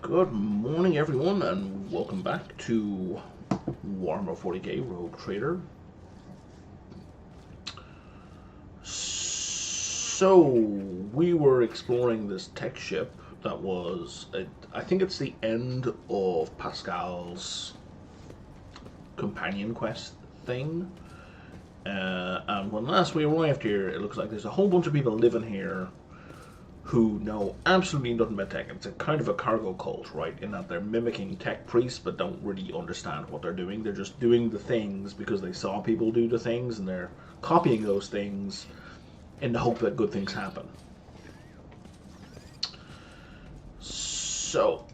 Good morning, everyone, and welcome back to Warhammer 40k Rogue Trader. So, we were exploring this tech ship that was, I think it's the end of Pascal's companion quest thing. And when last we arrived here, it looks like there's a whole bunch of people living here who know absolutely nothing about tech. It's a kind of a cargo cult, right? In that they're mimicking tech priests, but don't really understand what they're doing. They're just doing the things because they saw people do the things, and they're copying those things in the hope that good things happen. So,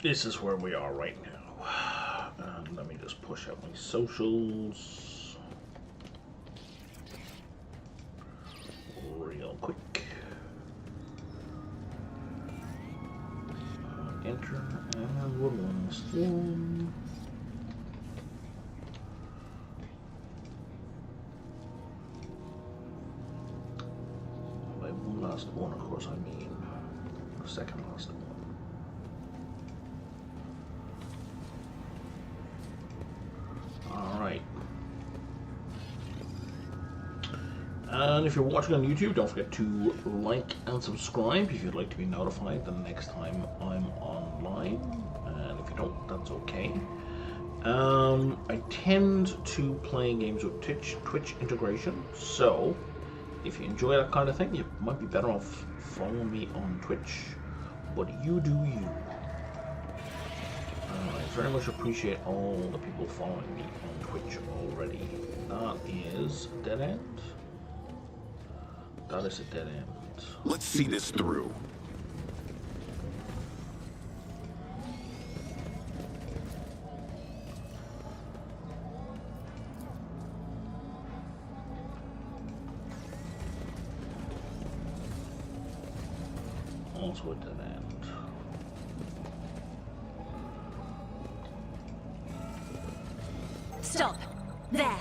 this is where we are right now. And let me just push out my socials real quick. Enter and Woodlands form. By one last one, of course, I mean the second last one. Alright. And if you're watching on YouTube, don't forget to like and subscribe if you'd like to be notified the next time I'm online. And if you don't, that's okay. I tend to play games with Twitch integration, so if you enjoy that kind of thing, you might be better off following me on Twitch. But you do you. I very much appreciate all the people following me on Twitch already. That is dead end. That is a dead end. Let's see this through. Also a dead end. Stop! There!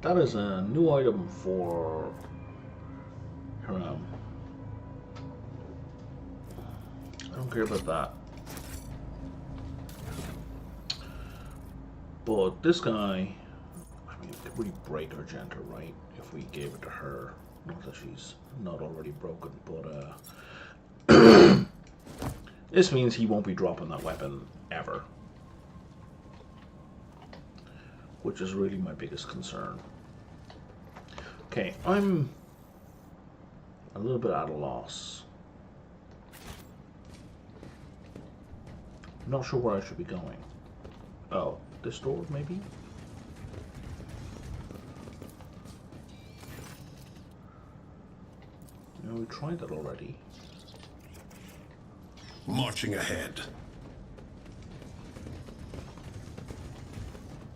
That is a new item for Hiram. I don't care about that. But this guy, I mean, it could really break Argenta, right? If we gave it to her. Not that she's not already broken, but this means he won't be dropping that weapon ever. Which is really my biggest concern. Okay, I'm a little bit at a loss. I'm not sure where I should be going. Oh, this door maybe? No, we tried that already. Marching ahead.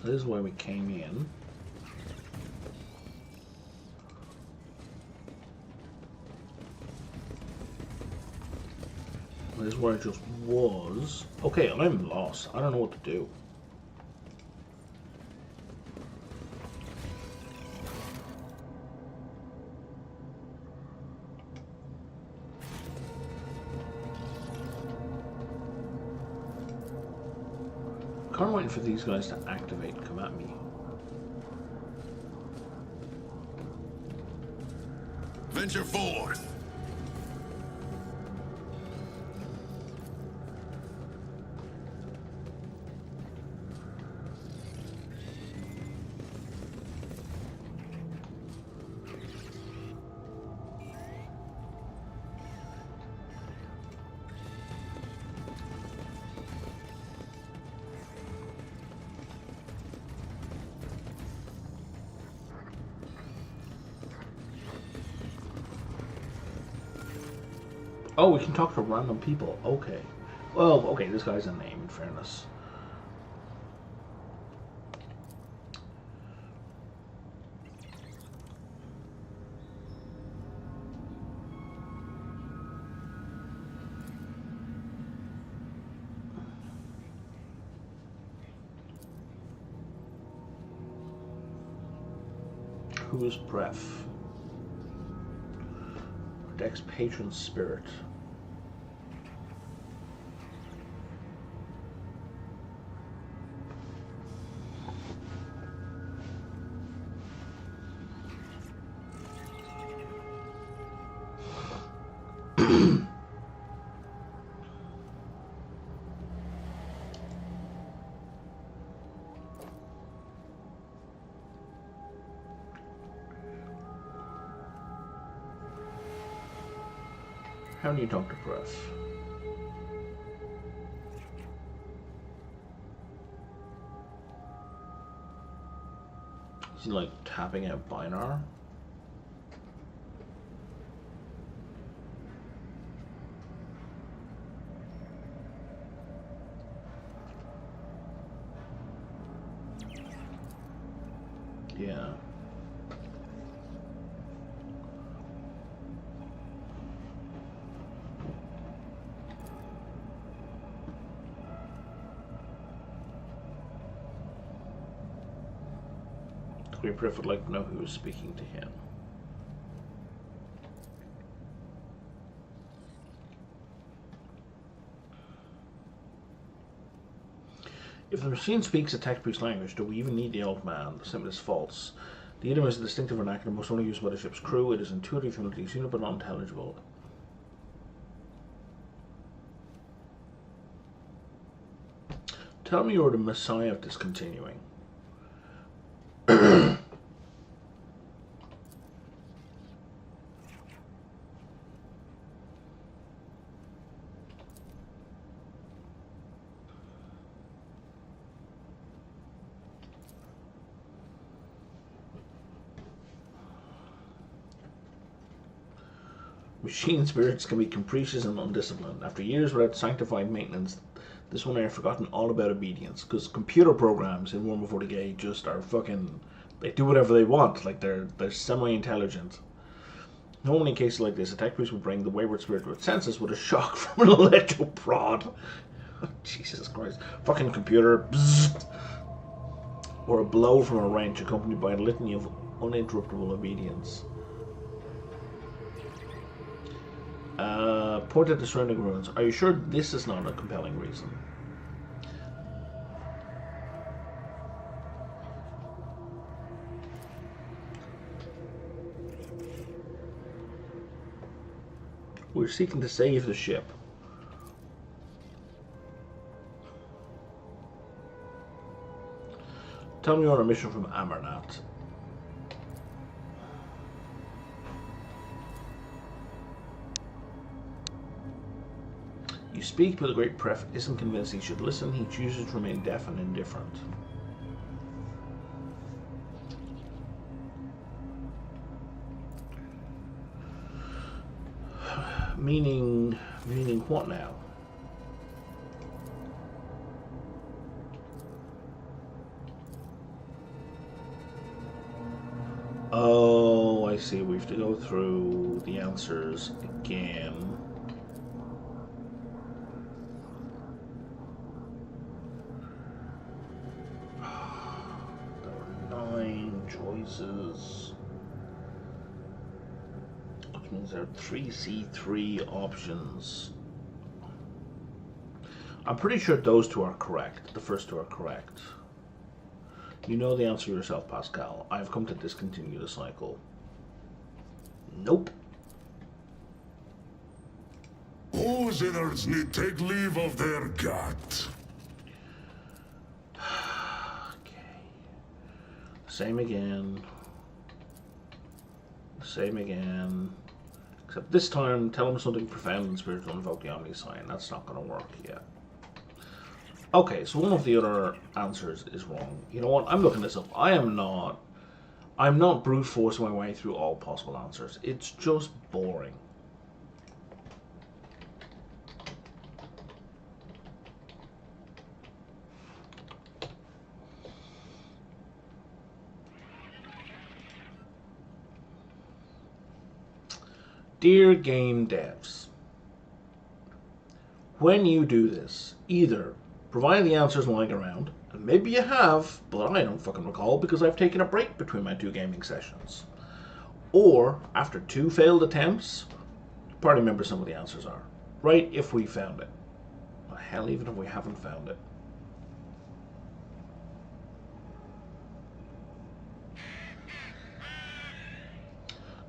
This is where we came in. This is where I just was. Okay, I'm lost. I don't know what to do. Kind of waiting for these guys to activate and come at me. Venture forth. Oh, we can talk to random people. Okay. Well, okay, this guy's a name, in fairness. Who's Breath? Dex Patron Spirit. How do you talk to Breath? Is he like tapping out Binar? Yeah. Grief would like to know who was speaking to him. If the machine speaks a text-based language, do we even need the old man? The statement is false. The idiom is a distinctive vernacular most only used by the ship's crew. It is intuitive, familiar, unit, but not intelligible. Tell me you're the messiah of discontinuing. Machine spirits can be capricious and undisciplined. After years without sanctified maintenance, this one have forgotten all about obedience. Because computer programs in Warhammer 40k just are fucking... They do whatever they want. Like, they're semi-intelligent. Normally in cases like this, a tech priest would bring the wayward spirit to its senses with a shock from an electro prod. Oh, Jesus Christ. Fucking computer. Bzzzt. Or a blow from a wrench accompanied by a litany of uninterruptible obedience. Point at the surrounding ruins. Are you sure this is not a compelling reason? We're seeking to save the ship. Tell me you're on a mission from Amarnath. You speak, but the great Pref isn't convinced he should listen. He chooses to remain deaf and indifferent. Meaning what now? Oh, I see. We have to go through the answers again. There were 9 choices. Which means there are 3C3 options. I'm pretty sure those 2 are correct. The first 2 are correct. You know the answer yourself, Pascal. I've come to discontinue the cycle. Nope. All sinners need take leave of their God. Okay. Same again. Same again. Except this time, tell him something profound and spiritual, invoke the Omni sign. That's not going to work yet. Okay, so one of the other answers is wrong. You know what? I'm looking this up. I'm not brute forcing my way through all possible answers. It's just boring. Dear game devs, when you do this, either provide the answers lying around and Maybe you have, but I don't fucking recall because I've taken a break between my 2 gaming sessions. Or, after 2 failed attempts, you probably remember some of the answers are. Right, if we found it. Well, hell, even if we haven't found it.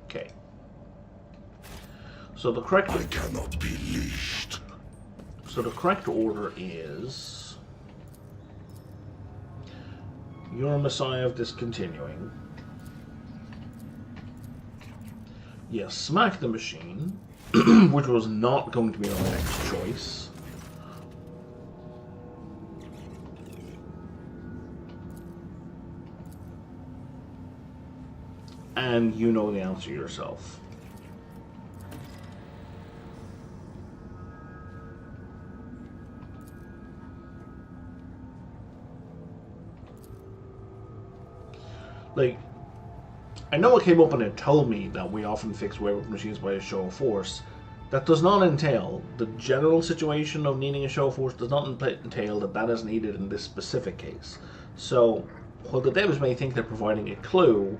Okay. So the correct... I cannot be leashed. So the correct order is... You're a Messiah of Discontinuing. You smack the machine, which was not going to be our next choice. And you know the answer yourself. Like, I know it came up and it told me that we often fix werewolf machines by a show of force. That does not entail, the general situation of needing a show of force does not entail that that is needed in this specific case. So, while the devs may think they're providing a clue,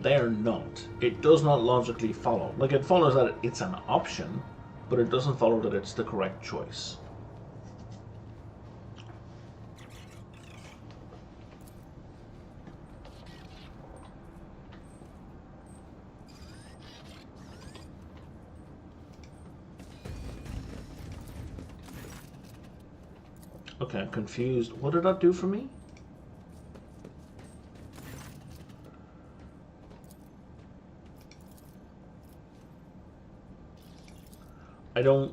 they're not. It does not logically follow. Like, it follows that it's an option, but it doesn't follow that it's the correct choice. Okay, I'm confused. What did that do for me? I don't...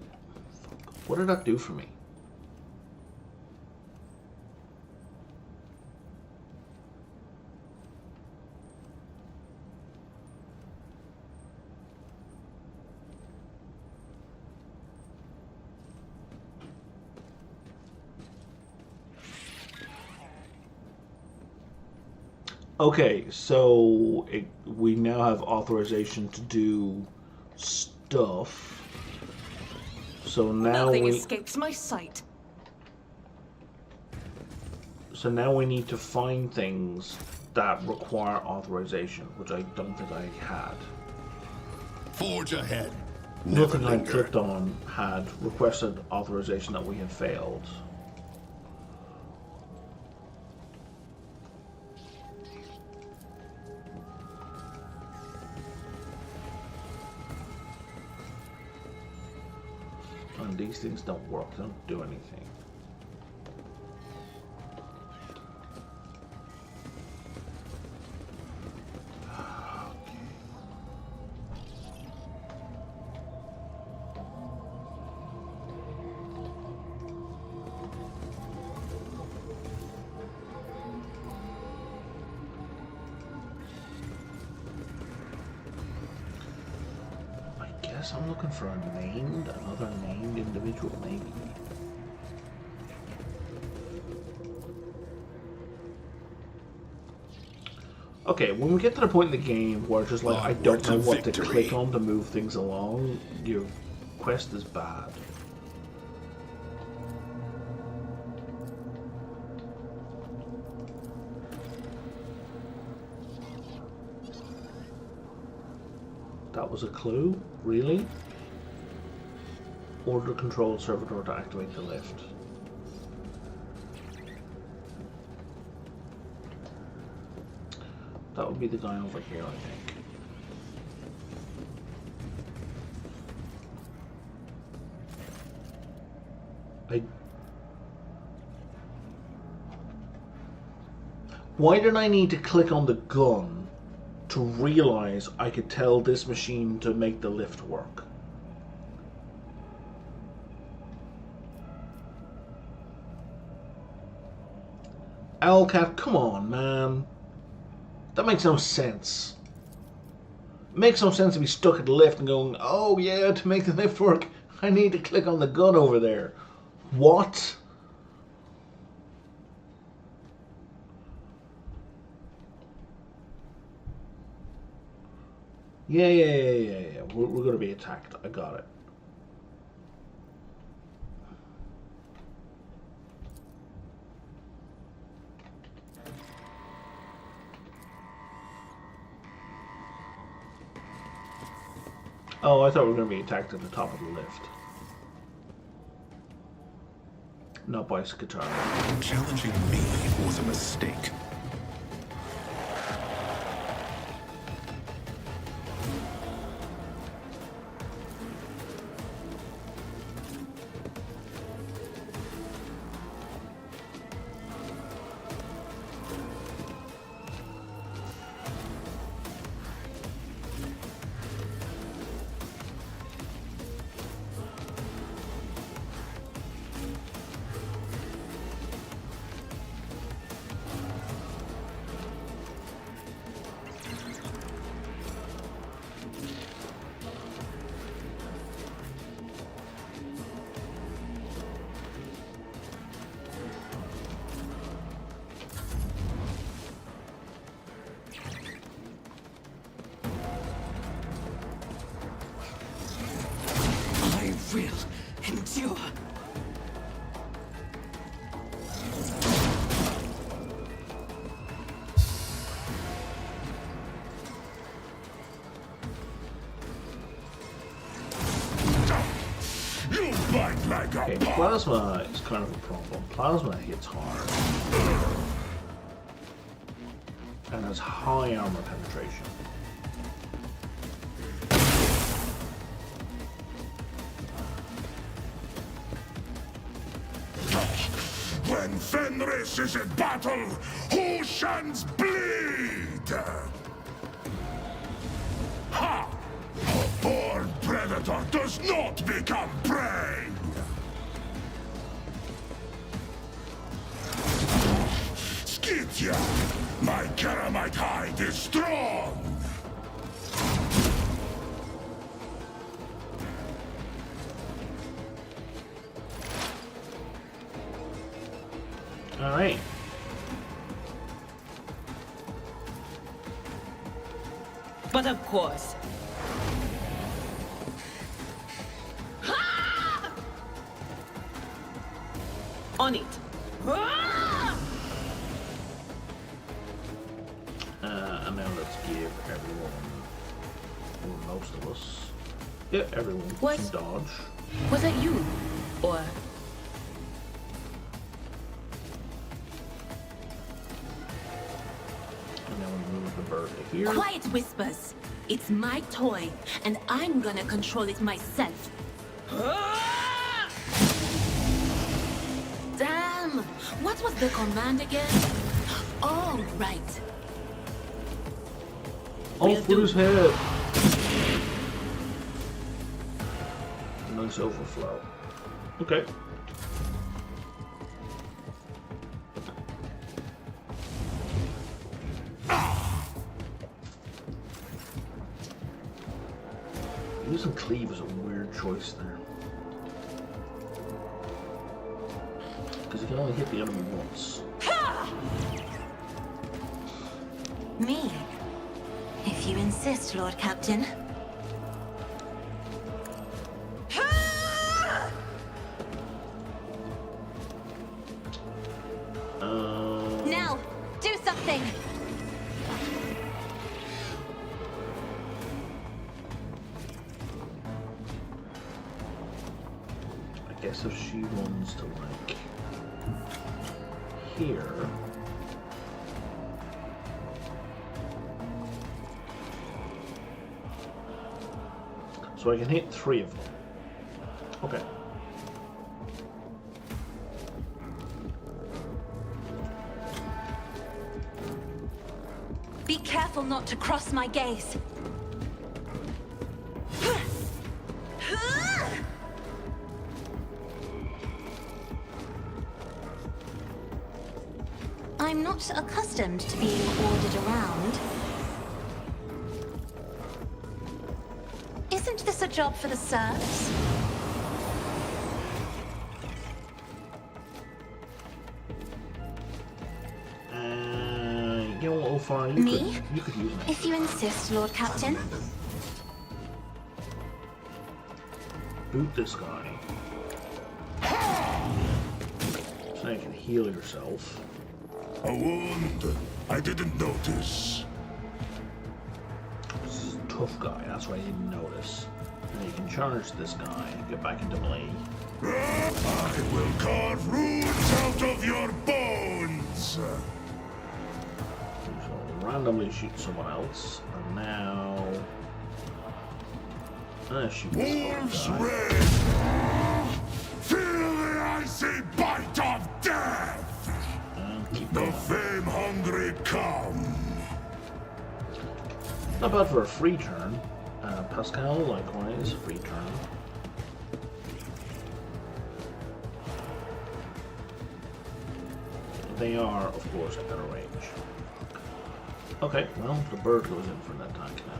What did that do for me? Okay, so we now have authorization to do stuff. So now Nothing escapes my sight. So now we need to find things that require authorization, which I don't think I had. Forge ahead. Nothing I clicked on had requested authorization that we had failed. And these things don't work, they don't do anything. I'm looking for another named individual, maybe. Okay, when we get to the point in the game where it's just like, I don't know what to click on to move things along, your quest is bad. That was a clue? Really? Order control servitor to activate the lift. That would be the guy over here, I think. Why did I need to click on the gun to realize I could tell this machine to make the lift work? Owlcat, come on, man. That makes no sense. It makes no sense to be stuck at the lift and going, oh yeah, to make the lift work, I need to click on the gun over there. What? Yeah. We're gonna be attacked. I got it. Oh, I thought we were going to be attacked at the top of the lift. Not by Skatar. Challenging me was a mistake. Will endure. You bite like a Okay, plasma is kind of a problem. Plasma hits hard. And has high armor penetration. When Fenris is in battle, who shuns bleed? Ha! A born predator does not become prey! Skitya! My Karamite hide is strong! Alright. But of course. On it. And now let's give everyone, or most of us, yeah, everyone some dodge. Was that you? Or... And then we move the bird to here. Quiet, Whispers. It's my toy, and I'm gonna control it myself. Damn! What was the command again? Oh, right. Off with his head! Nice overflow. Okay. Using cleave is a weird choice there. Because you can only hit the enemy once. Me? If you insist, Lord Captain. Now, do something! I guess if she runs to like here. So I can hit 3 of them. Okay. Be careful not to cross my gaze. I'm not accustomed to being ordered around. Isn't this a job for the serfs? You know what, Ulfar, you Me? you could use it. If you insist, Lord Captain. Boot this guy. So you can heal yourself. A wound. I didn't notice. This is a tough guy, that's why I didn't notice. And you can charge this guy and get back into melee. I will carve runes out of your bones! So randomly shoot someone else, and now shoot this Wolf's guy. Red! Feel the icy bite of death! And keep The going. fame-hungry come! Not bad for a free turn. Pascal, likewise, free turn. They are, of course, at better range. Okay, well, the bird goes in for an attack now.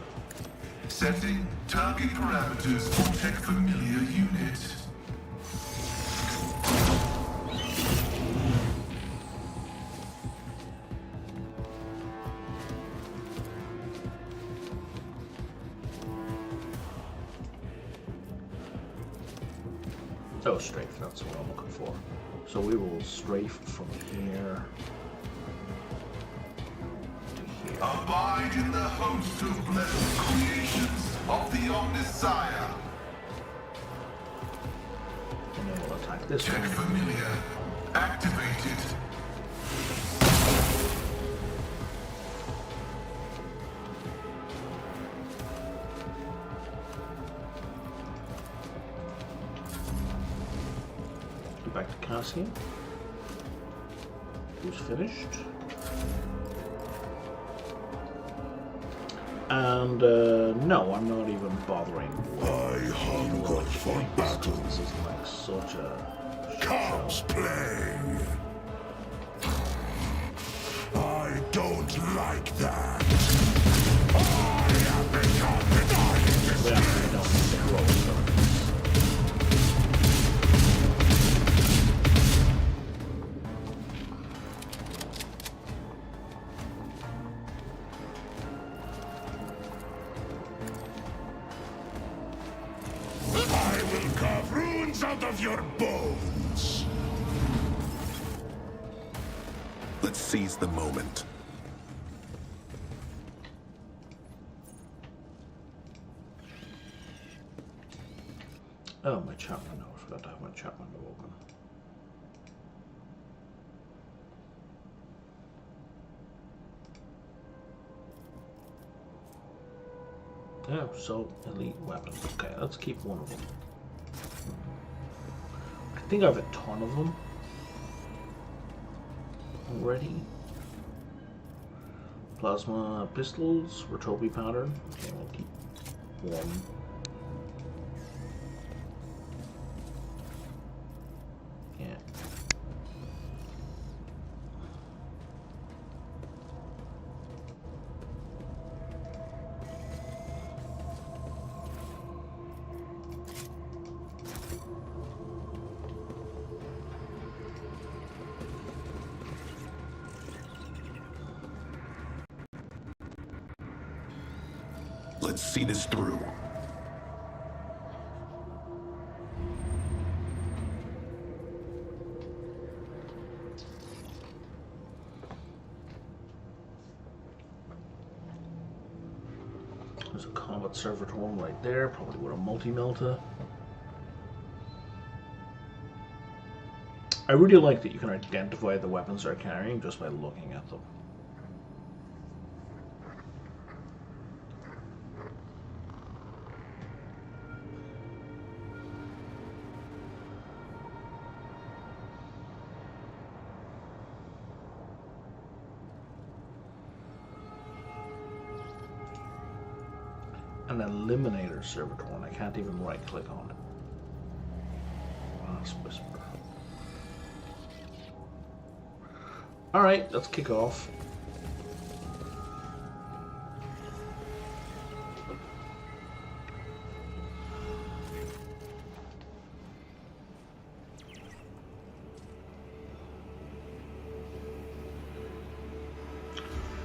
Setting target parameters for tech familiar unit. Oh, strafe, that's what I'm looking for. So we will strafe from here to here. Abide in the host of blessed creations of the Omnisire. And then we'll attack this Tech one. familiar activated. Back to Cassian, who's finished. And no, I'm not even bothering. I hunger for battle. This is like such a Cops play! I don't like that! I have become the we actually don't need to roll stuff. I will carve runes out of your bones! Let's seize the moment. Oh, my chat window. I forgot to have my chat window open. Yeah, so elite weapons. Okay, let's keep one of them. I think I have a ton of them already. Plasma pistols, Rotobi pattern. Okay, we'll keep one. Yeah. Let's see this through. There's a combat servitor one right there, probably with a multi-melta. I really like that you can identify the weapons they're carrying just by looking at them. An eliminator servitor one. I can't even right click on it. Last whisper. Alright, let's kick off.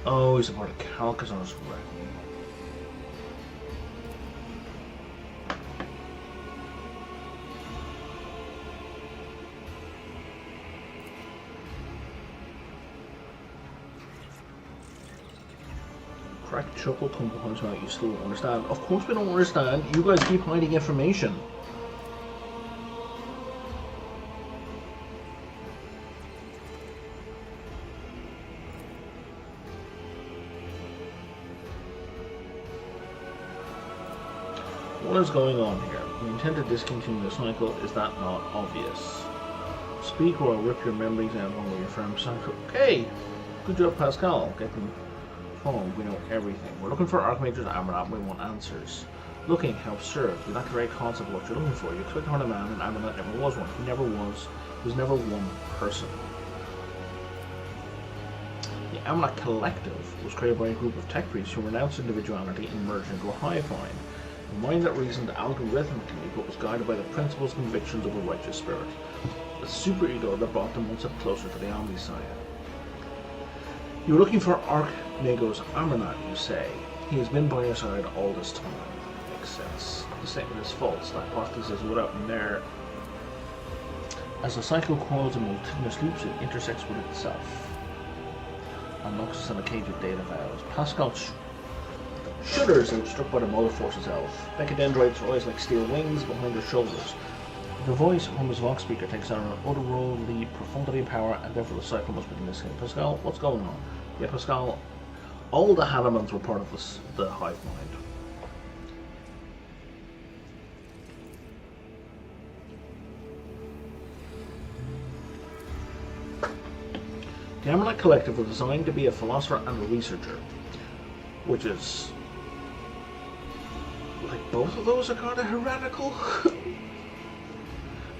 Oh, he's about to calcus on his wreck. Cracked chuckle come behind his mouth. You still don't understand. Of course we don't understand. You guys keep hiding information. What is going on here? You intend to discontinue the cycle, is that not obvious? Speak or I'll rip your memories out on your firm cycle. Okay, good job Pascal, getting phone, we know everything. We're looking for Archmage's Amarant, we want answers. Looking, how absurd, you're not the very concept of what you're looking for. You expect to find a man and Amarant never was one. He never was, he was never one person. The Owlcat Collective was created by a group of tech priests who renounced individuality and merged into a hive mind. A mind that reasoned algorithmically but was guided by the principles and convictions of a righteous spirit. A superego that brought them one step closer to the Omniscient. You were looking for Archmage's Amarant, you say. He has been by your side all this time. Makes sense. The statement is false. That hypothesis is without merit. As the cycle coils in multitudinous loops, it intersects with itself. And looks us in a cage of data files. Pascal shudders as struck by the motor forces elf. Becca dendrites rise like steel wings behind her shoulders. The voice from his vox speaker takes on an otherworldly profundity and power, and therefore the cycle must be listening. Pascal, what's going on? Yeah, Pascal, all the Hannemans were part of the hive mind. The Owlcat Collective was designed to be a philosopher and a researcher, which is like both of those are kind of heretical.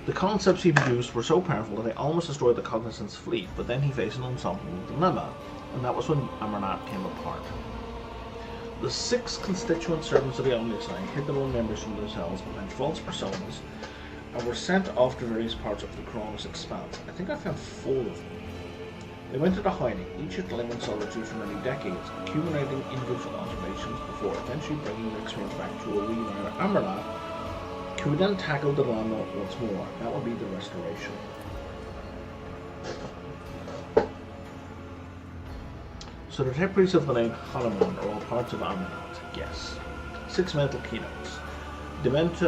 The concepts he produced were so powerful that they almost destroyed the Cognizance fleet, but then he faced an unsolvable dilemma, and that was when Amarant came apart. The 6 constituent servants of the Omniscient hid their own members from themselves behind false personas and were sent off to various parts of the Cronus expanse. I think I found 4 of them. They went into hiding, each had lived in solitude for many decades, accumulating individual observations before eventually bringing their experience back to a reunited Amarant, who would then tackle the dilemma once more. That would be the restoration. So the tech priests of the name Hanneman are all parts of Amarant, yes. 6 mental keynotes. Demence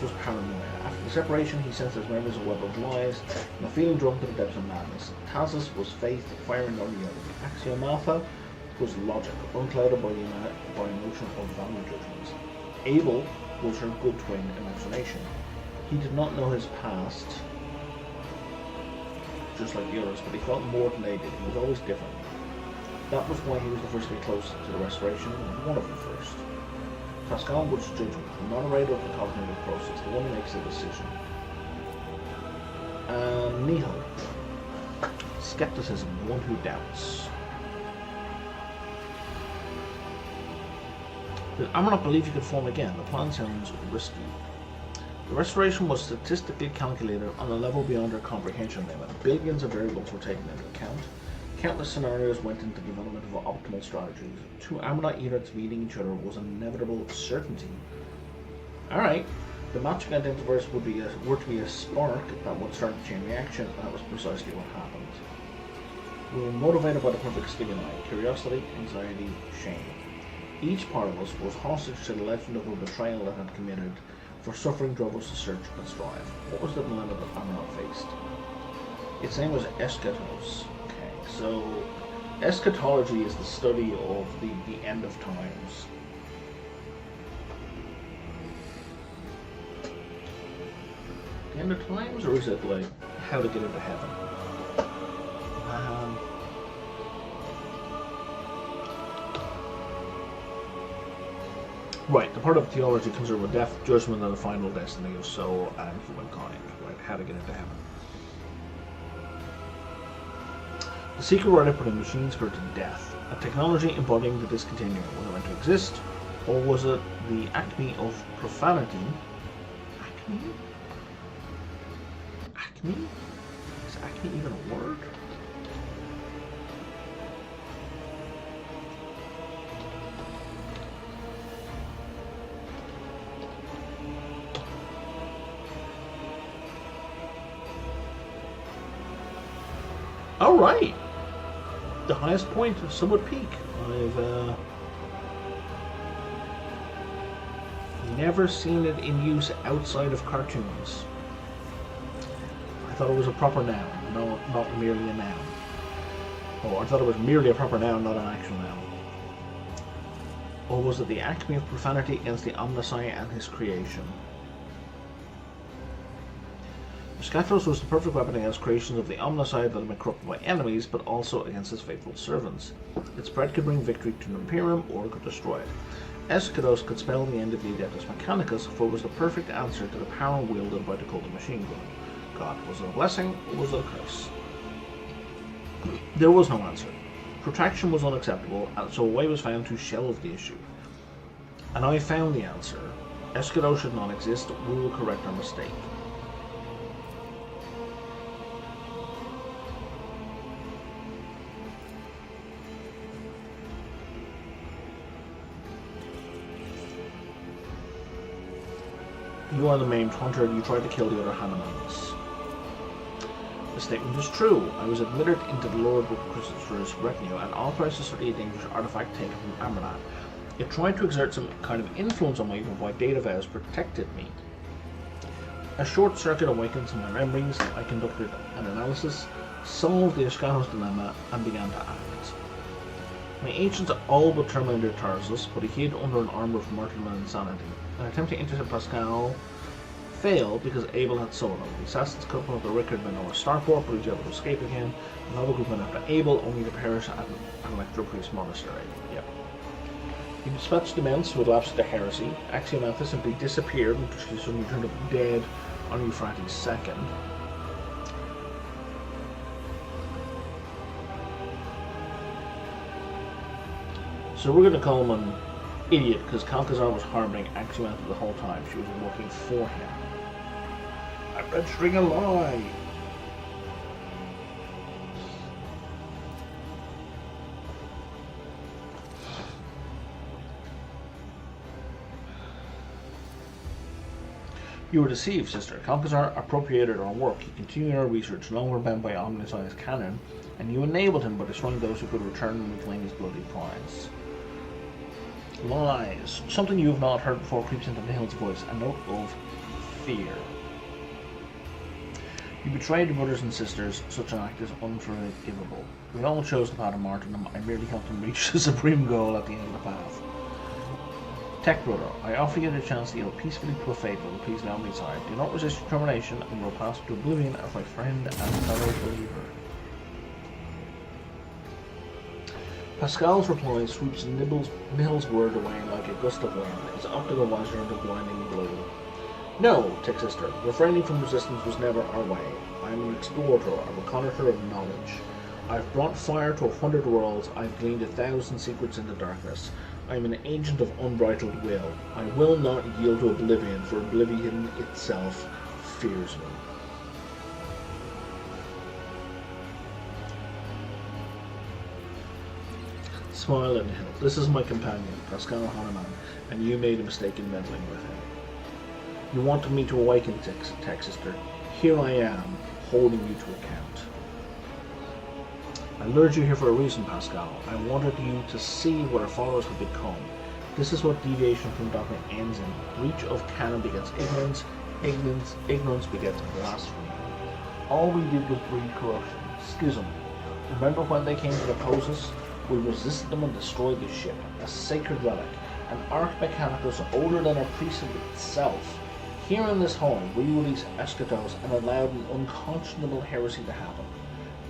was paranoia. After the separation, he sensed his memories a web of lies, and a feeling drawn to the depths of madness. Tazis was faith, firing on the other. Axiomata was logic, unclouded by emotion or value judgments. Abel was her good twin, imagination. He did not know his past, just like the others, but he felt more than they did. He was always different. That was why he was the first to be close to the restoration, and one of them first. Pascal was judgment, the moderator of the cognitive process, the one who makes the decision. And nihil, skepticism, the one who doubts. I'm not believe you could form again. The plan sounds risky. The restoration was statistically calculated on a level beyond our comprehension limit. Billions of variables were taken into account. Countless scenarios went into the development of optimal strategies. 2 Amarant units meeting each other was an inevitable certainty. Alright, the matching identifiers were to be a spark that would start the chain reaction, and that was precisely what happened. We were motivated by the perfect stimuli: curiosity, anxiety, shame. Each part of us was hostage to the legend of a betrayal that had committed, for suffering drove us to search and strive. What was the dilemma that Amarant faced? Its name was eschatos. Okay, so eschatology is the study of the end of times. The end of times, or is it like how to get into heaven? Right, the part of theology concerned with death, judgment, and the final destiny of soul and humankind. Right, how to get into heaven. The secret writer put a machine spirit to death, a technology embodying the discontinuum. Was it meant to exist, or was it the acme of profanity? Acme? Acme? Is acme even a word? All right. the highest point, some would peak. I've never seen it in use outside of cartoons. I thought it was a proper noun, not merely a noun. Oh, I thought it was merely a proper noun, not an actual noun. Or was it the acme of profanity against the Omnisci and his creation? Scathros was the perfect weapon against creations of the Omnisci that had been corrupted by enemies, but also against his faithful servants. Its spread could bring victory to an Imperium, or it could destroy it. Eschatos could spell the end of the Adeptus Mechanicus, for it was the perfect answer to the power wielded by the cult of machine gun. God, was it a blessing, or was it a curse? There was no answer. Protraction was unacceptable, and so a way was found to shelve the issue. And I found the answer. Eschatos should not exist. We will correct our mistake. You are the maimed hunter, and you tried to kill the other Hanamans. The statement was true. I was admitted into the Lord Inquisitor's retinue and authorized to study a dangerous artifact taken from Amarnath. It tried to exert some kind of influence on me, but my data vows protected me. A short circuit awakened some of my memories. I conducted an analysis, solved the Eschatos dilemma, and began to act. My agents all but terminated Tarsus, but he hid under an armor of martyrdom and insanity. An attempt to intercept Pascal failed because Abel had soloed him. The assassins cut up the Rickard Manoa Starport, but he was able to escape again. Another group went after Abel, only to perish at an Electro-Priest monastery. Yep. He dispatched the Ments, who had lapsed into heresy. Axiomatha simply disappeared until she suddenly turned up dead on Euphrates II. So we're going to call him an idiot because Calcazar was harboring Axiomatha the whole time. She was working for him. I'm registering a lie. You were deceived, sister. Calcazar appropriated our work. He continued our research, no longer bound by Omnisci's canon, and you enabled him by destroying those who could return and reclaim his bloody prize. Lies. Something you have not heard before creeps into Nihil's voice, a note of fear. You betrayed your brothers and sisters. Such an act is unforgivable. We all chose the path of martyrdom. I merely helped them reach the supreme goal at the end of the path. Tech brother, I offer you the chance to yield peacefully to a fate that will please the Omnisci. Do not resist determination, and you will pass to oblivion as my friend and fellow believer. Pascal's reply sweeps Nihil's word away like a gust of wind, his optical visor into blinding blue. No, Tech sister, refraining from resistance was never our way. I am an explorer, a reconnaisseur of knowledge. I've brought fire to 100 worlds, I've gleaned 1,000 secrets in the darkness. I am an agent of unbridled will. I will not yield to oblivion, for oblivion itself fears me. Smile at him. This is my companion, Pascal Hanuman, and you made a mistake in meddling with him. You wanted me to awaken, Tech sister. Here I am, holding you to account. I lured you here for a reason, Pascal. I wanted you to see what our followers have become. This is what deviation from dogma ends in. Breach of canon begets ignorance. Ignorance begets blasphemy. All we did was breed corruption, schism. Remember when they came to oppose us? We resisted them and destroyed the ship, a sacred relic, an Arch Mechanicus older than our priesthood itself. Here in this home, we released Eschatos and allowed an unconscionable heresy to happen.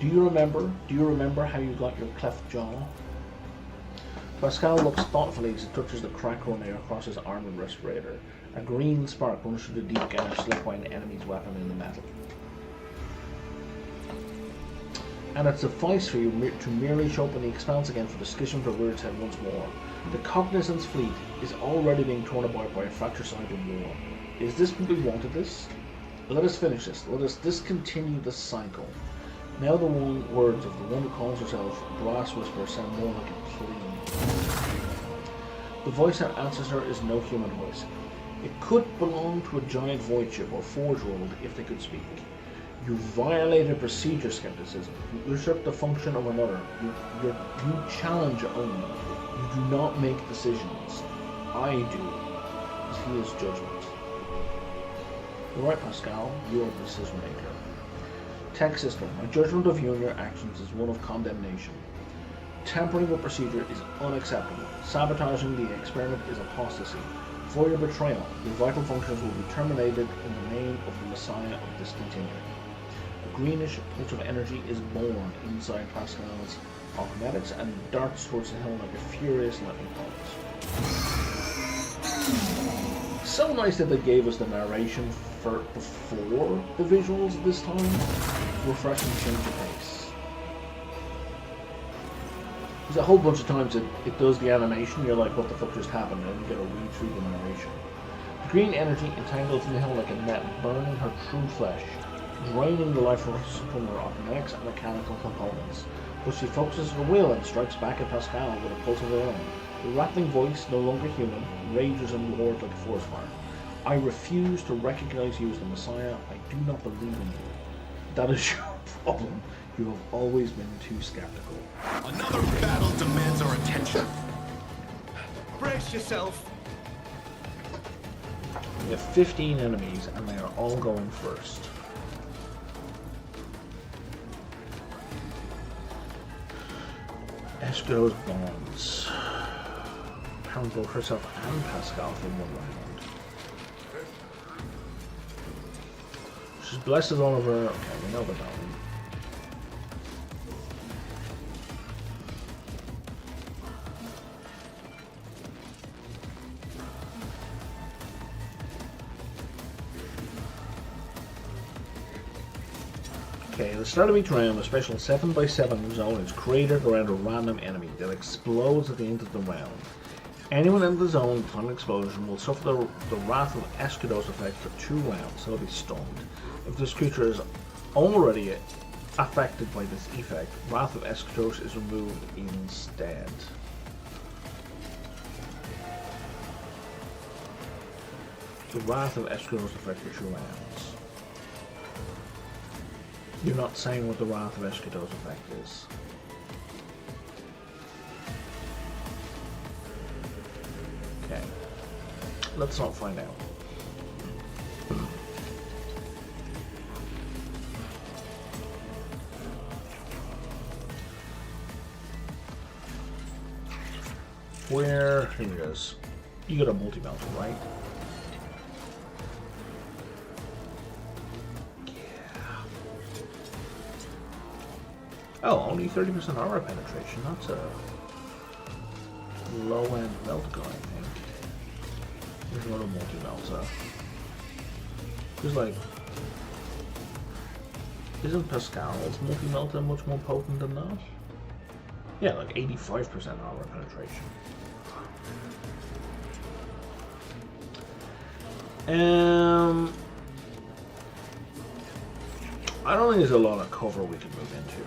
Do you remember? Do you remember how you got your cleft jaw? Pascal looks thoughtfully as he touches the crack running across his armored respirator. A green spark runs through the deep gash left by an enemy's weapon in the metal. And it sufficed for you to merely show up in the expanse again for the schism for Weird's Head once more. The Cognizance fleet is already being torn apart by a fratricide war. Is this what we wanted this? Let us finish this. Let us discontinue the cycle. Now the words of the one who calls herself Brass Whisperer sound more like a plea. The voice that answers her is no human voice. It could belong to a giant void ship or forge world if they could speak. You violated procedure skepticism. You usurp the function of another. You challenge only. You do not make decisions. I do. As he is judgment. You're right, Pascal. You are the decision maker. Tech system. My judgment of you and your actions is one of condemnation. Tampering with procedure is unacceptable. Sabotaging the experiment is apostasy. For your betrayal, your vital functions will be terminated in the name of the Messiah of discontinuity. A greenish pulse of energy is born inside Pascal's archimetics and darts towards the hill like a furious lightning bolt. So nice that they gave us the narration before the visuals this time. Refreshing change of pace. There's a whole bunch of times it does the animation, you're like, what the fuck just happened? And you get a read through the narration. The green energy entangles in the hill like a net, burning her true flesh, draining the life force from her archimetics and mechanical components. But she focuses her will and strikes back at Pascal with a pulse of her own. The rattling voice, no longer human, rages and roars like a forest fire. I refuse to recognize you as the Messiah. I do not believe in you. That is your problem. You have always been too skeptical. Another battle demands our attention. Brace yourself. We have 15 enemies and they are all going first. Esco's bonds. Pound both herself and Pascal for one round. She's blessed as all of her. Okay, we know about that one. Okay, at the start of each round, a special 7x7 zone is created around a random enemy that explodes at the end of the round. Anyone in the zone upon an explosion will suffer the Wrath of Escudos effect for 2 rounds, so they'll be stunned. If this creature is already affected by this effect, Wrath of Escudos is removed instead. The Wrath of Escudos effect for 2 rounds. You're not saying what the Wrath of Escudos effect is. Okay. Let's not find out. Where? Here it is. You got a multi-melter, right? Oh, only 30% armor penetration. That's a low-end melt gun, I think. There's another multi-melter. There's like... Isn't Pascal's multi-melter much more potent than that? Yeah, like 85% armor penetration. I don't think there's a lot of cover we can move into.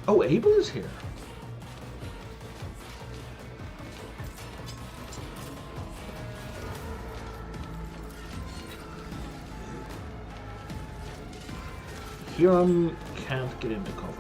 Oh, Abel is here. Hiram can't get into cover.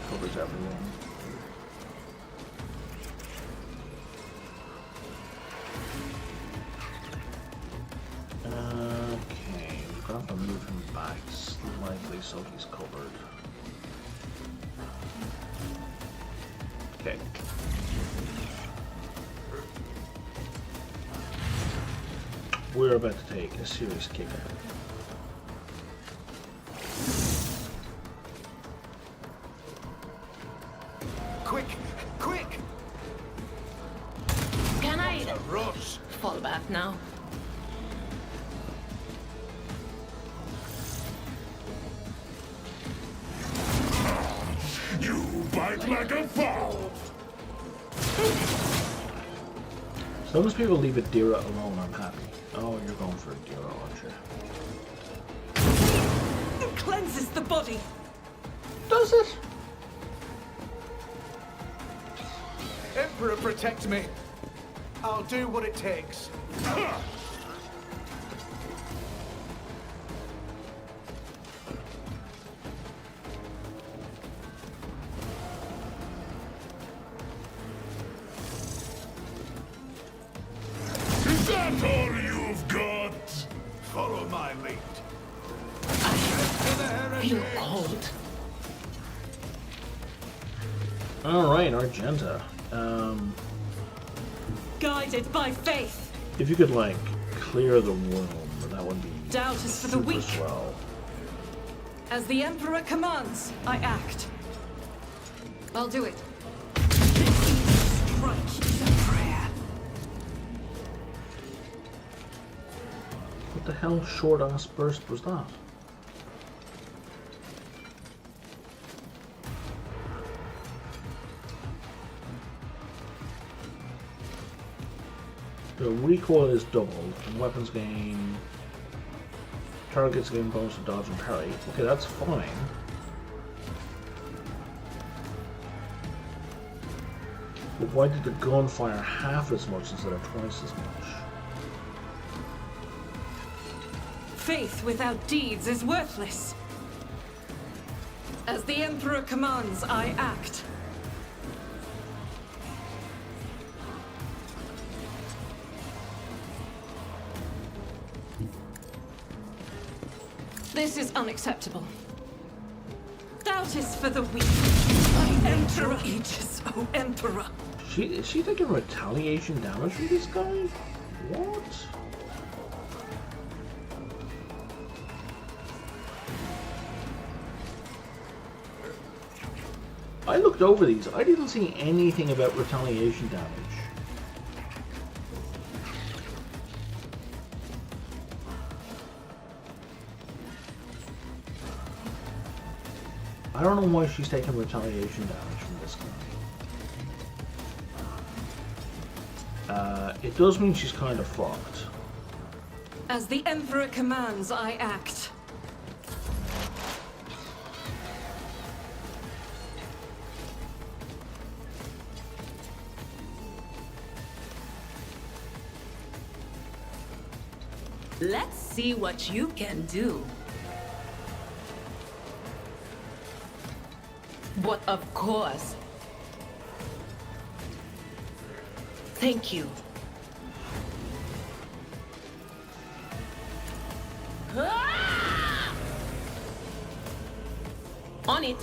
Covers everyone. Okay, we've got to move him back slightly so he's covered. Okay. we're about to take a serious kick at it. Quick! Quick! Can I A rush! fall back now? You bite like a fowl! As long as people leave Adira alone, I'm happy. Oh, you're going for Adira, aren't you? It cleanses the body. Does it? Emperor, protect me! I'll do what it takes. Is that all you've got? Follow my lead. Feel cold. Alright, Argenta. Guided by faith. If you could, like, clear the room, that would be Doubt is for the super weak. swell. As the Emperor commands, I act. I'll do it. Strike is a prayer. What the hell short-ass burst was that? The recoil is doubled, and weapons gain... Targets gain bonus to dodge and parry. Okay, that's fine. But why did the gun fire half as much instead of twice as much? Faith without deeds is worthless. As the Emperor commands, I act. This is unacceptable. Doubt is for the weak. I enter aegis, O Emperor. Is she taking retaliation damage from this guy? What? I looked over these. I didn't see anything about retaliation damage. I don't know why she's taking retaliation damage from this guy. It does mean she's kind of fucked. As the Emperor commands, I act. Let's see what you can do. But of course. Thank you. Ah! On it.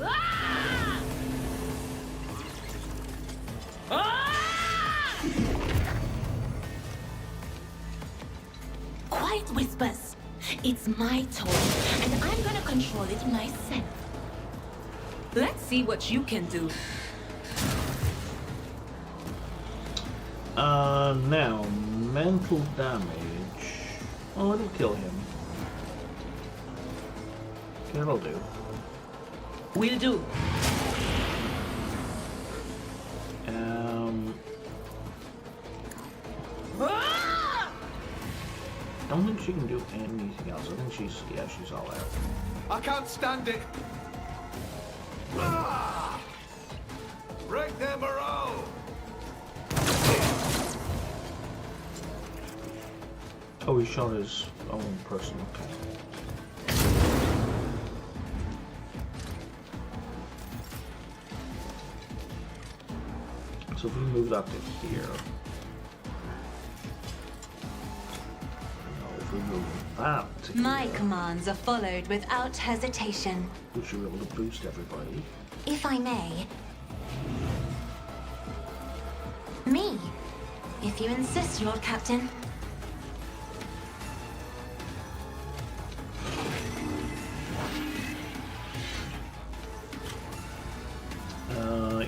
Ah! Ah! Quiet whispers. It's my toy, and I'm gonna control it myself. Let's see what you can do. Now, mental damage. Oh, it'll kill him. Okay, that'll do. Will do. Ah! Don't think she can do anything else. I think she's all out. I can't stand it! Ah! Break their morale! Oh, he shot his own person. Okay. So if we move that to here. No, if we move that to My here, commands are followed without hesitation. we should be able to boost everybody. If I may. Me. If you insist, Lord Captain.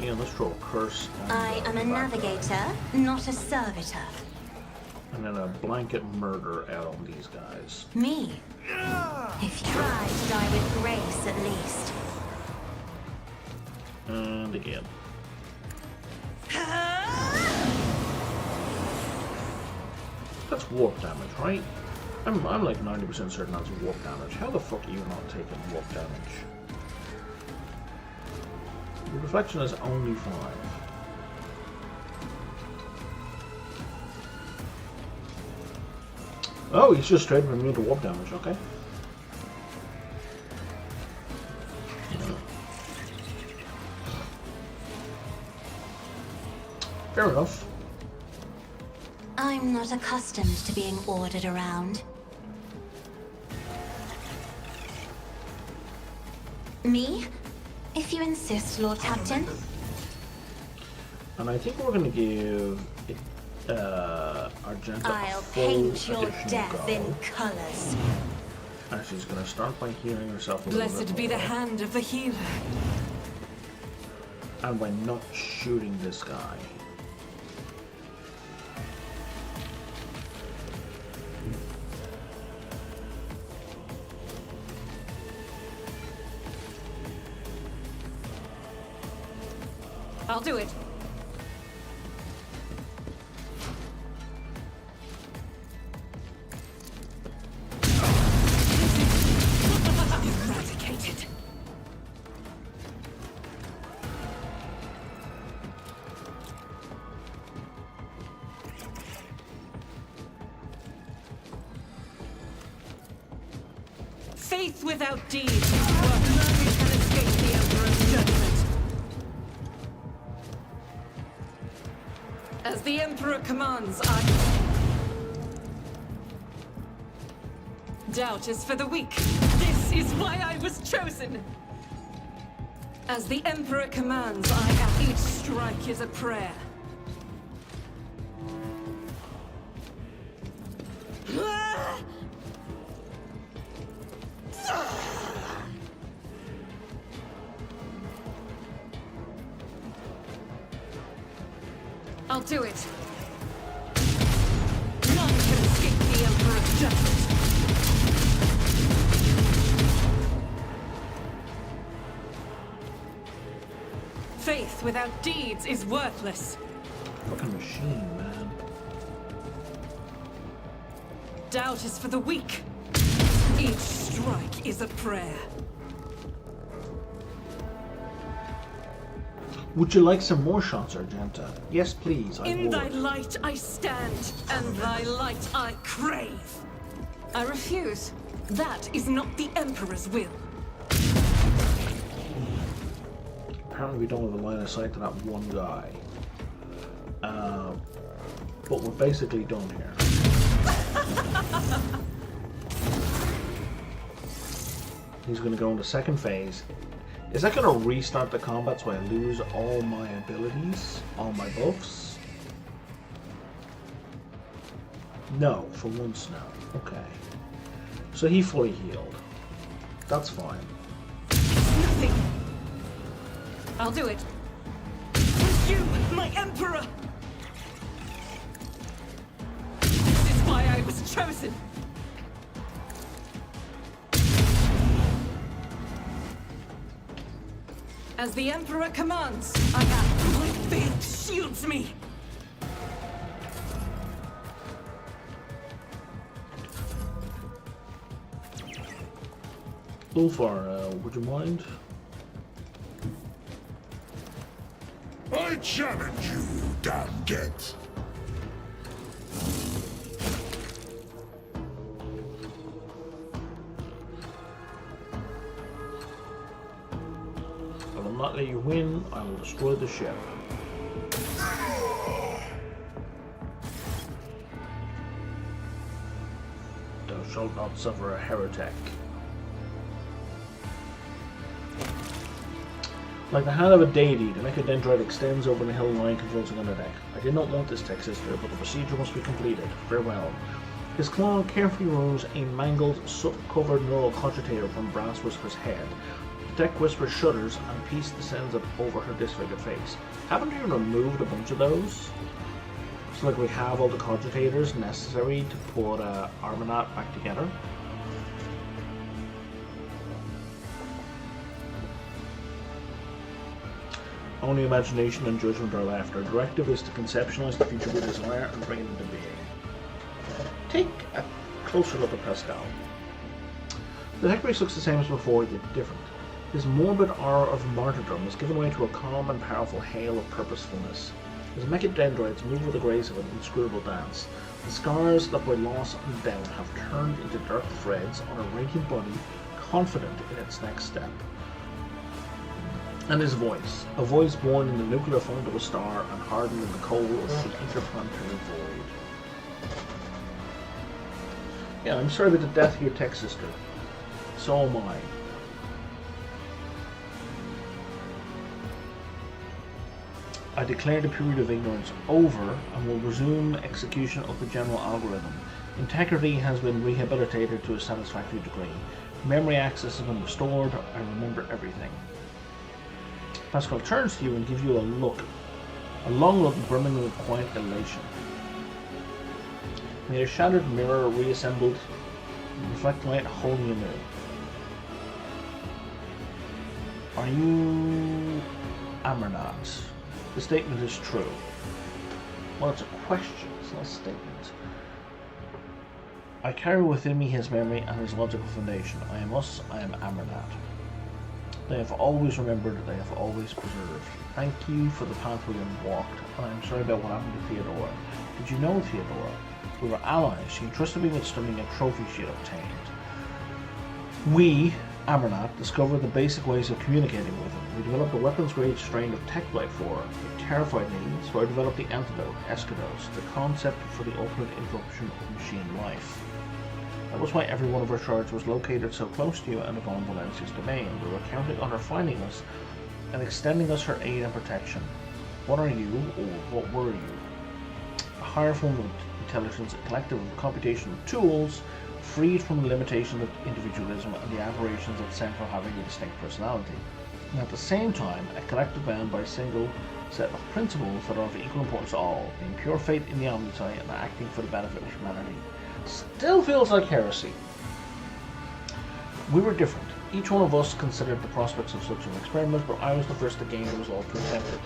and let's throw a curse on I the am a bad guy. navigator, not a servitor. And then a blanket murder out on these guys. Me? If you try to die with grace, at least. And again. That's warp damage, right? I'm like 90% certain that's warp damage. How the fuck are you not taking warp damage? Your reflection is only 5. Oh, he's just straight immune to warp damage, okay. Fair enough. I'm not accustomed to being ordered around. Me? If you insist, Lord Captain. And I think we're going to give Argenta I'll a full paint your additional death go. in colors. And she's going to start by healing herself a little bit Blessed be the more. hand of the healer. And by not shooting this guy. I'll do it. Eradicated. Faith without deeds is worth nothing can escape the Emperor's judgment. As the Emperor commands, Doubt is for the weak. This is why I was chosen. As the Emperor commands, each strike is a prayer. I'll do it. None can escape the Emperor's judgment. Faith without deeds is worthless. Fucking machine, man. Doubt is for the weak. Each strike is a prayer. Would you like some more shots, Argenta? Yes, please, I In would. thy light I stand, and thy light I crave. I refuse. That is not the Emperor's will. Apparently we don't have a line of sight to that one guy. But we're basically done here. He's going to go into second phase. Is that going to restart the combat so I lose all my abilities? All my buffs? No, for once no. Okay. So he fully healed. That's fine. Nothing. I'll do it. For you, my Emperor! This is why I was chosen. As the Emperor commands, I act. My faith shields me. Ulfar, would you mind? I challenge you, damn get. I will not let you win. I will destroy the ship. Thou shalt not suffer a heretic. Like the hand of a deity, the Mechadendrite extends over the hill line convulsing on the deck. I did not want this, tech sister, but the procedure must be completed. Farewell. His claw carefully removes a mangled, soot-covered neural cogitator from Brass Whisper's head. Deck Whisper shudders and peace descends up over her disfigured face. Haven't you removed a bunch of those? So like we have all the cogitators necessary to put Armanat back together. Only imagination and judgment are left. Our directive is to conceptualize the future we desire and bring it into being. Take a closer look at Pascal. The tech race looks the same as before, yet different. His morbid aura of martyrdom has given way to a calm and powerful hail of purposefulness. His mechadendroids move with the grace of an inscrutable dance. The scars that by loss and doubt have turned into dark threads on a radiant body, confident in its next step. And his voice, a voice born in the nuclear font of a star and hardened in the cold of the interplanetary void. Yeah, I'm sorry about the death of your tech sister. So am I. I declare the period of ignorance over and will resume execution of the general algorithm. Integrity has been rehabilitated to a satisfactory degree. Memory access has been restored. I remember everything. Pascal turns to you and gives you a long look brimming with quiet elation. May a shattered mirror reassembled reflect light wholly anew. Are you Amernat? The statement is true. Well, it's a question, it's not a statement. I carry within me his memory and his logical foundation. I am us, I am Amernat. They have always remembered, they have always preserved. Thank you for the path we have walked, and I am sorry about what happened to Theodora. Did you know Theodora? We were allies. She entrusted me with studying a trophy she had obtained. We, Amernat, discovered the basic ways of communicating with him. We developed a weapons-grade strain of tech blight for her. It terrified me, so I developed the antidote, Eschados, the concept for the ultimate interruption of machine life. That was why every one of our shards was located so close to you and Yvonne Valencia's domain. We were counting on her finding us and extending us her aid and protection. What are you, or what were you? A higher form of intelligence, a collective of computational tools, freed from the limitations of individualism and the aberrations that stem from having a distinct personality. And at the same time, a collective bound by a single set of principles that are of equal importance to all, being pure faith in the Omnissiah and acting for the benefit of humanity. Still feels like heresy. We were different. Each one of us considered the prospects of such an experiment, but I was the first to gain the resolve to attempt it.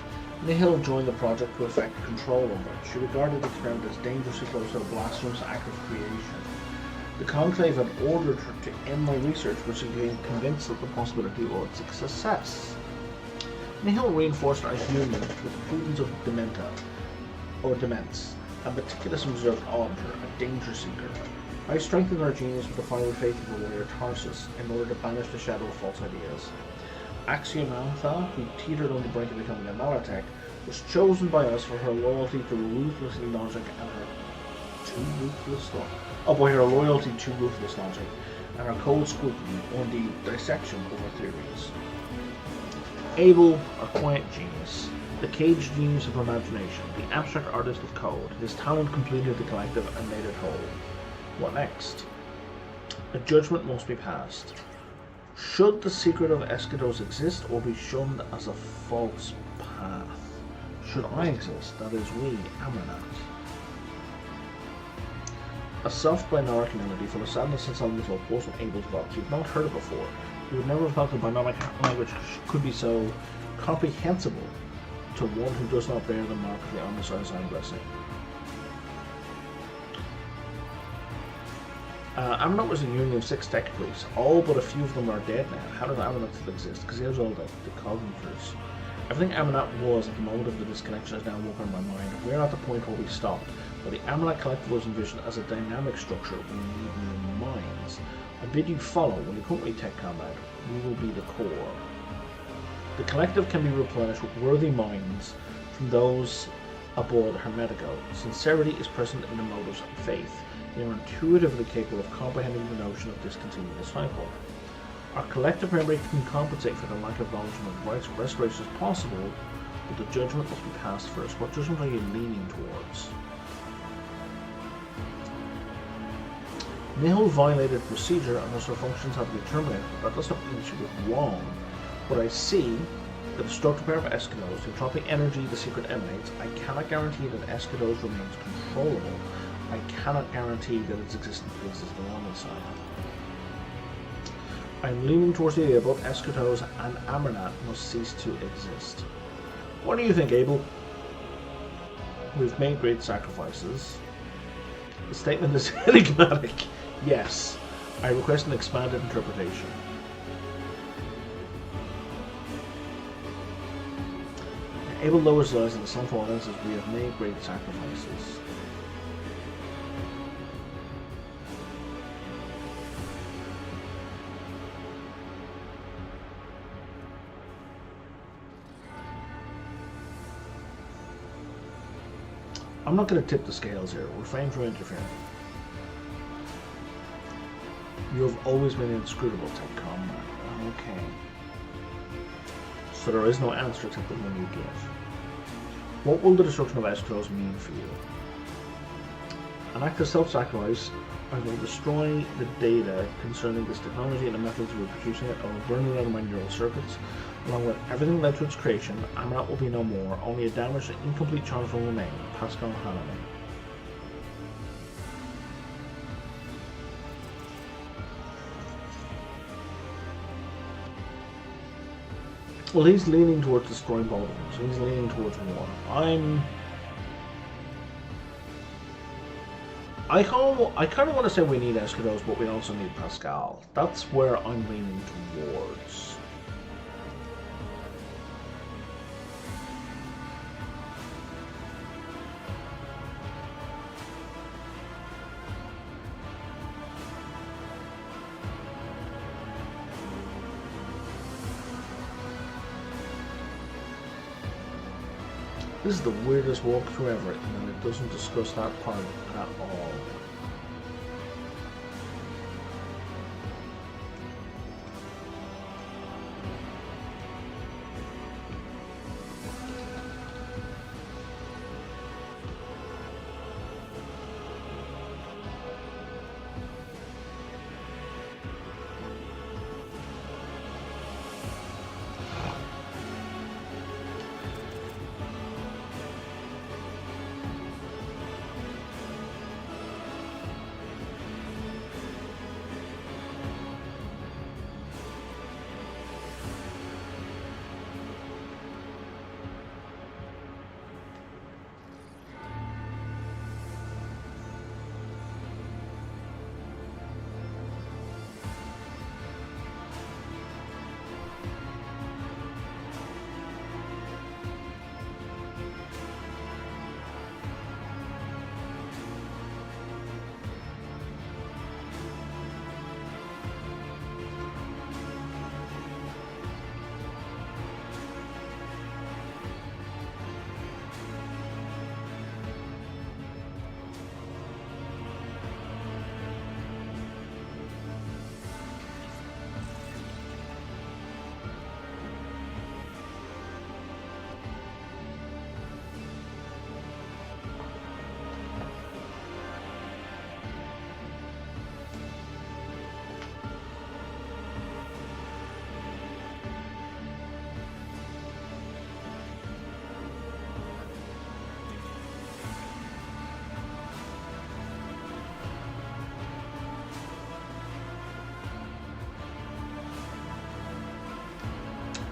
Nihil joined the project to effect control over it. She regarded the experiment as dangerously close to a blasphemous act of creation. The Conclave had ordered her to end my research, but she became convinced of the possibility of its success. Nihil reinforced our union with the prudence of Demence, a meticulous and reserved auditor, a danger seeker. I strengthened our genius with the fiery faith of the warrior Tarsus in order to banish the shadow of false ideas. Axiomantha, who teetered on the brink of becoming a Malatech, was chosen by us for her loyalty to ruthless logic and her loyalty to ruthless logic and her cold scrutiny, or indeed dissection of her theories. Abel, our quiet genius, the caged genius of imagination, the abstract artist of code, his talent completed the collective and made it whole. What next? A judgment must be passed. Should the secret of Eschados exist or be shunned as a false path? Should I exist, that is we, Amernat? A soft binaric melody full of sadness and solemnity flows from Abel's box. You've not heard it before. You would never have thought the binaric language could be so comprehensible to one who does not bear the mark of the Omnissiah's blessing. Amernat was a union of 6 tech priests. All but a few of them are dead now. How does Amernat still exist? Because here's all the cognitors. Everything Amernat was at the moment of the disconnection is now walking in my mind. We're at the point where we stopped, but the Amernat collective was envisioned as a dynamic structure. We need new minds. I bid you follow. When you come to tech combat, we will be the core. The collective can be replenished with worthy minds from those aboard Hermetico. Sincerity is present in the motives of faith. They are intuitively capable of comprehending the notion of discontinuous cycle. Our collective memory can compensate for the lack of knowledge and rights restoration is possible, but the judgment must be passed first. What judgment are you leaning towards? Nihil violated procedure and thus her functions have to be terminated. That does not mean she was wrong. But I see the destructive power of Escados, the entropic energy the secret emanates. I cannot guarantee that Escados remains controllable. I cannot guarantee that its existence places the Omni side. I'm leaning towards the idea both Escados and Amernat must cease to exist. What do you think, Abel? We've made great sacrifices. The statement is enigmatic. Yes. I request an expanded interpretation. Abel lowers his eyes and the sun falls and says, we have made great sacrifices. I'm not going to tip the scales here. Refrain from interfering. You have always been inscrutable, take comrade. Okay. So there is no answer except the one you give. What will the destruction of Escados mean for you? An act of self-sacrifice. I will destroy the data concerning this technology and the methods of producing it. I will burn it out of my neural circuits. Along with everything that led to its creation, Amernat will be no more. Only a damaged and incomplete charge will remain. Pascal Hanneman. Well, he's leaning towards destroying both of them, so he's leaning towards one. I kind of want to say we need Escados, but we also need Pascal. That's where I'm leaning towards. This is the weirdest walkthrough ever, and it doesn't discuss that part at all.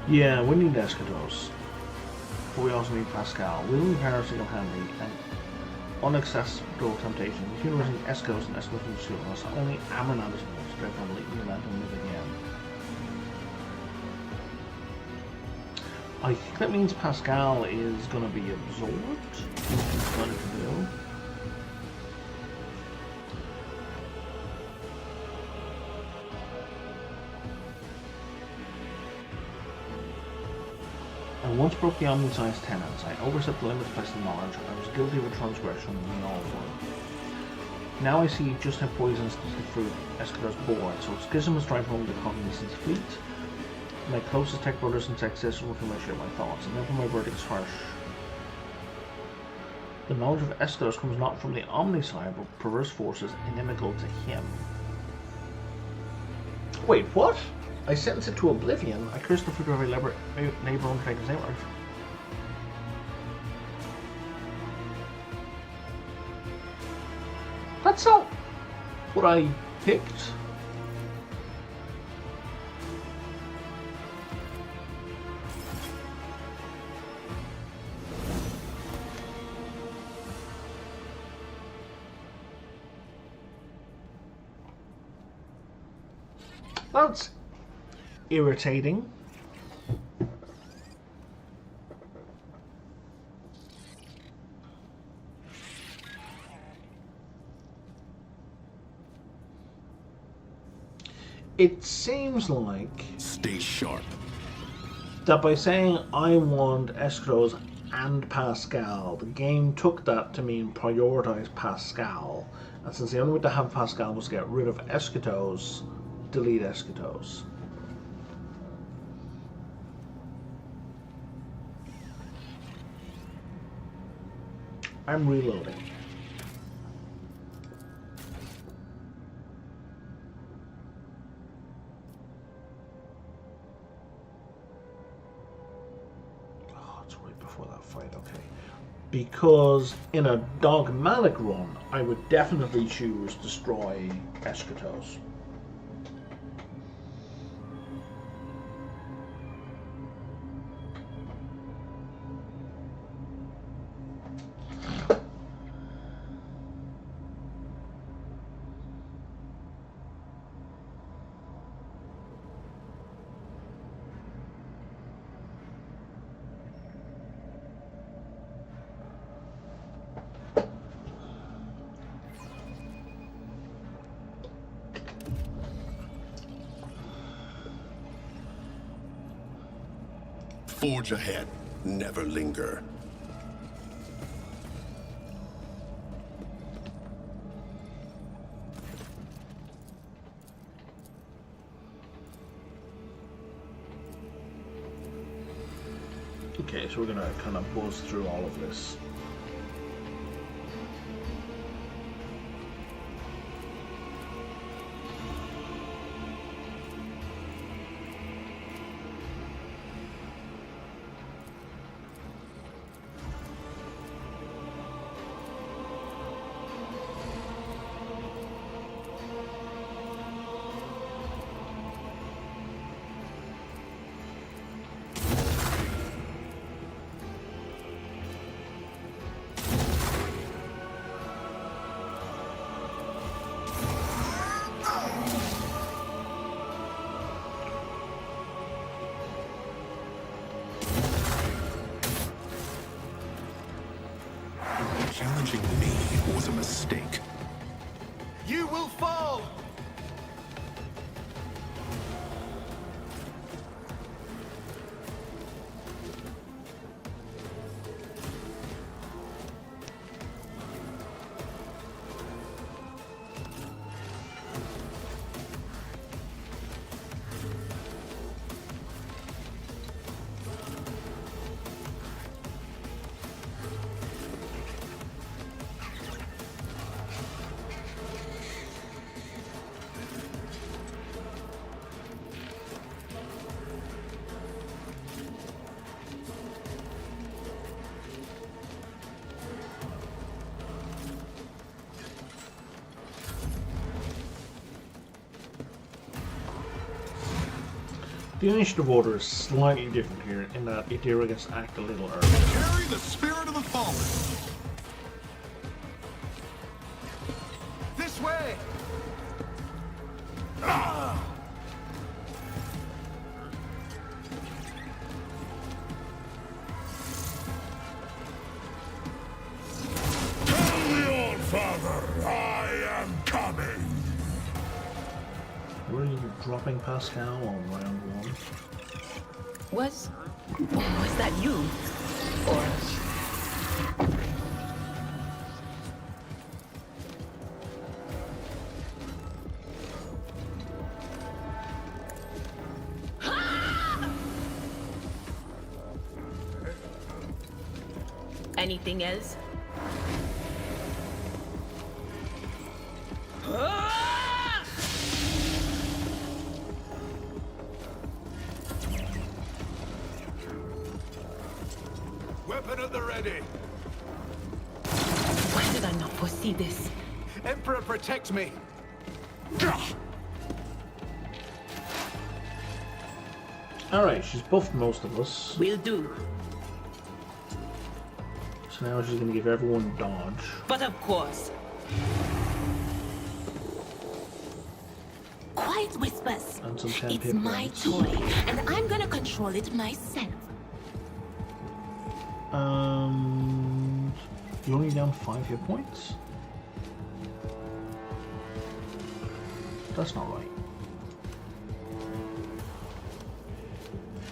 Yeah, we need Escados. But we also need Pascal. We need power single-handedly and unaccessible temptation. The universe needs Escados and Escados will shoot us. Only Amernat is supposed to definitely let him live again. I think that means Pascal is going to be absorbed. What he's going to do. I once broke the omniscience tenets. I overstepped the limits placed in knowledge. I was guilty of a transgression, we all were. Now I see just how poisonous the fruit Escados bore, so Schism was trying to hold the cognizance fleet. My closest tech brothers and tech sisters will come and share my thoughts, and therefore my verdict's harsh. The knowledge of Escados comes not from the omniscient, but perverse forces inimical to him. Wait, what? I sentence it to oblivion. I curse the fruit of every labor undertaken his name. That's not what I picked. That's irritating. It seems like Stay sharp. that by saying I want Escros and Pascal, the game took that to mean prioritize Pascal. And since the only way to have Pascal was to get rid of Escatos, delete Escatos. I'm reloading. Oh, it's right before that fight, okay. Because in a dogmatic run, I would definitely choose destroy Escatos. Forge ahead. Never linger. Okay, so we're gonna kind of buzz through all of this. Challenging me was a mistake. You will fall! The initiative order is slightly different here in that Idira gets to act a little early. Carry the spirit of the fallen. This way! Tell the old father I am coming. Were you dropping Pascal on round one? Was that you? Or anything else? Weapon at the ready. Why did I not foresee this? Emperor, protect me. Alright, she's buffed most of us. Will do. So now she's gonna give everyone dodge. But of course. Quiet whispers. And some 10 It's hit my points. toy, and I'm gonna control it myself. You're only down 5 hit points? That's not right.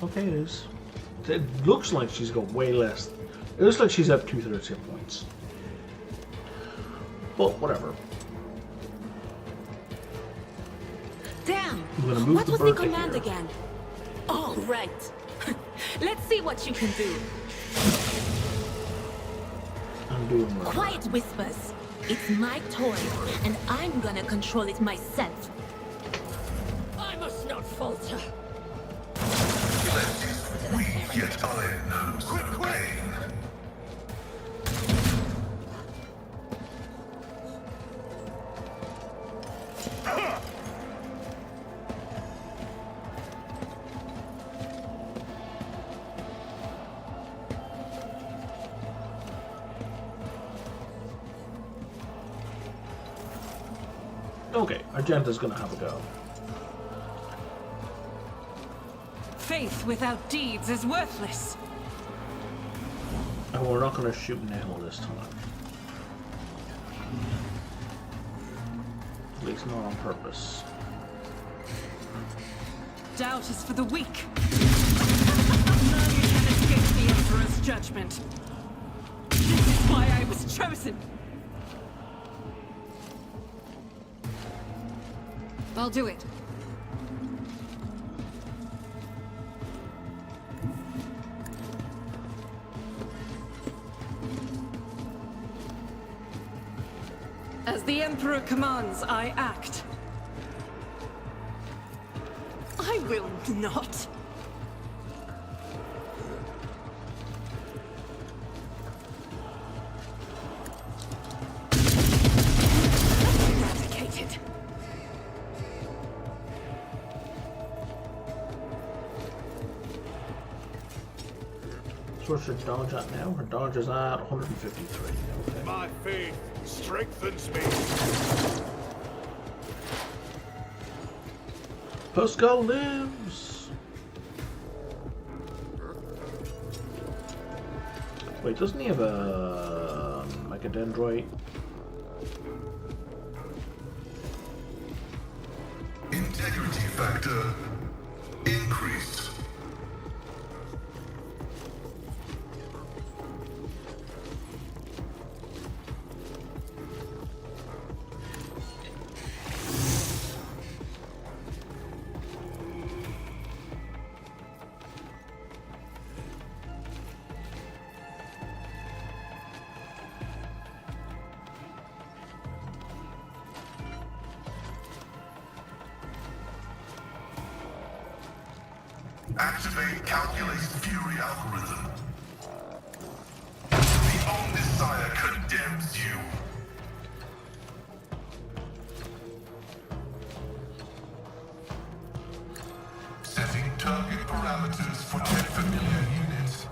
Okay, it is. It looks like she's got way less. It looks like she's at 2/3 hit points. But whatever. Damn! I'm gonna move What the was the bird to command here. again? Oh, right. Let's see what you can do. I'm doing well. Quiet whispers. It's my toy, and I'm gonna control it myself. I must not falter. Weak, yet iron knows no pain. Okay, Argenta's gonna have a go. Faith without deeds is worthless. And we're not gonna shoot Nehel this time. At least not on purpose. Doubt is for the weak. None can escape the Emperor's judgment. This is why I was chosen. I'll do it. As the Emperor commands, I act. I will not. Eradicated. So what's her dodge at now? Her dodge is at 153. Okay. My faith strengthens me. Pascal lives! Wait, doesn't he have a Mechadendrite? Integrity factor increased. Activate calculated fury algorithm. The Omnisire condemns you. Setting target parameters for 10 familiar units.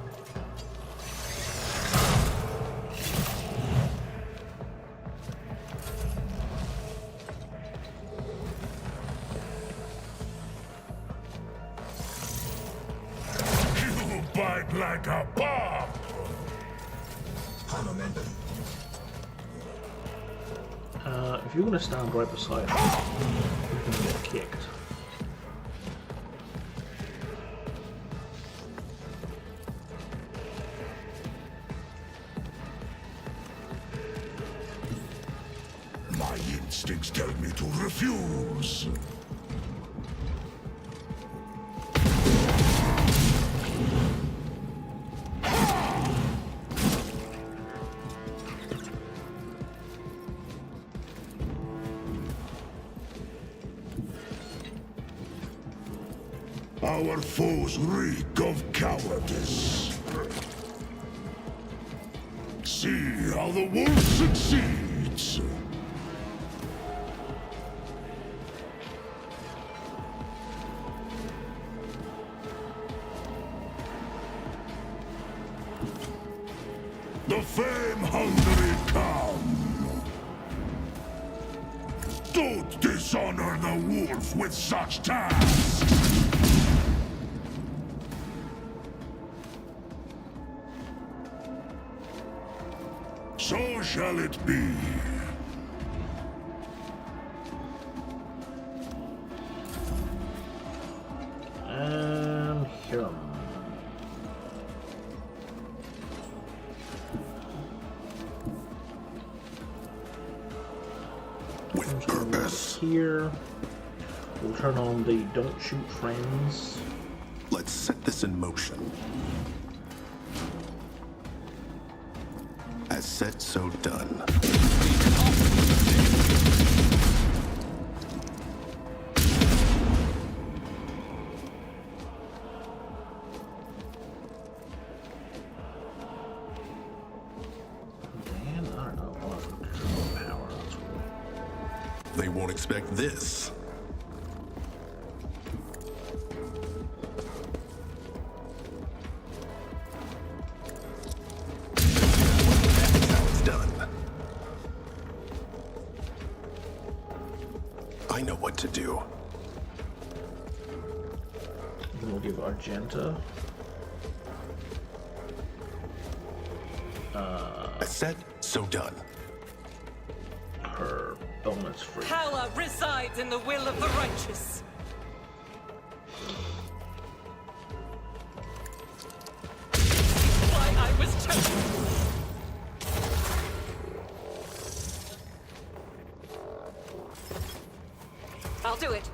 You bite like a bomb! If you're gonna stand right beside him, you're gonna get kicked. My instincts tell me to refuse. Our foes reek of cowardice. See how the wolf succeeds. The fame-hungry come. Don't dishonor the wolf with such tasks. So shall it be. Here. With purpose. Here. We'll turn on the don't shoot friends. Let's set this in motion. As said, so done. Man, I don't know. I'll have to control power. That's weird. They won't expect this. I know what to do. Then we'll give Argenta. As said, so done. Her bonus free. Power resides in the will of the righteous. Why I was chosen. I'll do it.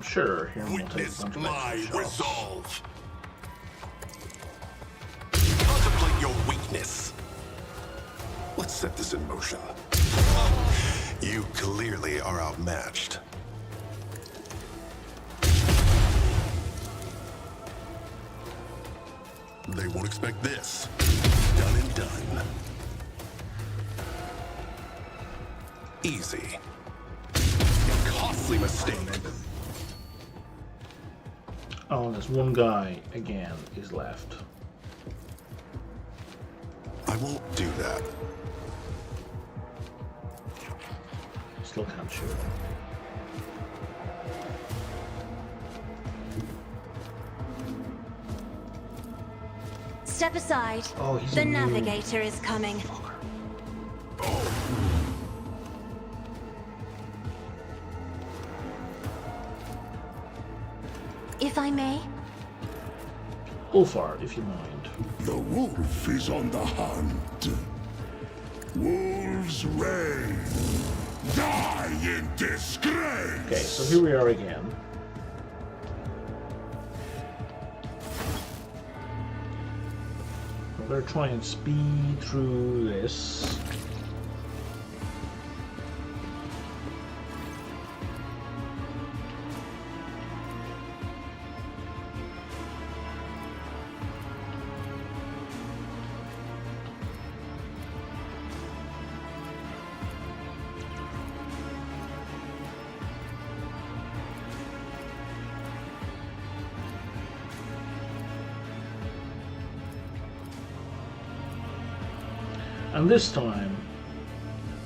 Sure. Here we'll take a Witness bunch of my extra shots. resolve. Contemplate your weakness. Let's set this in motion. You clearly are outmatched. They won't expect this. Done and done. Easy. A costly mistake. Oh, and there's one guy, again, is left. I won't do that. Still can't shoot. Step aside. Oh, he's The immune. navigator is coming. If I may. Ulfar, if you mind. The wolf is on the hunt. Wolves reign. Die in disgrace. Okay, so here we are again. We're going to try and speed through this. And this time,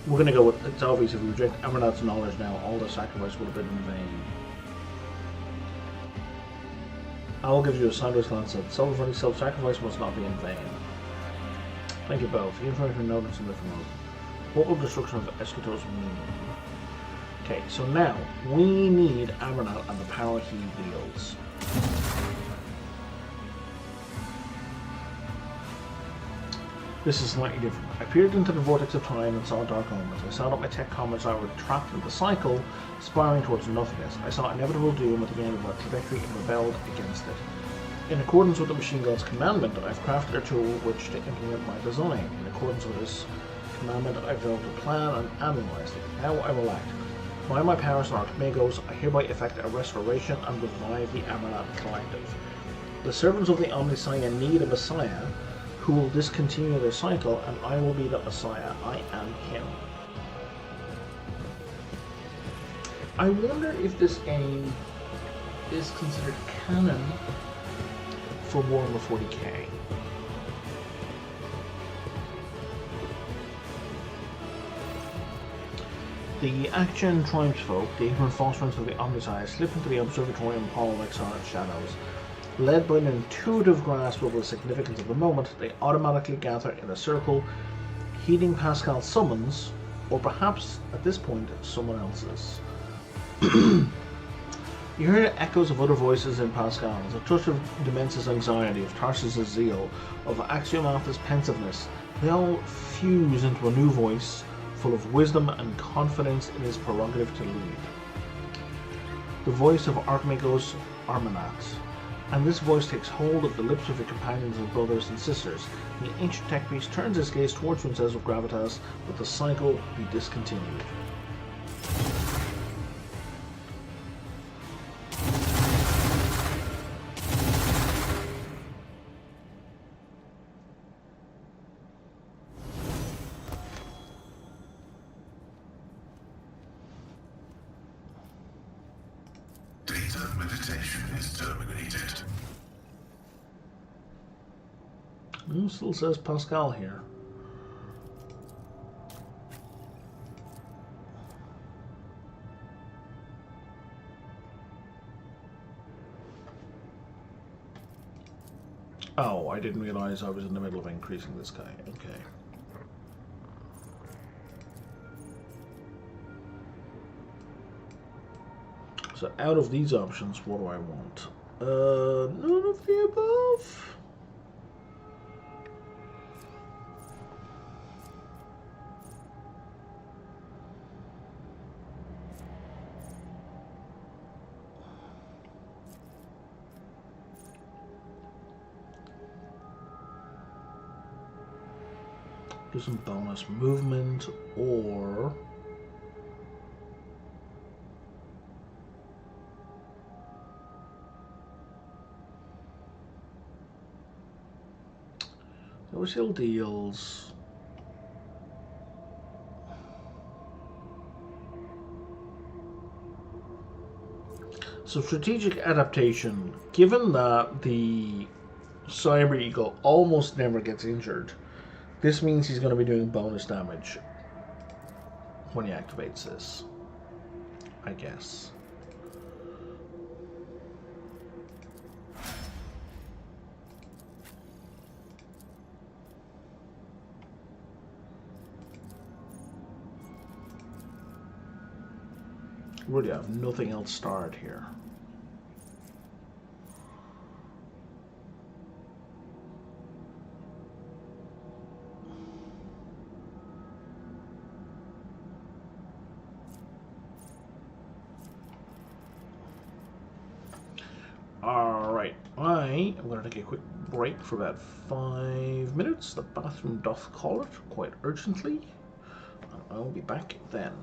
we're going to go with, it's obvious if we reject Amranat's knowledge now, all the sacrifice would have been in vain. Owl gives you a sideways glance at self-sacrifice must not be in vain. Thank you both. The information notice in the remote. What will destruction of Eschatos mean? Okay, so now, we need Amranat and the power he wields. This is slightly different. I peered into the vortex of time and saw dark omens. I saw that my tech comrades were trapped in the cycle, spiraling towards nothingness. I saw inevitable doom at the end of our trajectory and rebelled against it. In accordance with the machine god's commandment, I've crafted a tool which to implement my design. In accordance with this commandment, I've developed a plan and analyzed it. Now I will act. By my powers and Archmagos, I hereby effect a restoration and revive the Amarant Collective. The servants of the Omnissiah need a Messiah who will discontinue their cycle, and I will be that Messiah. I am him. I wonder if this game is considered canon for Warhammer 40k. The Action tribesfolk, the ignorant fosterers of the Omnissiah, slip into the Observatorium Hall of Exile Shadows. Led by an intuitive grasp of the significance of the moment, they automatically gather in a circle, heeding Pascal's summons, or perhaps, at this point, someone else's. You hear echoes of other voices in Pascal's, a touch of Demence's anxiety, of Tarsus's zeal, of Axiomath's pensiveness. They all fuse into a new voice, full of wisdom and confidence in his prerogative to lead. The voice of Archmagos Armanat. And this voice takes hold of the lips of your companions and brothers and sisters. The ancient tech beast turns his gaze towards you and says with gravitas, "Let the cycle be discontinued." Data meditation is terminated. It still says Pascal here. Oh, I didn't realize I was in the middle of increasing this guy. Okay. So out of these options, what do I want? None of the above. Do some bonus movement or so still deals so strategic adaptation. Given that the Cyber Eagle almost never gets injured, this means he's going to be doing bonus damage when he activates this, I guess. Really, I have nothing else starred here. Alright, I am going to take a quick break for about 5 minutes. The bathroom doth call it quite urgently. I'll be back then.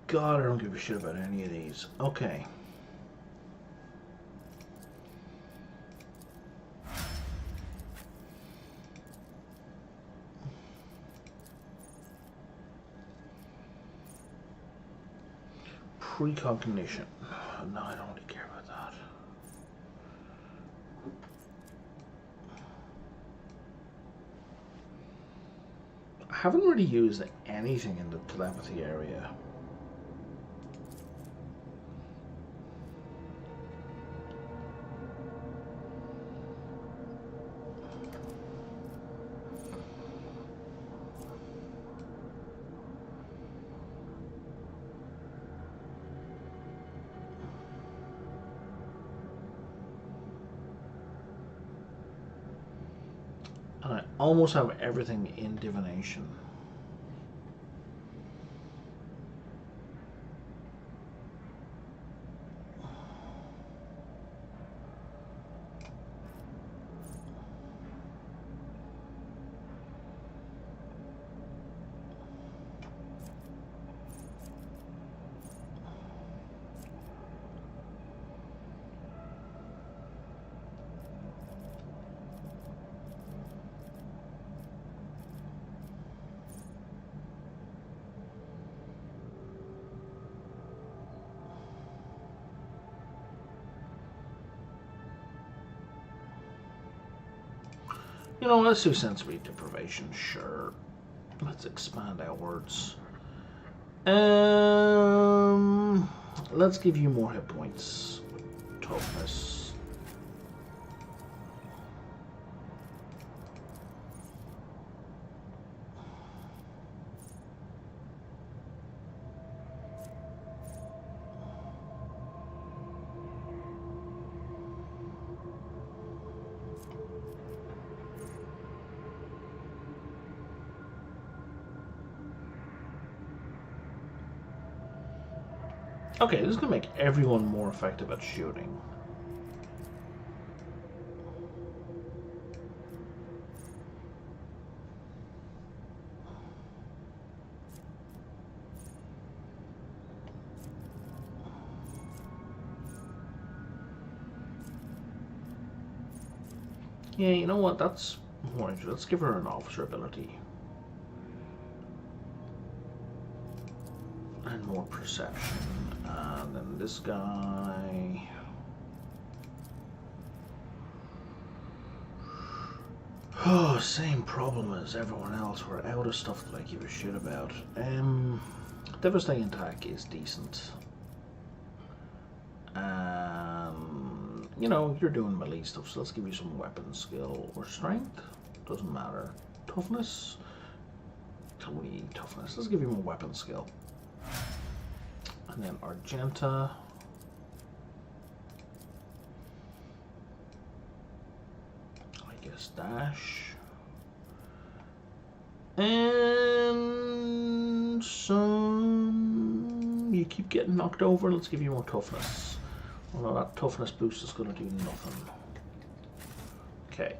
God, I don't give a shit about any of these. Okay. Precognition. No, I don't really care about that. I haven't really used anything in the telepathy area. And I almost have everything in divination. You know, let's do sensory deprivation, sure. Let's expand outwards. Let's give you more hit points. Toughness. Okay, this is going to make everyone more effective at shooting. Yeah, you know what? That's more interesting. Let's give her an officer ability. And more perception. And then this guy. Oh, same problem as everyone else. We're out of stuff that I give a shit about. Devastating attack is decent. You know, you're doing melee stuff, so let's give you some weapon skill or strength. Doesn't matter. Toughness. Totally toughness. Let's give you more weapon skill. And then Argenta. I guess dash. And some... You keep getting knocked over. Let's give you more toughness. Although that toughness boost is going to do nothing. Okay.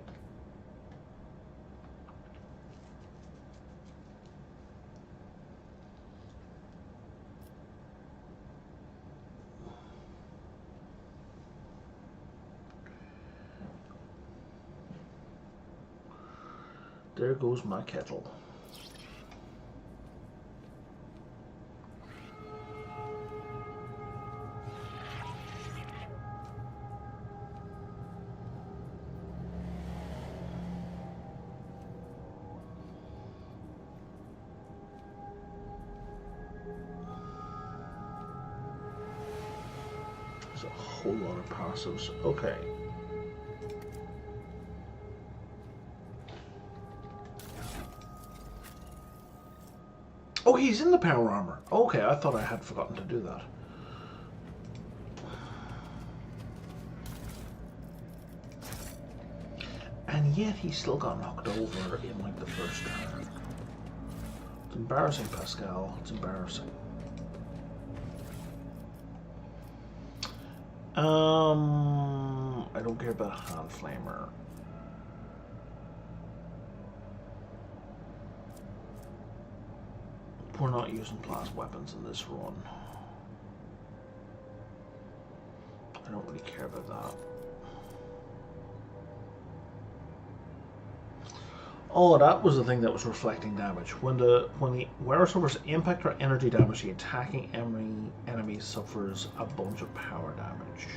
There goes my kettle. There's a whole lot of passives. Okay. Oh, he's in the power armor. Okay, I thought I had forgotten to do that. And yet he still got knocked over in like the first turn. It's embarrassing, Pascal. It's embarrassing. I don't care about hand flamer. We're not using blast weapons in this run. I don't really care about that. Oh, that was the thing that was reflecting damage. When the wearer suffers impact or energy damage, the attacking enemy suffers a bunch of power damage.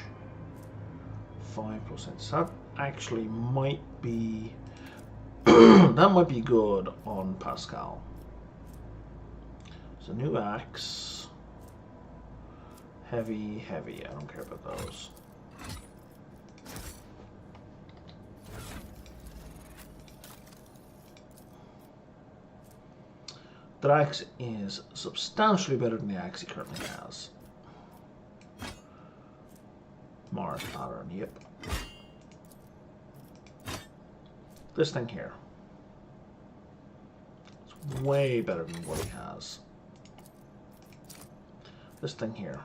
5%. So that actually might be that might be good on Pascal. It's a new axe. Heavy. I don't care about those. The axe is substantially better than the axe he currently has. Mars pattern, yep. This thing here. It's way better than what he has. This thing here.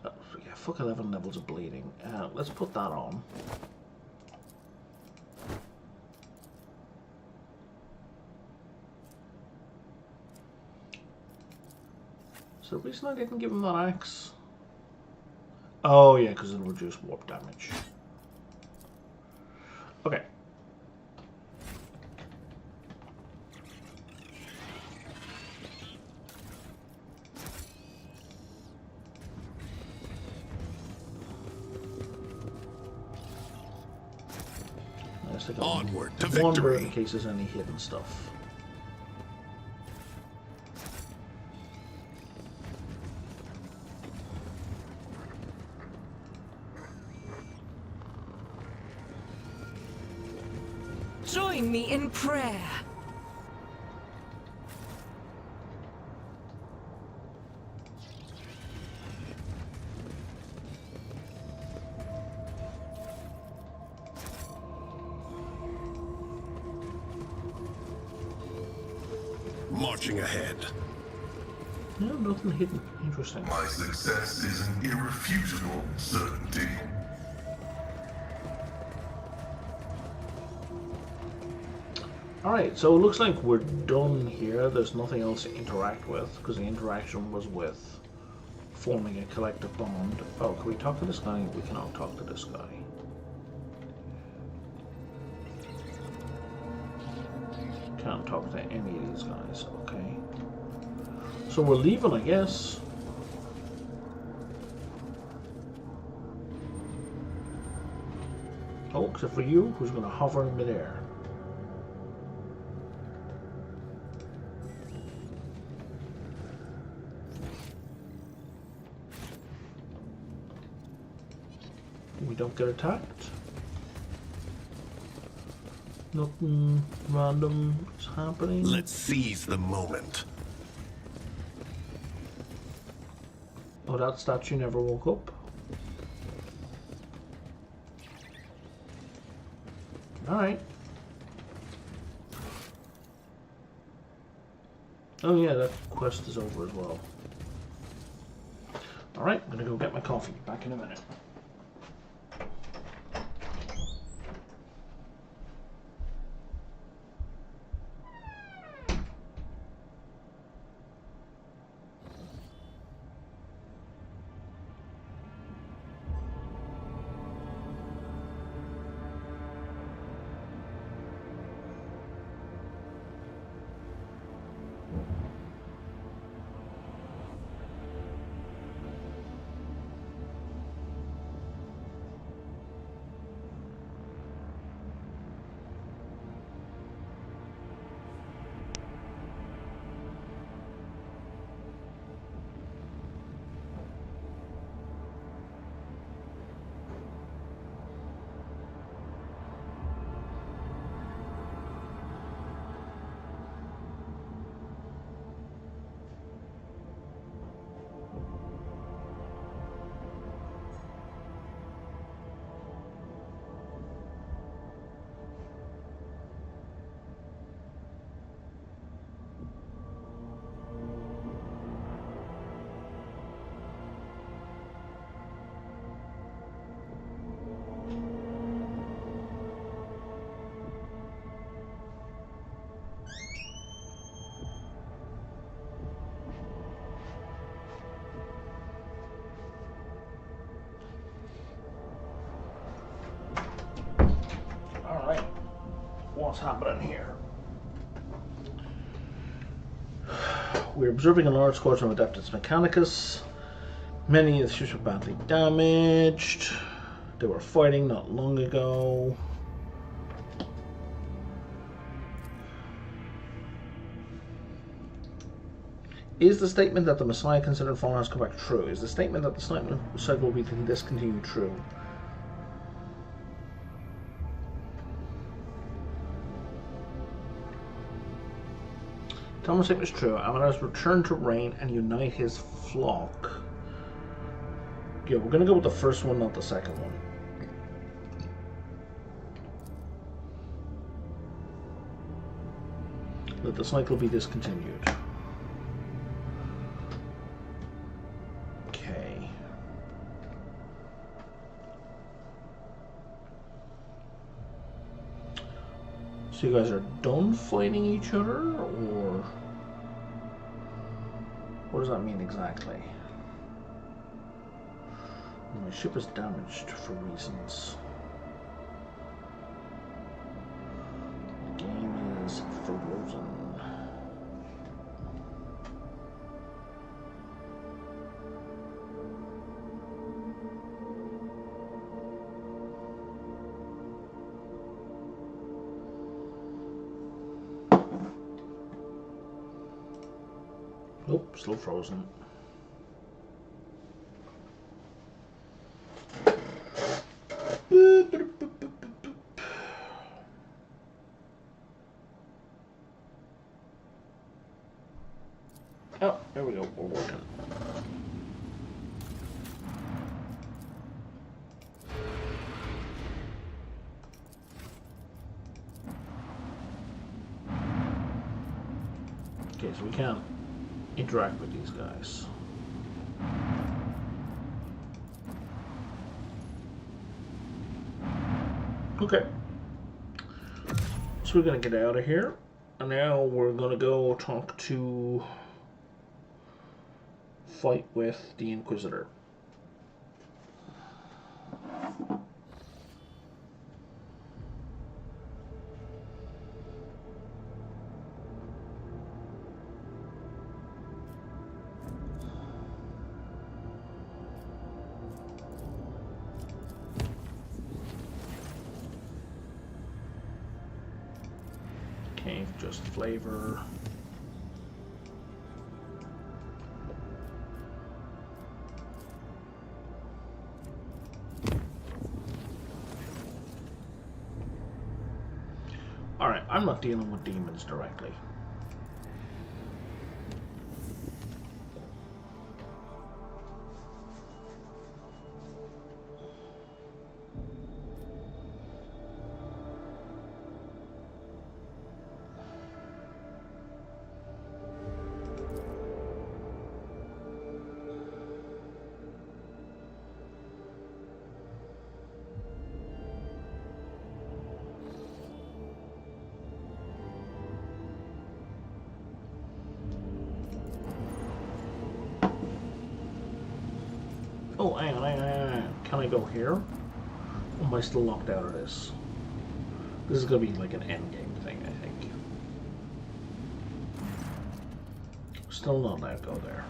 Yeah, fuck 11 levels of bleeding. Let's put that on. Is there a reason I didn't give him that axe? Oh yeah, because it'll reduce warp damage. Okay. Onward to one victory. in case there's any hidden stuff. Join me in prayer. Marching ahead. No, nothing hidden. Interesting. My success is an irrefutable certainty. Alright, so it looks like we're done here. There's nothing else to interact with, because the interaction was with forming a collective bond. Oh, can we talk to this guy? We cannot talk to this guy. Can't talk to any of these guys, okay. So we're leaving, I guess. Oh, except for you, who's going to hover in midair. We don't get attacked. Nothing random is happening. Let's seize the moment. Oh, that statue never woke up. Alright. Oh yeah, that quest is over as well. Alright, I'm gonna go get my coffee. Back in a minute. what's happening here. We're observing a large squadron of Adeptus Mechanicus. Many of the ships were badly damaged. They were fighting not long ago. Is the statement that the Messiah considered fallen has come back true? Is the statement that the sniper cycle will be discontinued true? Thomas' statement is true. Amador's return to reign and unite his flock. Yeah, we're gonna go with the first one, not the second one. Let the cycle be discontinued. Okay. So you guys are done fighting each other, or what does that mean exactly? My ship is damaged for reasons. The game is frozen. Nope, still frozen. Oh, there we go, we're working. Okay, so we can't interact with these guys. Okay. So we're gonna get out of here. And now we're gonna go talk to... fight with the Inquisitor. Okay, just flavor. Alright, I'm not dealing with demons directly. Oh, hang on. Can I go here? Or am I still locked out of this? This is going to be like an endgame thing, I think. Still not allowed to go there.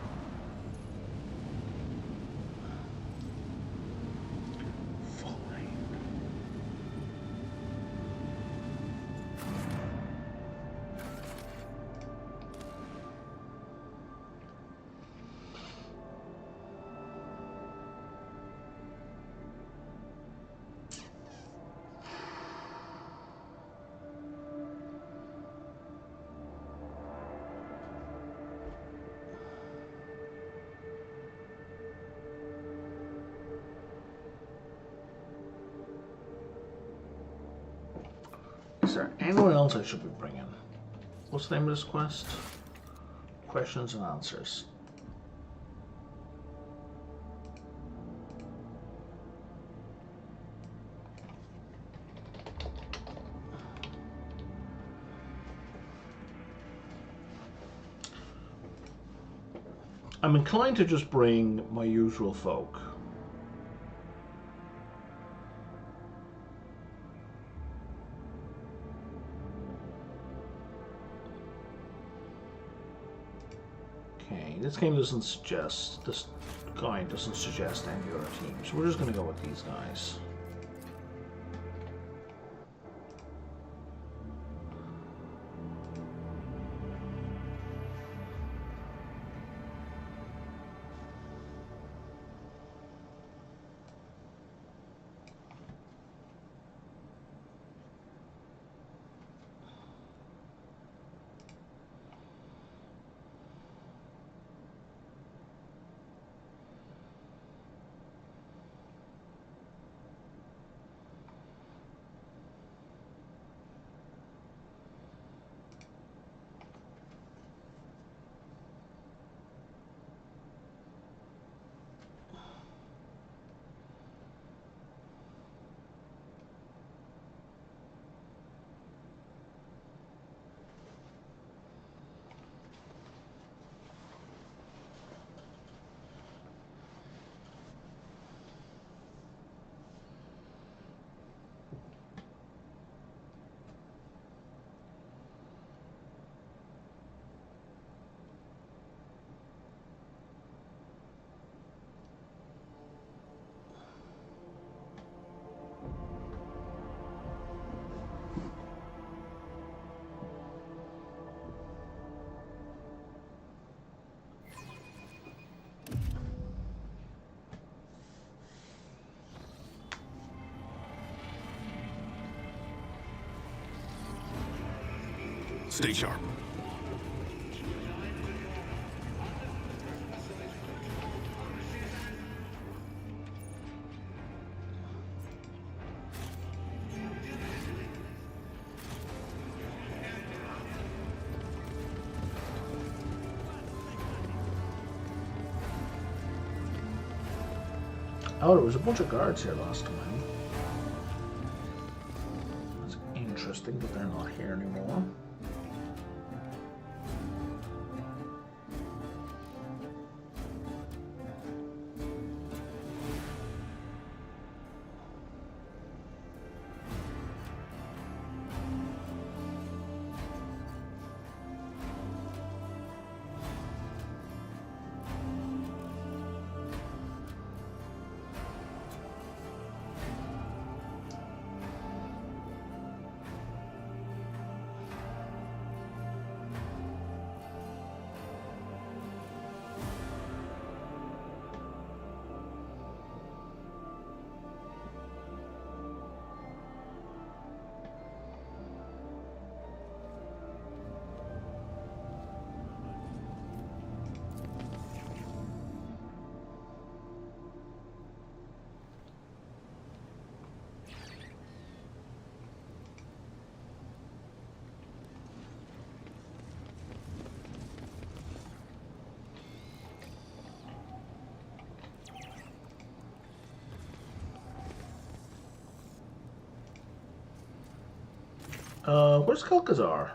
Is there anyone else I should be bringing? What's the name of this quest? Questions and answers. I'm inclined to just bring my usual folk. This game doesn't suggest, this guide doesn't suggest any other teams. We're just going to go with these guys. Stay sharp. Oh, there was a bunch of guards here last time. That's interesting, but they're not here anymore. Where's Kalkazar?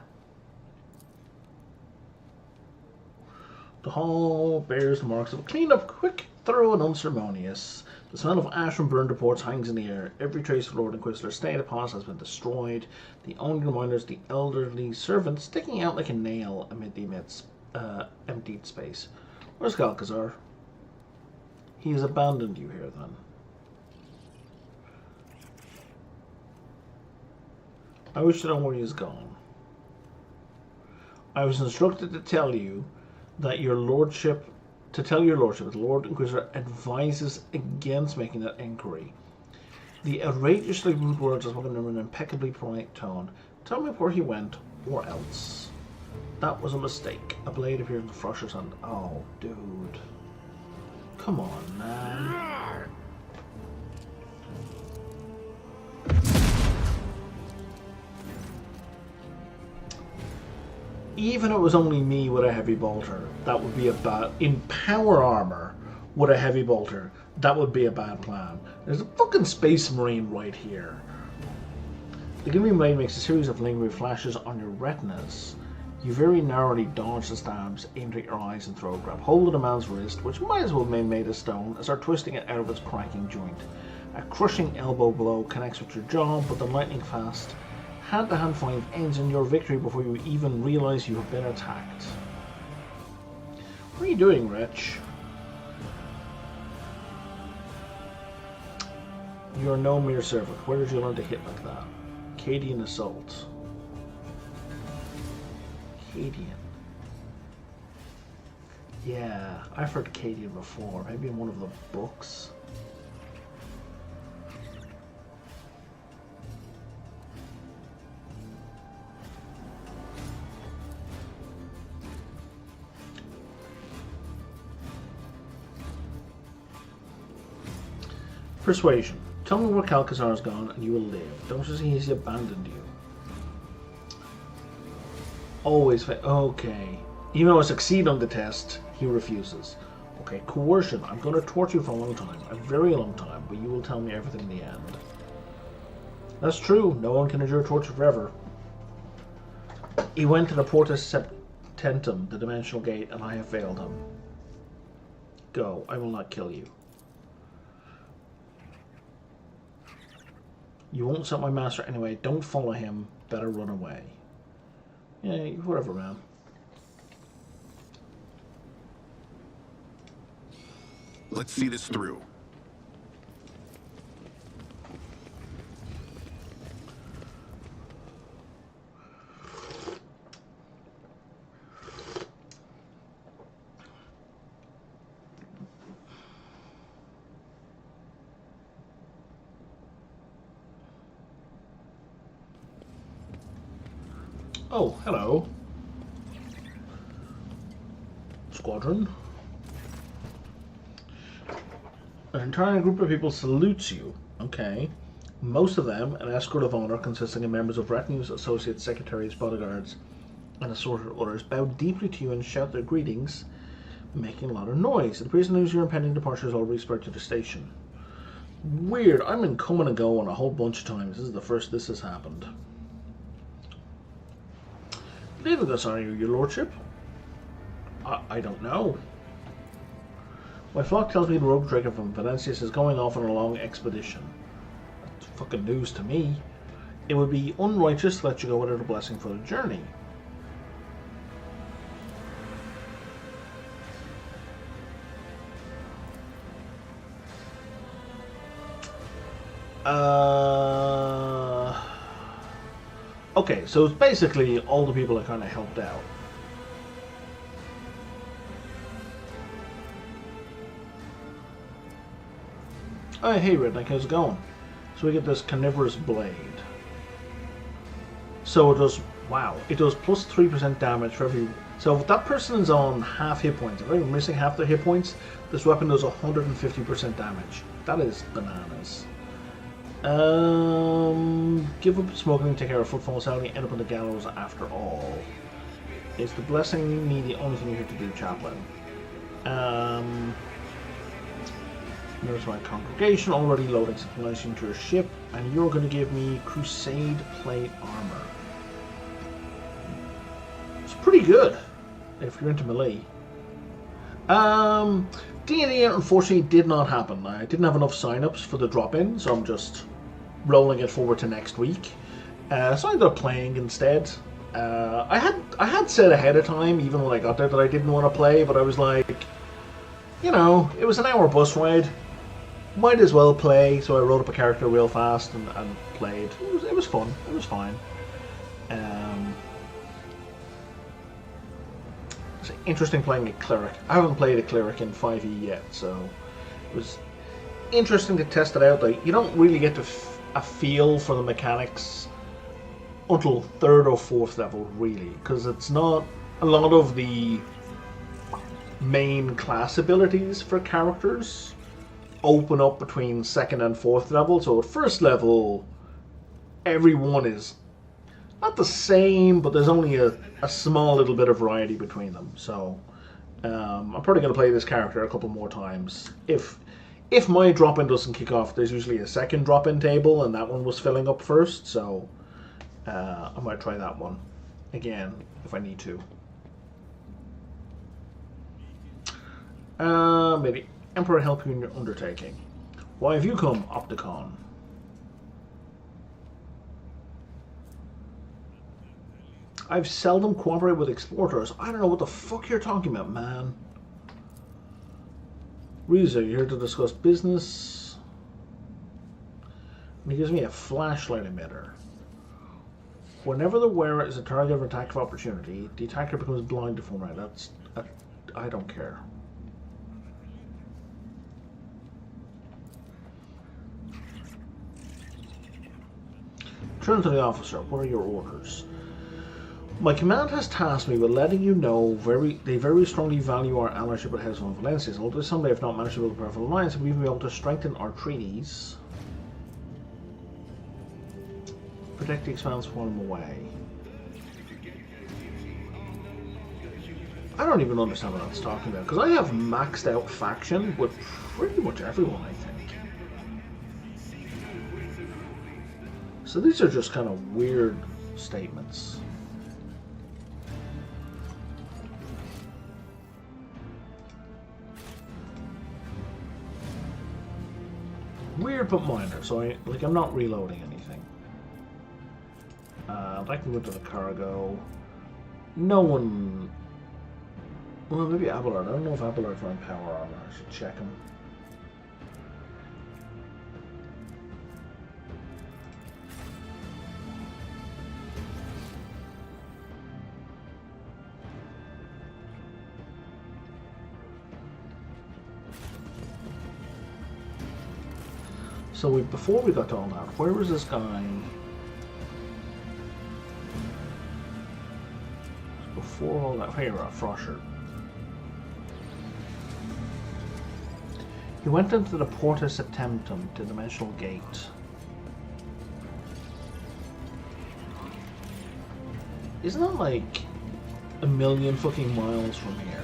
The hall bears the marks of a clean up, quick, thorough, and unceremonious. The smell of ash from burned reports hangs in the air. Every trace of Lord Inquisitor's stayed upon us has been destroyed. The only reminder is the elderly servant sticking out like a nail amid the emptied space. Where's Kalkazar? He has abandoned you here, then. I wish to know where he has gone. I was instructed to tell you that your lordship, that the Lord Inquisitor advises against making that inquiry. The outrageously rude words are spoken in an impeccably polite tone. Tell me where he went, or else. That was a mistake. A blade appeared in Frosher's hand. Oh, dude. Come on, man. Even if it was only me with a heavy bolter, that would be a bad... In power armor, with a heavy bolter, that would be a bad plan. There's a fucking space marine right here. The glimmering blade makes a series of lingering flashes on your retinas. You very narrowly dodge the stabs aimed at your eyes and throat. Grab hold of the man's wrist, which might as well be made of stone, and start twisting it out of its cracking joint. A crushing elbow blow connects with your jaw, but the lightning fast hand-to-hand fight ends in your victory before you even realize you have been attacked. What are you doing, wretch? You're no mere servant. Where did you learn to hit like that? Cadian assault. Cadian. Yeah, I've heard Cadian before. Maybe in one of the books. Persuasion. Tell me where Calcazar's gone and you will live. Don't you see he's abandoned you? Always okay. Even though I succeed on the test, he refuses. Okay, coercion. I'm going to torture you for a long time. A very long time. But you will tell me everything in the end. That's true. No one can endure torture forever. He went to the Porta Septentum, the dimensional gate, and I have failed him. Go. I will not kill you. You won't set my master anyway. Don't follow him. Better run away. Yeah, whatever, man. Let's see this through. Oh, hello. Squadron. An entire group of people salutes you. Okay. Most of them, an escort of honor consisting of members of retinues, associates, secretaries, bodyguards, and assorted others, bow deeply to you and shout their greetings, making a lot of noise. It appears the news of your impending departure has already spread to the station. Weird. I've been coming and going a whole bunch of times. This is the first this has happened. Good evening, Gossario, your lordship. I don't know. My flock tells me the rogue dragon from Valencius is going off on a long expedition. That's fucking news to me. It would be unrighteous to let you go without a blessing for the journey. Okay, so it's basically all the people that kind of helped out. Oh, hey Redneck, how's it going? So we get this carnivorous blade. So it does, wow, it does plus 3% damage for every... So if that person's on half hit points, if they're missing half their hit points, this weapon does 150% damage. That is bananas. Give up smoking and take care of footfall salary, end up on the gallows after all. Is the blessing me the only thing you're here to do, chaplain? There's my congregation already loading supplies into your ship, and you're going to give me crusade plate armor. It's pretty good if you're into melee. D&D unfortunately did not happen. I didn't have enough sign-ups for the drop-in, so I'm just rolling it forward to next week. So I ended up playing instead. I had said ahead of time, even when I got there, that I didn't want to play, but I was like, you know, it was an hour bus ride. Might as well play, so I wrote up a character real fast and played. It was fun. It was fine. It's interesting playing a cleric. I haven't played a cleric in 5e yet, so it was interesting to test it out. Like, you don't really get a feel for the mechanics until 3rd or 4th level, really, because it's not a lot of the main class abilities for characters open up between 2nd and 4th level. So at 1st level, everyone is not the same, but there's only a small little bit of variety between them. So I'm probably going to play this character a couple more times. If my drop-in doesn't kick off, there's usually a second drop-in table, and that one was filling up first, so I might try that one again if I need to. Maybe. Emperor help you in your undertaking. Why have you come, Opticon? I've seldom cooperated with explorers. I don't know what the fuck you're talking about, man. Reza, you're here to discuss business. And he gives me a flashlight emitter. Whenever the wearer is a target of attack of opportunity, the attacker becomes blind to form. I don't care. Turn to the officer. What are your orders? My command has tasked me with letting you know they very strongly value our allyship with House of Valencia. Although someday have not managed to build a powerful alliance, we will be able to strengthen our treaties. Protect the expanse while I'm away. I don't even understand what that's talking about, because I have maxed out faction with pretty much everyone, I think. So these are just kind of weird statements. Weird but minor, so I'm not reloading anything. I can go to the cargo. No one... Well, maybe Abelard. I don't know if Abelard's wearing power armor. I should check him. So before we got to all that, where was this guy? Before all that, here, Frosher. He went into the Porta Septentum, the Dimensional Gate. Isn't that like a million fucking miles from here?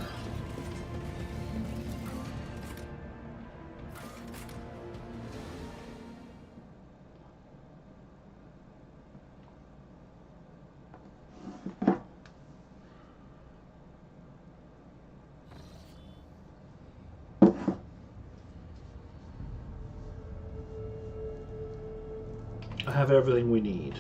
I have everything we need.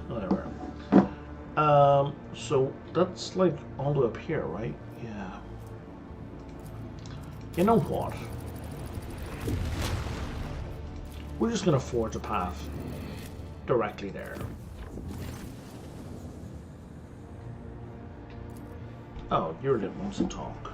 Whatever. So that's like all the way up here, right? Yeah. You know what? We're just gonna forge a path directly there. Oh, you're the one to talk.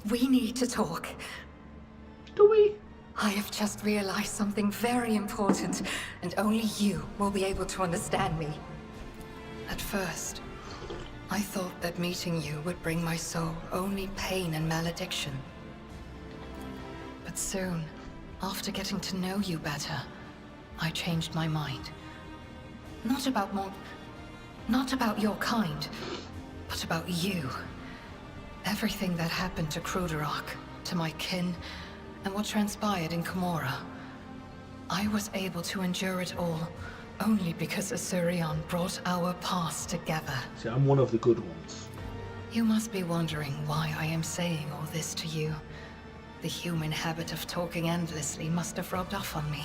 We need to talk. Do we? I have just realized something very important, and only you will be able to understand me. At first, I thought that meeting you would bring my soul only pain and malediction. But soon, after getting to know you better, I changed my mind. Not about your kind, but about you. Everything that happened to Kruderok, to my kin, and what transpired in Camorra. I was able to endure it all only because Asurion brought our paths together. See, I'm one of the good ones. You must be wondering why I am saying all this to you. The human habit of talking endlessly must have rubbed off on me.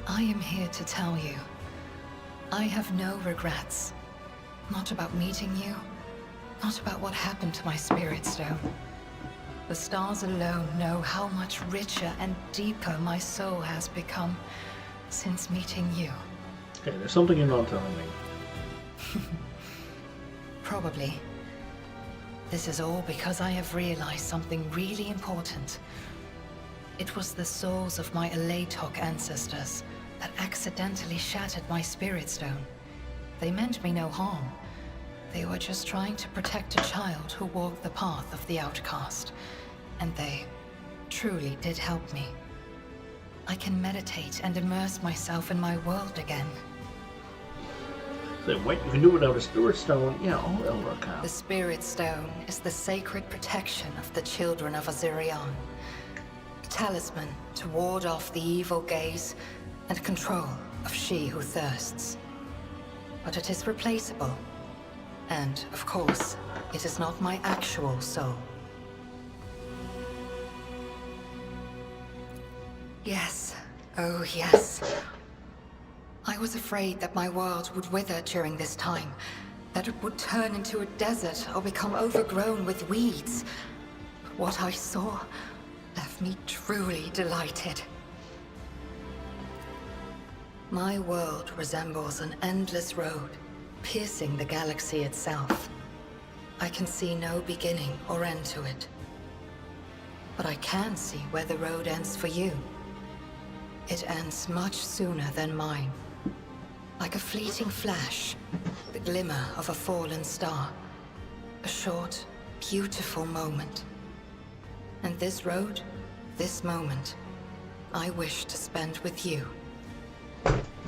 I am here to tell you, I have no regrets. Not about meeting you, not about what happened to my spirit stone. The stars alone know how much richer and deeper my soul has become since meeting you. Okay, there's something you're not telling me. Probably. This is all because I have realized something really important. It was the souls of my Owlcat ancestors that accidentally shattered my spirit stone. They meant me no harm. They were just trying to protect a child who walked the path of the outcast. And they truly did help me. I can meditate and immerse myself in my world again. So wait, you can do it without a spirit stone? Yeah, all Elder can. The Spirit Stone is the sacred protection of the children of Azurion. A talisman to ward off the evil gaze and control of she who thirsts. But it is replaceable. And, of course, it is not my actual soul. Yes. Oh, yes. I was afraid that my world would wither during this time, that it would turn into a desert or become overgrown with weeds. But what I saw left me truly delighted. My world resembles an endless road, piercing the galaxy itself. I can see no beginning or end to it. But I can see where the road ends for you. It ends much sooner than mine. Like a fleeting flash, the glimmer of a fallen star. A short, beautiful moment. And this road, this moment, I wish to spend with you.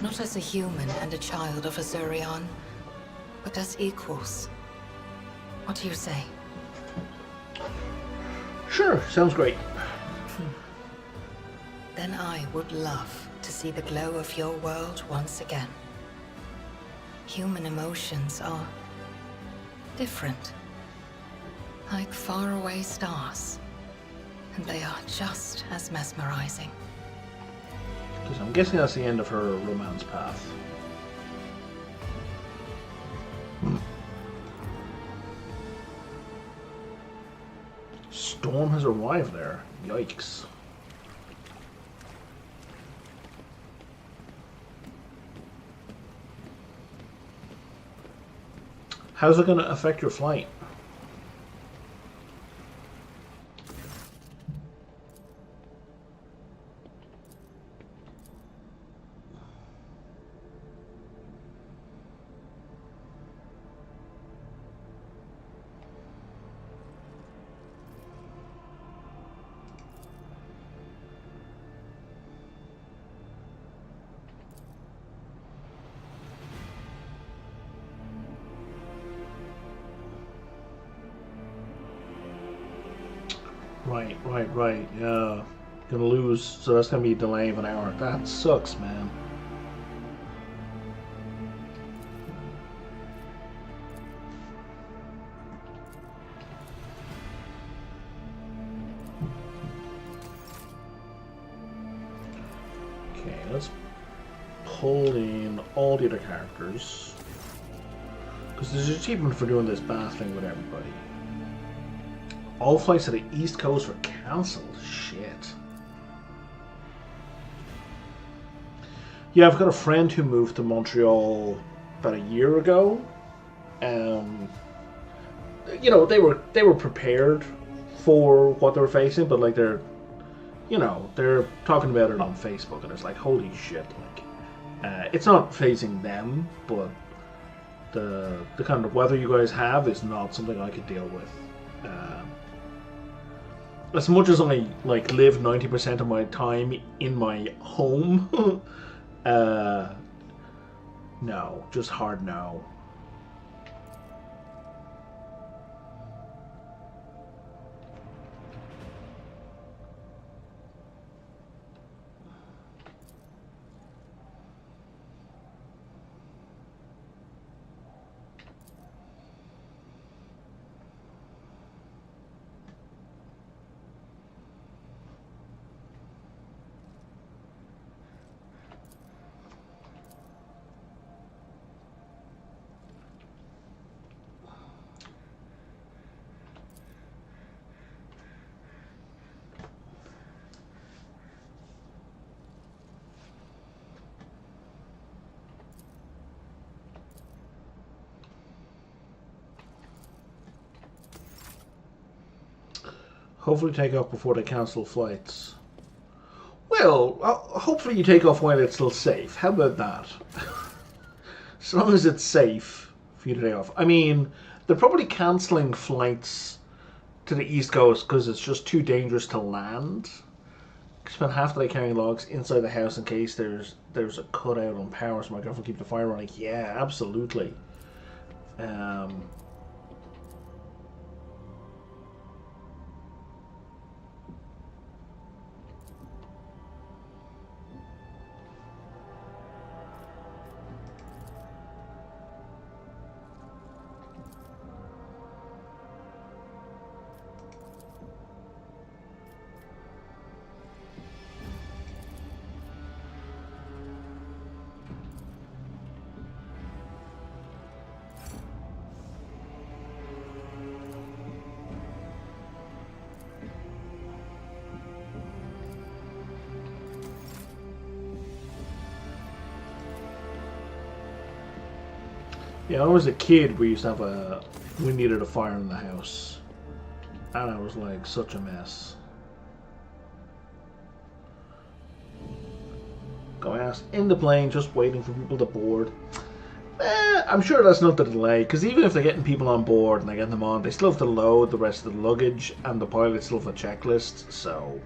Not as a human and a child of Azurion, but as equals. What do you say? Sure, sounds great. Then I would love to see the glow of your world once again. Human emotions are different. Like faraway stars. And they are just as mesmerizing. Because I'm guessing that's the end of her romance path. Storm has arrived there. Yikes. How's it going to affect your flight? Right. Yeah. Gonna lose, so that's gonna be a delay of an hour. That sucks, man. Okay, let's pull in all the other characters. Because there's an achievement for doing this bath thing with everybody. All flights to the East Coast were cancelled. Shit. Yeah, I've got a friend who moved to Montreal about a year ago. You know, they were prepared for what they were facing, but like they're talking about it on Facebook, and it's like, holy shit! Like, it's not facing them, but the kind of weather you guys have is not something I could deal with. As much as I like live 90% of my time in my home, no, just hard no. Hopefully take off before they cancel flights. Well, hopefully you take off while it's still safe. How about that? As long as it's safe for you to take off. I mean, they're probably cancelling flights to the East Coast because it's just too dangerous to land. Spend half the day carrying logs inside the house in case there's a cutout on power so my girlfriend keep the fire running. Yeah, absolutely. Yeah, when I was a kid, we used to have we needed a fire in the house. And I was like, such a mess. Going out in the plane, just waiting for people to board. I'm sure that's not the delay, because even if they're getting people on board and they're getting them on, they still have to load the rest of the luggage, and the pilot still have a checklist, so...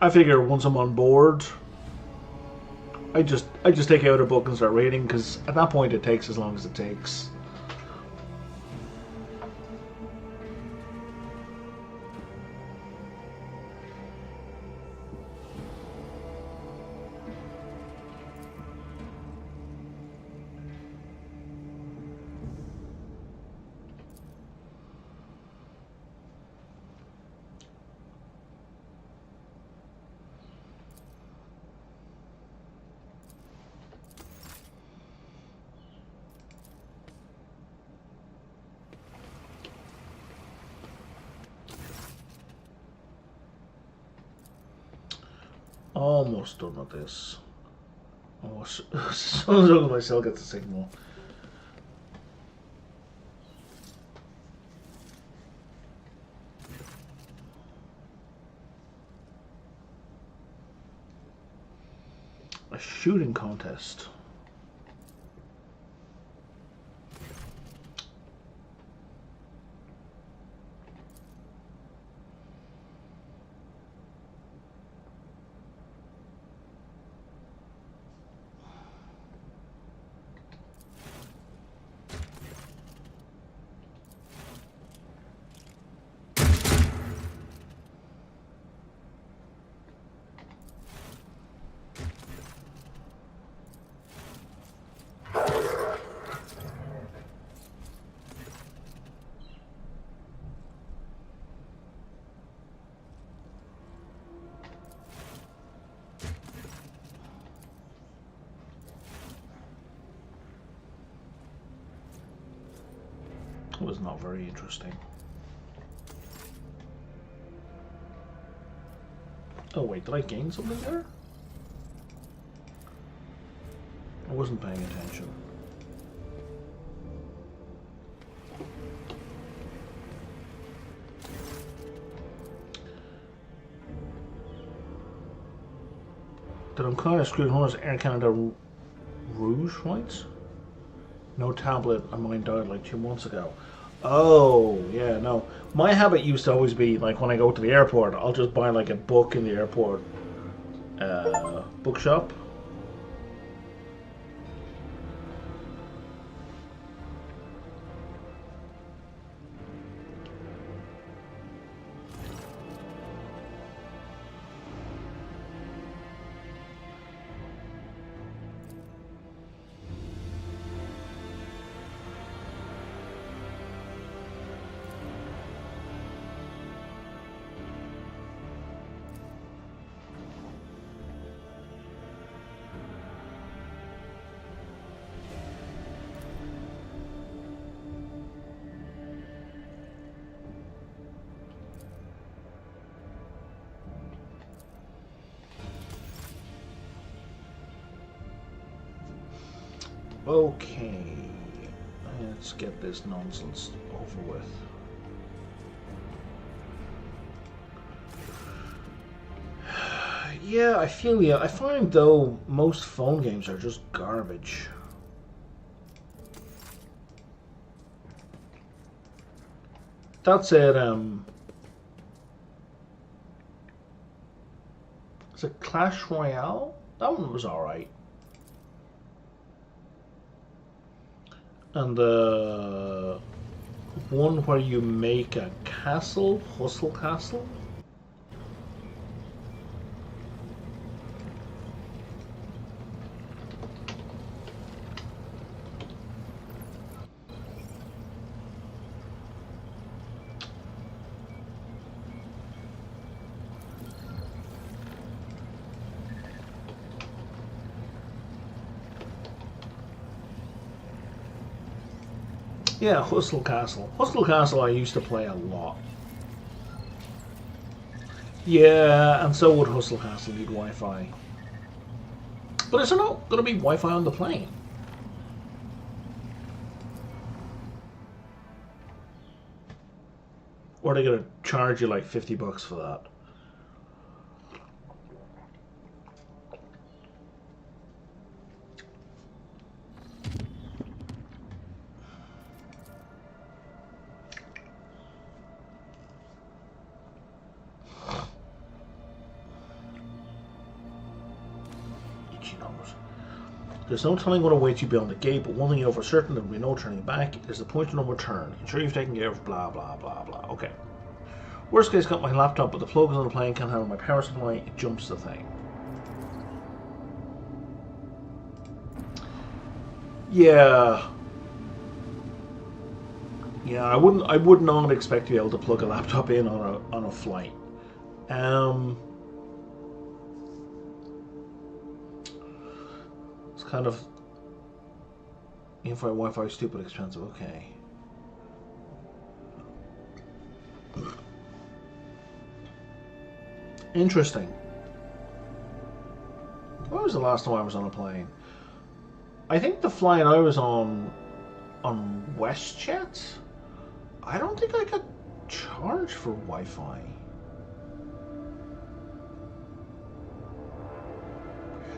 I figure once I'm on board, I just take out a book and start reading, because at that point it takes as long as it takes. Almost done with this. Almost. As soon as my cell gets a signal. A shooting contest. It was not very interesting. Oh wait, did I gain something there? I wasn't paying attention. That I'm kind of screwed. One is Air Canada Rouge flights. No tablet, and mine died like 2 months ago. Oh, yeah, no. My habit used to always be, like, when I go to the airport, I'll just buy, like, a book in the airport bookshop. Okay, Let's get this nonsense over with. Yeah, I feel you. I find though most phone games are just garbage. That said, is it Clash Royale? That one was alright. And the one where you make a castle, Hustle Castle. Yeah, Hustle Castle. Hustle Castle I used to play a lot. Yeah, and so would Hustle Castle need Wi-Fi. But is there not going to be Wi-Fi on the plane? Or are they going to charge you like $50 for that? There's no telling what awaits you beyond the gate, but one thing you know for certain, there will be no turning back. It is the point of no return. Ensure you've taken care of blah blah blah blah. Okay. Worst case, got my laptop, but the plug is on the plane, can't handle my power supply, it jumps the thing. Yeah. Yeah, I would not expect to be able to plug a laptop in on a flight. It's kind of in-flight Wi-Fi is stupid expensive, okay. Interesting. When was the last time I was on a plane? I think the flight I was on WestJet, I don't think I got charged for Wi-Fi.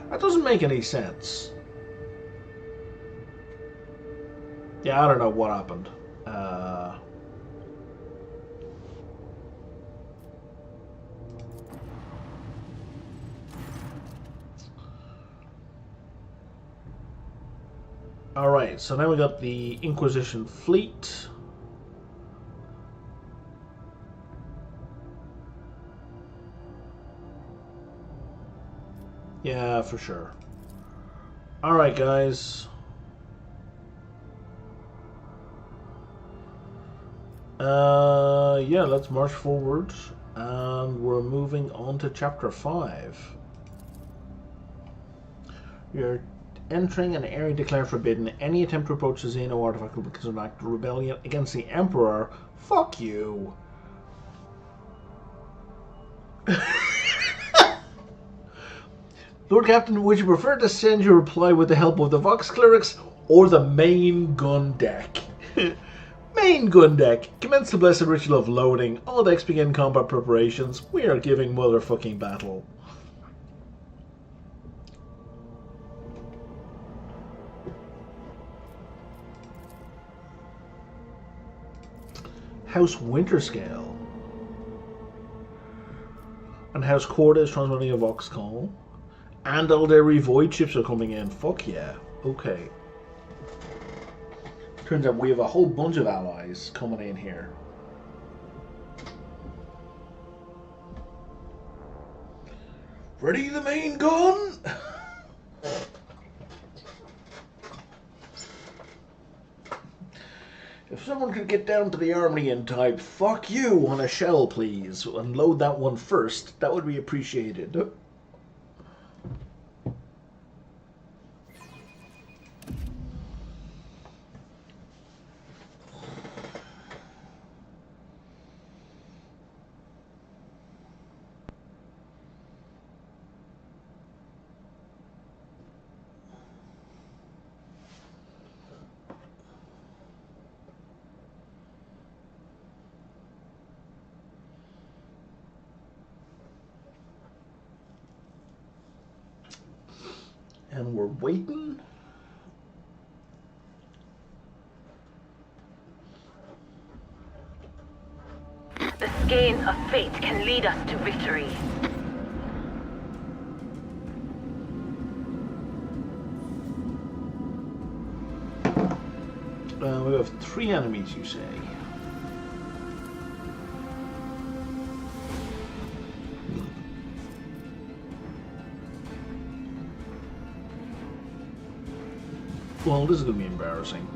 That doesn't make any sense. Yeah, I don't know what happened. Alright, so now we got the Inquisition fleet. Yeah, for sure. Alright, guys. Yeah, let's march forward. And we're moving on to Chapter 5. You're entering an area declared forbidden. Any attempt to approach the Xeno artifact will be considered an act of rebellion against the Emperor. Fuck you. Lord Captain, would you prefer to send your reply with the help of the Vox Clerics or the main gun deck? Main gun deck. Commence the blessed ritual of loading. All decks begin combat preparations. We are giving motherfucking battle. House Winterscale. And House Corda is transmitting a Vox call. And Alderi Void ships are coming in. Fuck yeah. Okay. Turns out we have a whole bunch of allies coming in here. Ready the main gun? If someone could get down to the armory and type, fuck you on a shell please, and load that one first, that would be appreciated. And we're waiting. The skein of fate can lead us to victory. We have 3 enemies, you say? Well, this is going to be embarrassing.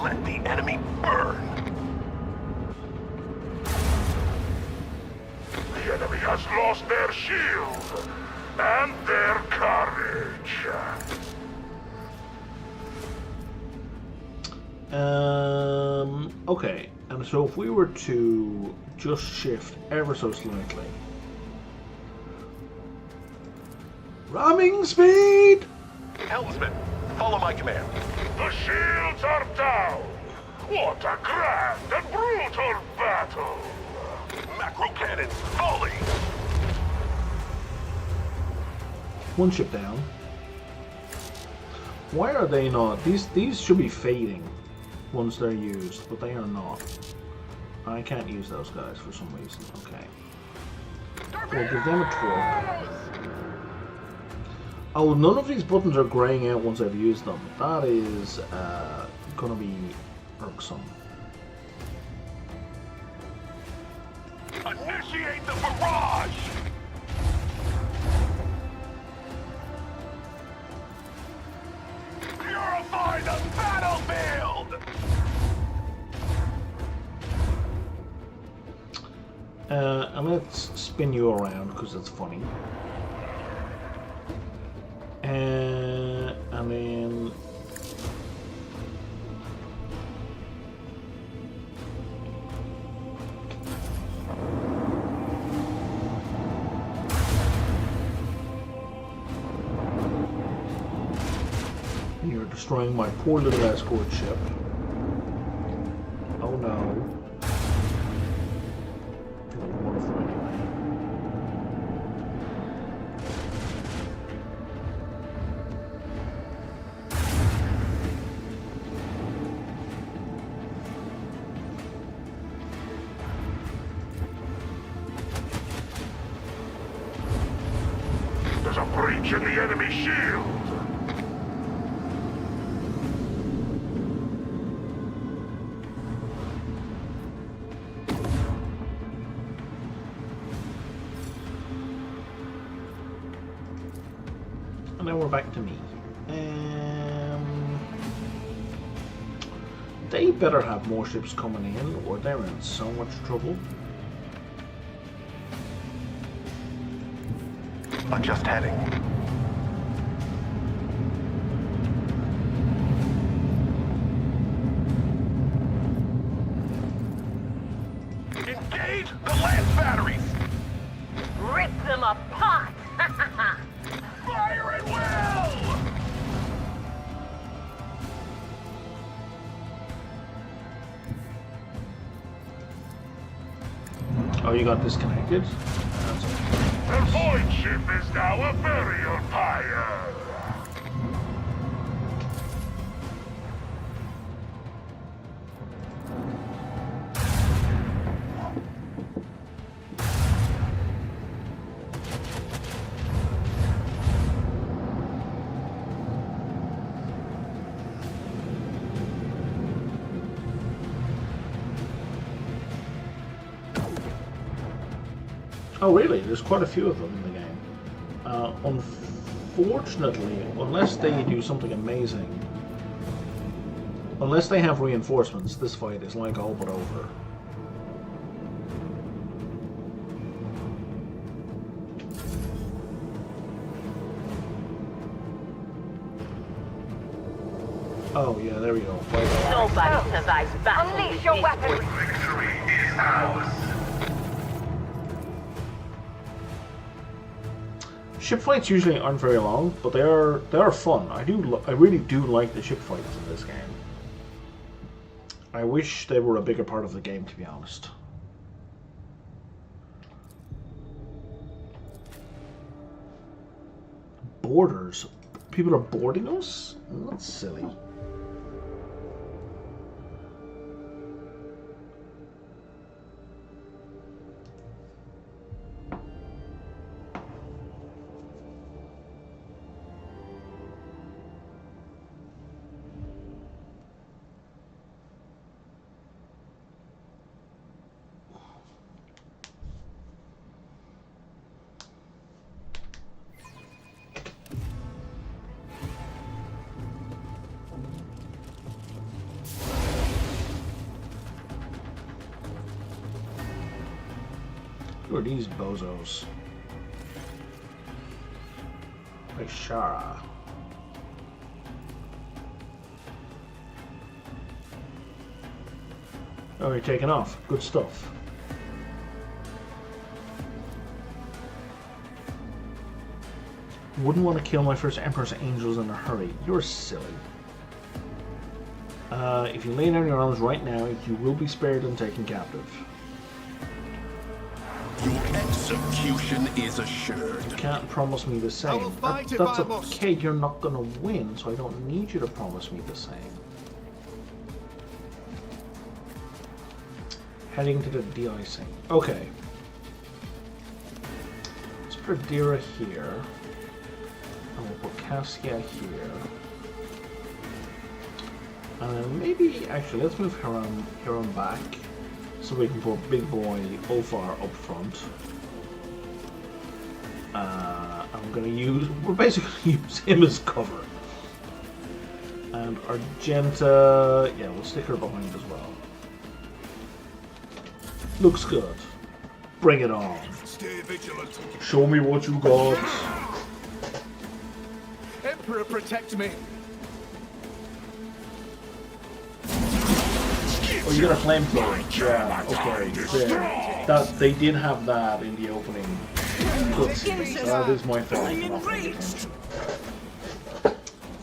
Let the enemy burn. The enemy has lost their shield and their courage. Okay, and so if we were to just shift ever so slightly. Ramming speed! Helmsman, follow my command. The shields are down. What a grand and brutal battle. Macro cannons fully. One ship down. Why are they not? These should be fading once they're used, but they are not. I can't use those guys for some reason. Okay. We'll give them a twirl. Oh, none of these buttons are graying out once I've used them. That is gonna be irksome. Initiate the barrage! Purify the battlefield! And let's spin you around because it's funny. And then you're destroying my poor little escort ship. Oh no. One of them anyway. There's a breach in the enemy shield! And now we're back to me. They better have more ships coming in or they're in so much trouble. Adjust heading. Engage the lance batteries! Rip them apart! Fire at will! Oh, you got disconnected? That's okay. The void ship is now a burial pyre! Oh really? There's quite a few of them in the game. Unfortunately, unless they do something amazing, unless they have reinforcements, this fight is like all but over. Oh yeah, there we go. Nobody survives battle. Unleash your weapons! Victory is ours! Ship fights usually aren't very long, but they are fun. I really do like the ship fights in this game. I wish they were a bigger part of the game, to be honest. boarders. People are boarding us? That's silly. Who are these bozos? Like Shara. Oh, you're taking off. Good stuff. Wouldn't want to kill my first Emperor's Angels in a hurry. You're silly. If you lay down your arms right now, you will be spared and taken captive. Your execution is assured. You can't promise me the same. I will fight if That's I must. okay, you're not gonna win, so I don't need you to promise me the same. Heading to the de-icing. Okay. Let's put Dira here. And we'll put Cassia here. And maybe, actually, let's move Hiram back. So we can put big boy Ulfar up front. We're basically going to use him as cover. And Argenta, yeah, we'll stick her behind as well. Looks good. Bring it on. Stay vigilant. Show me what you got. Emperor, protect me. Oh, you got a flamethrower. Yeah, okay, fair. That, they did have that in the opening cutscene, so that is my fault for not paying attention.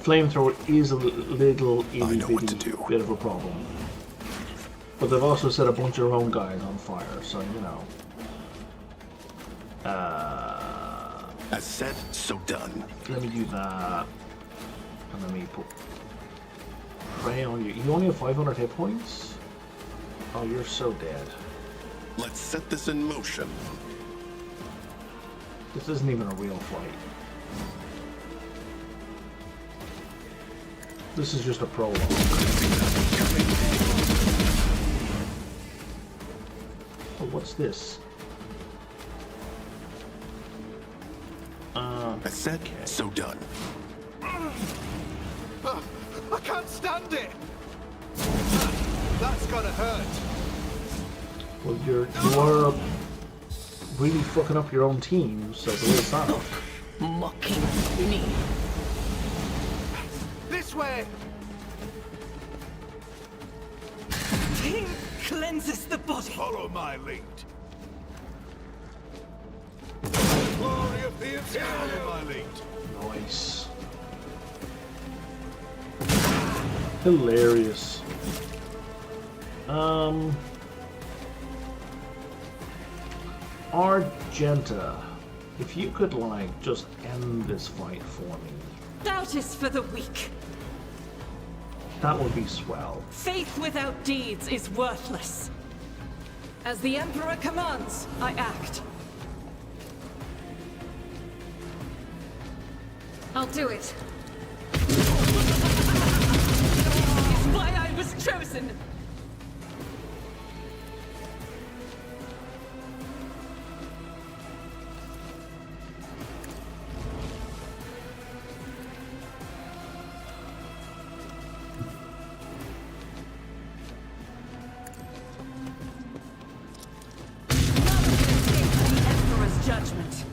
Flamethrower is a little itty bitty bit of a problem. But they've also set a bunch of their own guys on fire, so you know. As said, so done. Let me do that. And let me put prey on you. You only have 500 hit points? Oh, you're so dead. Let's set this in motion. This isn't even a real fight. This is just a prologue. Oh, what's this? As said, so done. I can't stand it. That's gotta hurt. Well, you are really fucking up your own team, so there is that. Mocking me. This way. Pain cleanses the body. Follow my lead. Glory of the Imperium. Follow my lead. Nice. Hilarious. Argenta, if you could, like, just end this fight for me, Doubt is for the weak. that would be swell. Faith without deeds is worthless. As the Emperor commands, I act. I'll do it. It's why I was chosen. Judgment.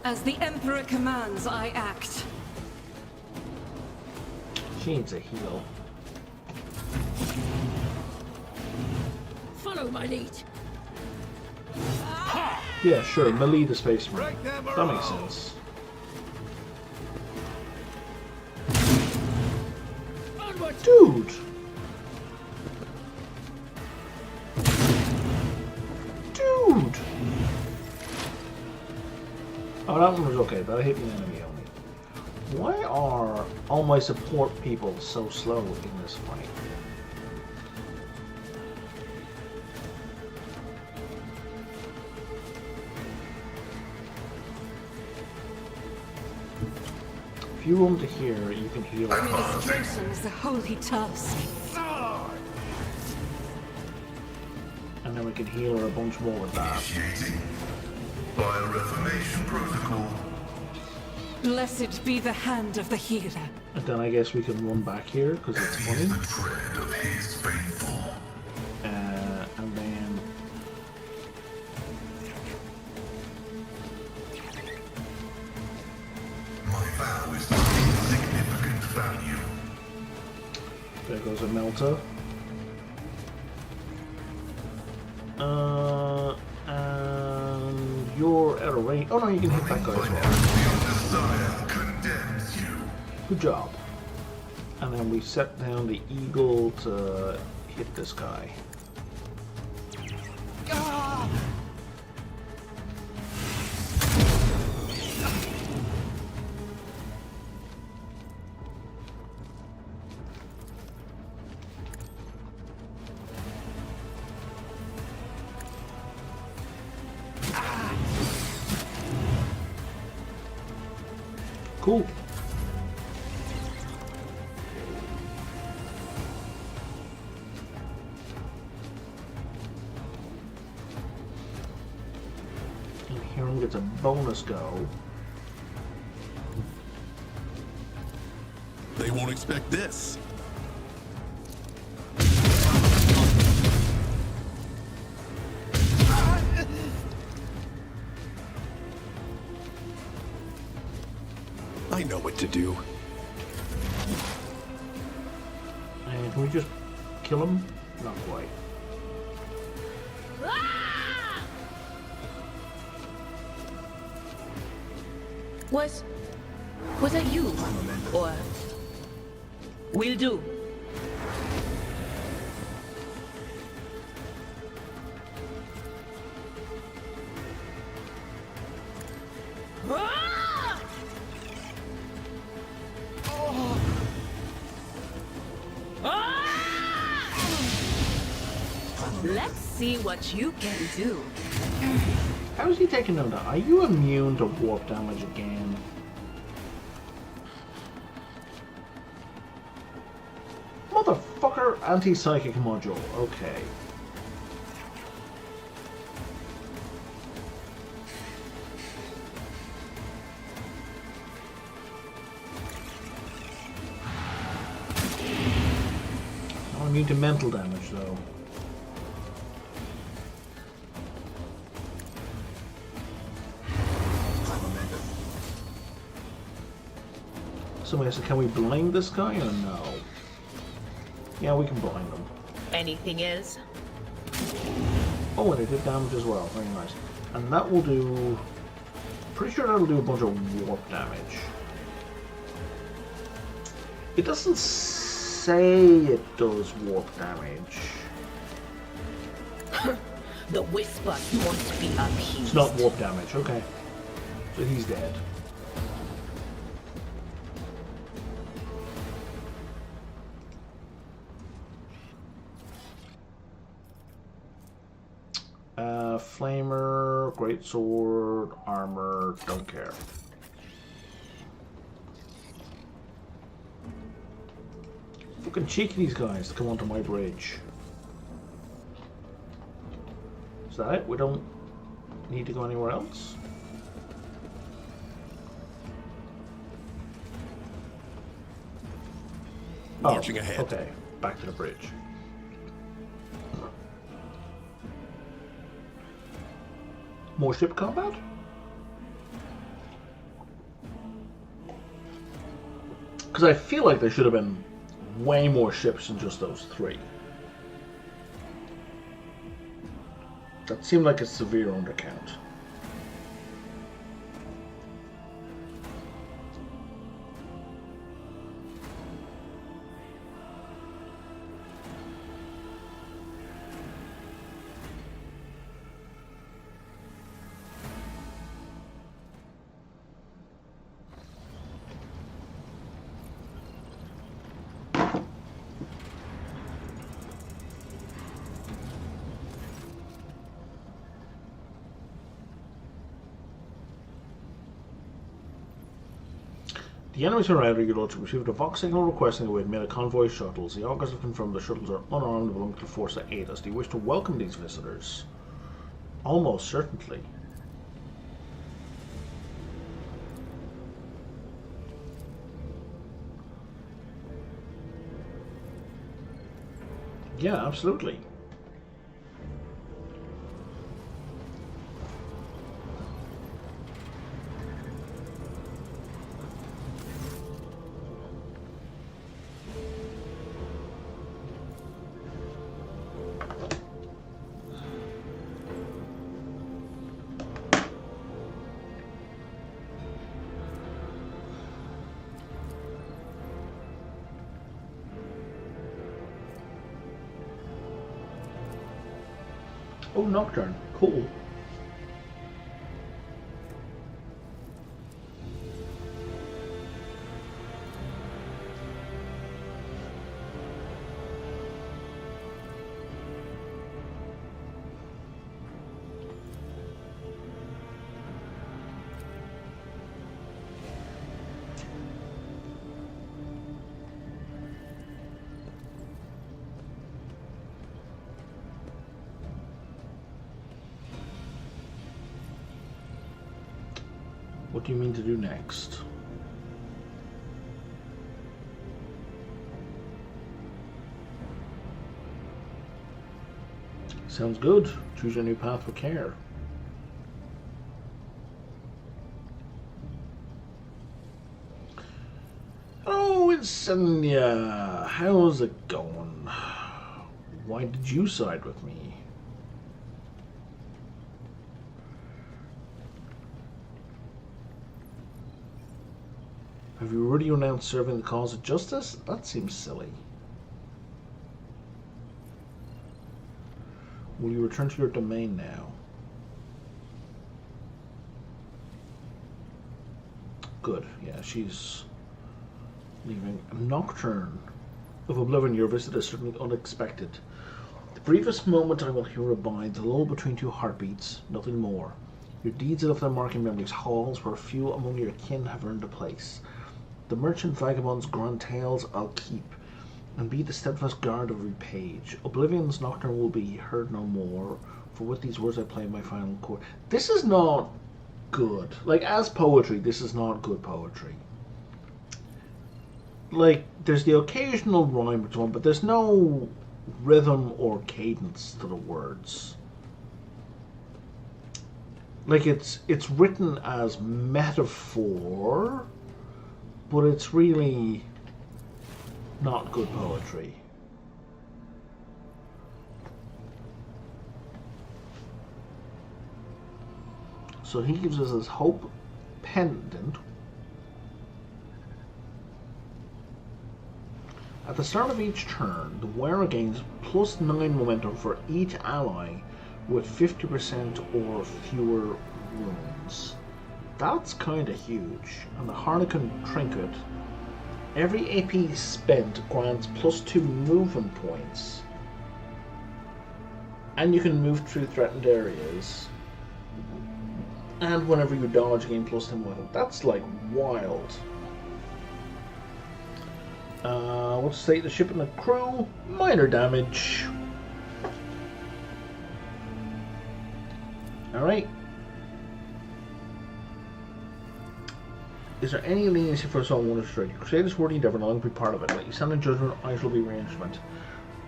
As the Emperor commands, I act. She needs a heal. Follow my lead. Yeah, sure, melee the Space Marine. That makes sense. Dude! damage, okay, that hit the enemy only. Why are all my support people so slow in this fight? If you run to here, you can heal. Administration is a holy task. And then we can heal her a bunch more with that. Initiating Bioreformation Protocol. Blessed be the hand of the healer. And then I guess we can run back here, because it's funny. The tread of his faithful. And then... My vow is of insignificant value. There goes a melter. And you're at a range. Oh no, you can hit that guy as well. Your desire condemns you. Good job. And then we set down the eagle to hit this guy. Cool. And Hiram gets a bonus go. They won't expect this. I know what to do. And can we just kill him? Not quite. Was that you? Or will do? Let's see what you can do. How is he taking them down? Are you immune to warp damage again? Motherfucker, anti-psychic module. Okay. Not immune to mental damage though. Somebody said, can we blind this guy or no? Yeah, we can blind him. Anything is? Oh, and it did damage as well. Very nice. And that will do... Pretty sure that'll do a bunch of warp damage. It doesn't say it does warp damage. The whisper must be appeased. It's not warp damage, okay. So he's dead. Flamer, greatsword, armor, don't care. Fucking cheeky these guys to come onto my bridge. Is that it? We don't need to go anywhere else? Marching ahead. Okay, back to the bridge. More ship combat? Because I feel like there should have been way more ships than just those three. That seemed like a severe undercount. The enemies around your lordship received a Vox signal requesting that we had made a convoy of shuttles. The augurs have confirmed the shuttles are unarmed and belong to the force that aid us. Do you wish to welcome these visitors? Almost certainly. Yeah, absolutely. Oh, Nocturne. Cool. What do you mean to do next? Sounds good. Choose your new path with care. Oh, it's Senya. How's it going? Why did you side with me? Have you already announced serving the cause of justice? That seems silly. Will you return to your domain now? Good. Yeah, she's leaving. Nocturne of Oblivion, your visit is certainly unexpected. The briefest moment I will here abide, the lull between two heartbeats, nothing more. Your deeds have left their mark in memory's halls, where few among your kin have earned a place. The merchant vagabond's grand tales I'll keep, and be the steadfast guard of every page. Oblivion's Nocturne will be heard no more, for with these words I play my final chord. This is not good. Like, as poetry, this is not good poetry. Like, there's the occasional rhyme to one, but there's no rhythm or cadence to the words. Like, it's written as metaphor, but it's really not good poetry. So he gives us his hope pendant. At the start of each turn, the wearer gains +9 momentum for each ally with 50% or fewer wounds. That's kind of huge. And the Harlequin Trinket, every AP spent grants +2 movement points. And you can move through threatened areas. And whenever you dodge, gain +10 momentum. That's like wild. What's the state of the ship and the crew? Minor damage. Alright. Is there any leniency for us all one straight? Your Crusader's worthy endeavor, and I'll be part of it. Let you stand in judgment, I shall be your instrument.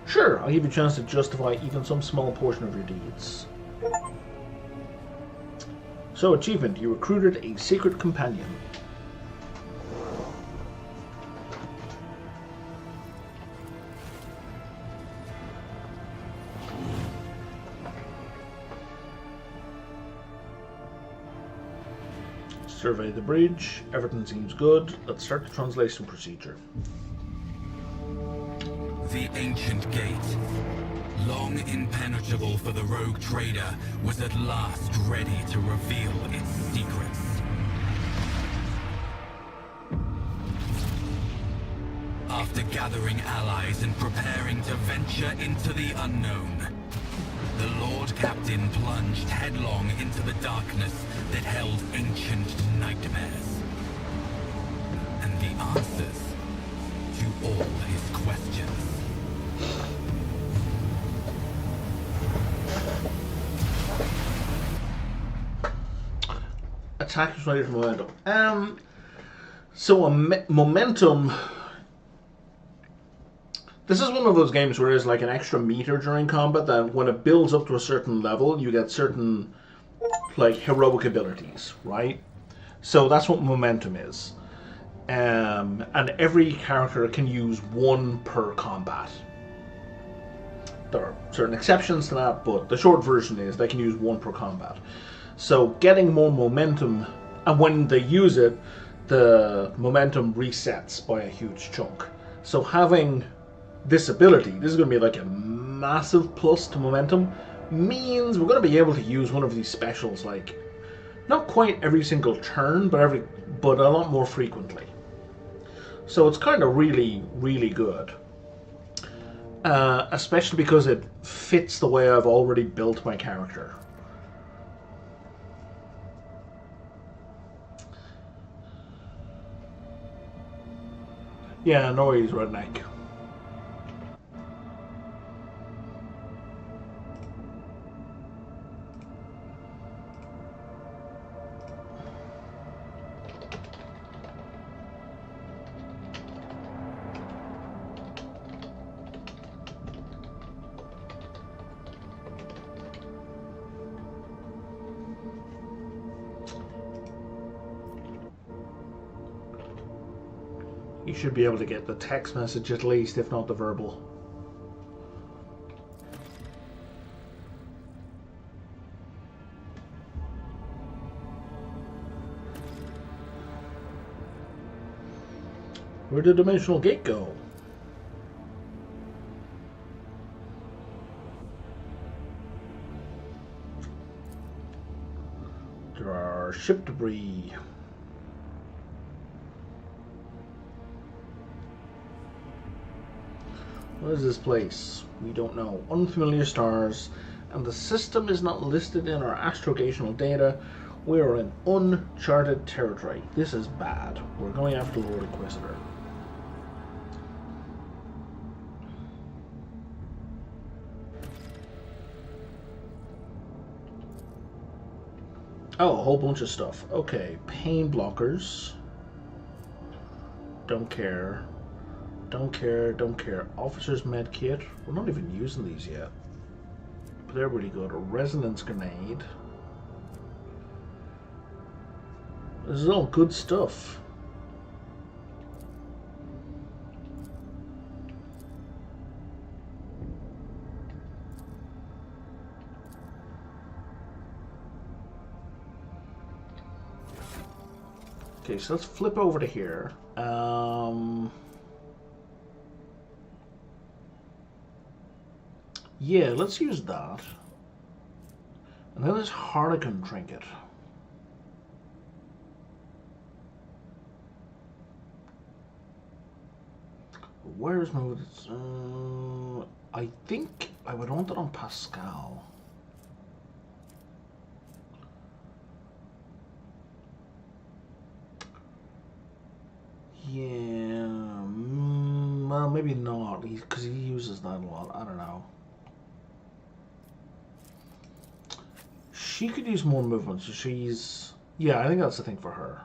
Sure, I'll give you a chance to justify even some small portion of your deeds. So, achievement, you recruited a secret companion. Survey the bridge. Everything seems good. Let's start the translation procedure. The ancient gate, long impenetrable for the rogue trader, was at last ready to reveal its secrets. After gathering allies and preparing to venture into the unknown, the Lord Captain plunged headlong into the darkness that held ancient nightmares. And questions. Attack is ready for momentum. So a momentum. This is one of those games where there's like an extra meter during combat that when it builds up to a certain level, you get certain like heroic abilities, right? So that's what momentum is. And every character can use one per combat. There are certain exceptions to that, but the short version is they can use one per combat. So getting more momentum, and when they use it, the momentum resets by a huge chunk. So having this ability, this is going to be like a massive plus to momentum, means we're going to be able to use one of these specials like not quite every single turn, but a lot more frequently. So it's kind of really, really good. Especially because it fits the way I've already built my character. Yeah, no worries, redneck. You should be able to get the text message at least, if not the verbal. Where did the dimensional gate go? There are ship debris. What is this place? We don't know. Unfamiliar stars, and the system is not listed in our astrogational data. We are in uncharted territory. This is bad. We're going after the Lord Inquisitor. Oh, a whole bunch of stuff. Okay, pain blockers. Don't care. Don't care, don't care. Officer's med kit. We're not even using these yet. But they're really good. A resonance grenade. This is all good stuff. Okay, so let's flip over to here. Yeah, let's use that. And then this Harlequin trinket. Where's my... I think I would want it on Pascal. Yeah, well, maybe not, because he uses that a lot. I don't know. She could use more movement, so she's... Yeah, I think that's the thing for her.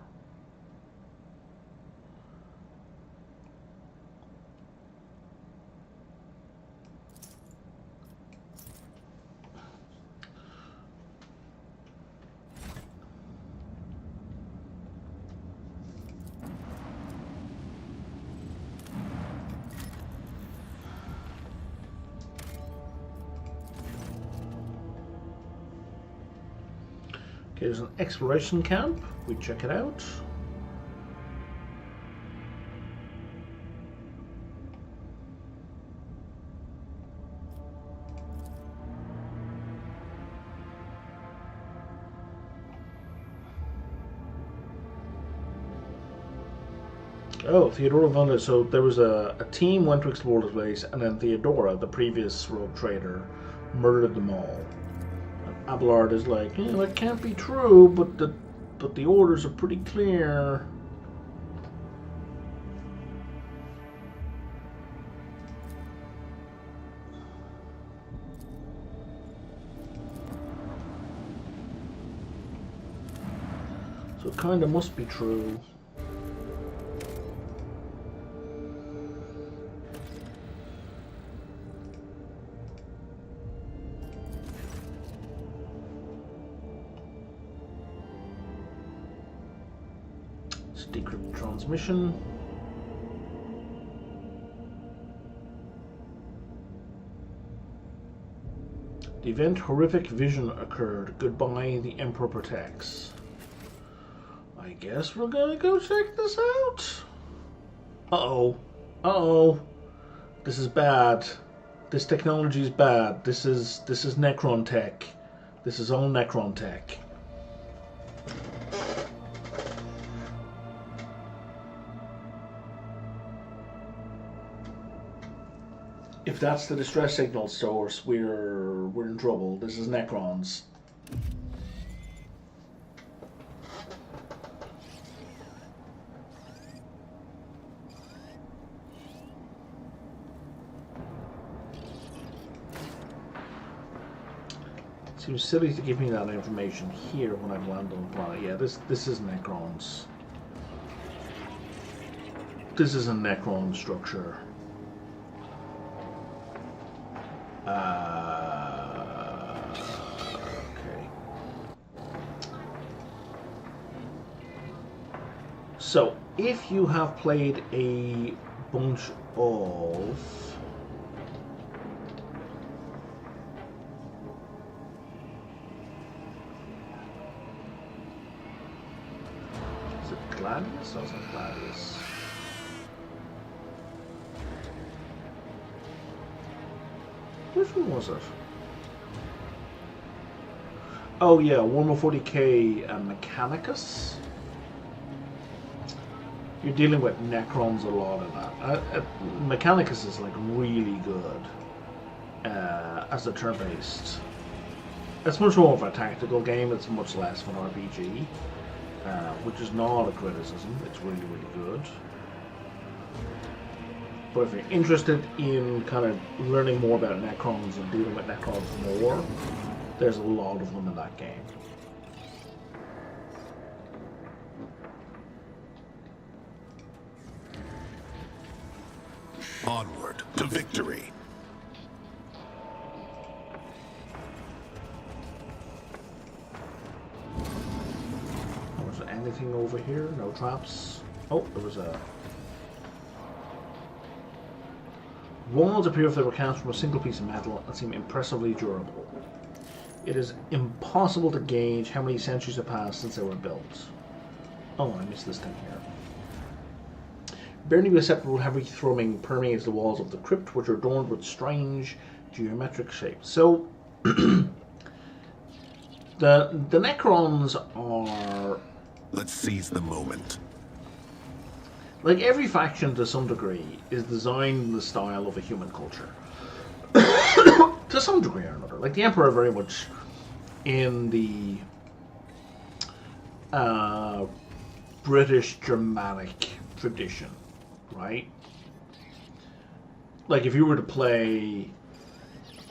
There's an exploration camp. We check it out. Oh, Theodora Vonda. So there was a team went to explore the place, and then Theodora, the previous rogue trader, murdered them all. Abelard is like, yeah, that can't be true, but the orders are pretty clear. kind of must be true. Let's decrypt transmission. The event horrific vision occurred. Goodbye, the Emperor protects. I guess we're gonna go check this out. Uh-oh. Uh-oh. This is bad. This technology is bad. This is Necron tech. This is all Necron tech. If that's the distress signal source, we're in trouble. This is Necrons. Seems silly to give me that information here when I've landed on the planet. Yeah, this is Necrons. This is a Necron structure. Okay. So, if you have played a bunch of Gladius? Or is it Gladius? Which one was it? Oh yeah, Warhammer 40k Mechanicus. You're dealing with Necrons a lot in that. Mechanicus is like really good as a turn-based. It's much more of a tactical game. It's much less of an RPG, which is not a criticism. It's really, really good. But if you're interested in kind of learning more about Necrons and dealing with Necrons more, there's a lot of them in that game. Onward to victory. Was there anything over here? No traps. Oh, there was a... Walls appear if they were cast from a single piece of metal and seem impressively durable. It is impossible to gauge how many centuries have passed since they were built. Oh, I missed this thing here. Barely perceptible heavy thrumming permeates the walls of the crypt, which are adorned with strange geometric shapes. So, the Necrons are... Let's seize the moment. Like every faction to some degree is designed in the style of a human culture. To some degree or another. Like the Emperor very much in the British Germanic tradition, right? Like if you were to play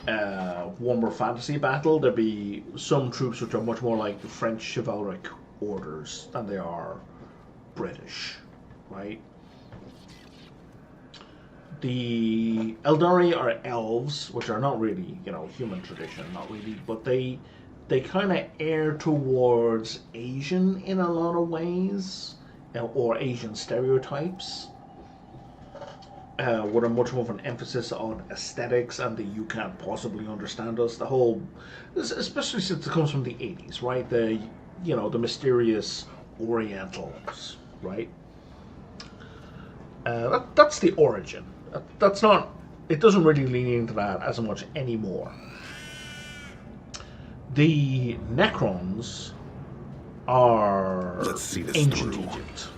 Warhammer Fantasy Battle, there'd be some troops which are much more like the French chivalric orders than they are British. Right. The Eldari are elves, which are not really, you know, human tradition, not really, but they kind of err towards Asian in a lot of ways, or Asian stereotypes, with a much more of an emphasis on aesthetics and the "you can't possibly understand us." The whole, especially since it comes from the 80s, right? The, you know, the mysterious Orientals, right? That's the origin. That's not... It doesn't really lean into that as much anymore. The Necrons are ancient Egypt.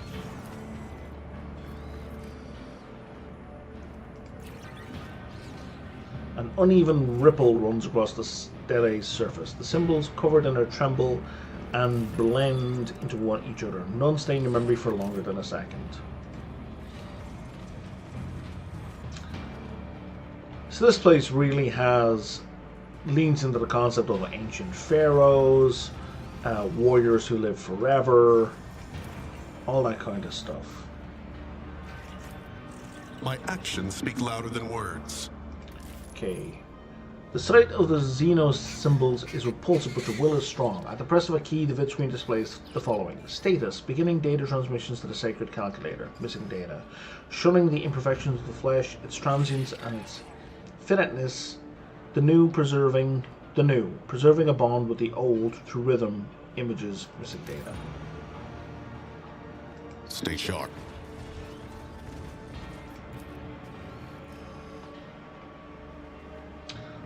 An uneven ripple runs across the stellate's surface. The symbols covered in her tremble and blend into each other. None stay in your memory for longer than a second. So this place really leans into the concept of ancient pharaohs, warriors who live forever, all that kind of stuff. My actions speak louder than words. Okay. The sight of the Xenos symbols is repulsive, but your will is strong. At the press of a key, the vid screen displays the following. Status. Beginning data transmissions to the sacred calculator. Missing data. Shunning the imperfections of the flesh, its transience and its finiteness. The new. Preserving a bond with the old through rhythm. Images. Missing data. Stay sharp.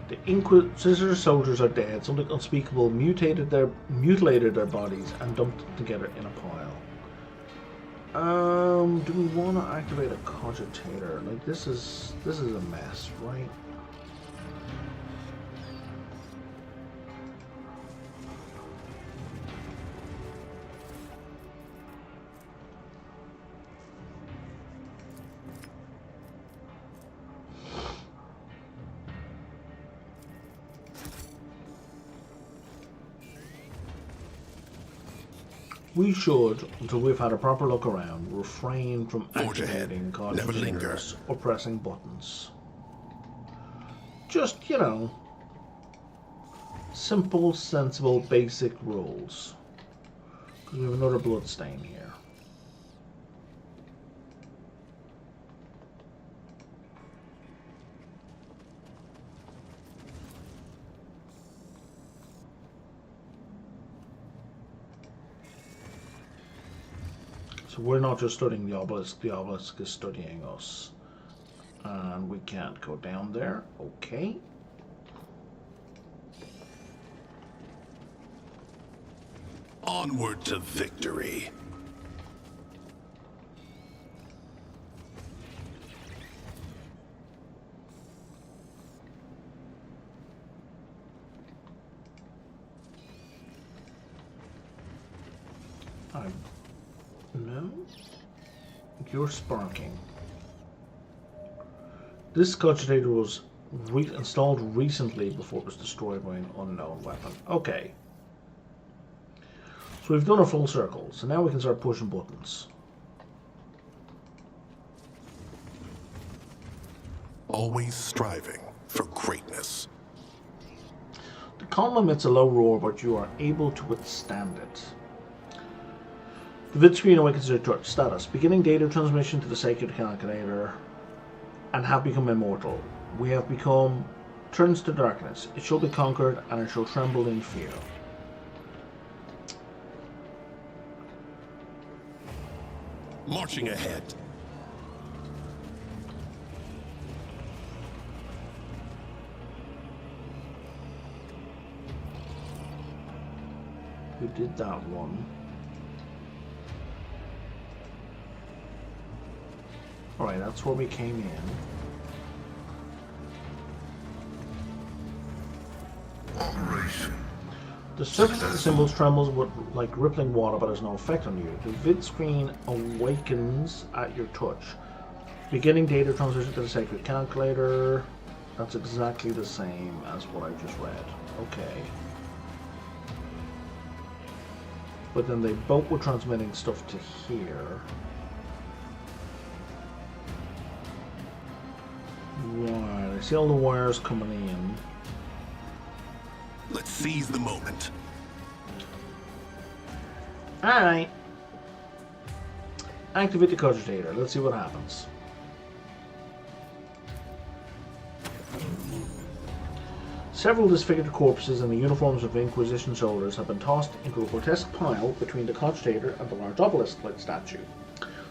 The Inquisitor soldiers are dead. Something unspeakable mutilated their bodies and dumped them together in a pile. Do we want to activate a cogitator? Like this is a mess, right? We should, until we've had a proper look around, refrain from activating cogitators or pressing buttons. Just, you know, simple, sensible, basic rules. Because we have another blood stain here. So we're not just studying the obelisk is studying us. And we can't go down there. Okay. Onward to victory. No? You're sparking. This cogitator was installed recently before it was destroyed by an unknown weapon. Okay. So we've done a full circle, so now we can start pushing buttons. Always striving for greatness. The column emits a low roar, but you are able to withstand it. The vid screen awakens your touch. Status. Beginning data transmission to the sacred calculator and have become immortal. We have become turns to darkness. It shall be conquered and it shall tremble in fear. Marching ahead. We did that one. Alright, that's where we came in. Operation. The surface of the symbols trembles with, like rippling water, but has no effect on you. The vid screen awakens at your touch. Beginning data transmission to the sacred calculator. That's exactly the same as what I just read. Okay. But then they both were transmitting stuff to here. Right, I see all the wires coming in. Let's seize the moment. Alright. Activate the cogitator. Let's see what happens. Several disfigured corpses in the uniforms of Inquisition soldiers have been tossed into a grotesque pile between the cogitator and the large obelisk-like statue.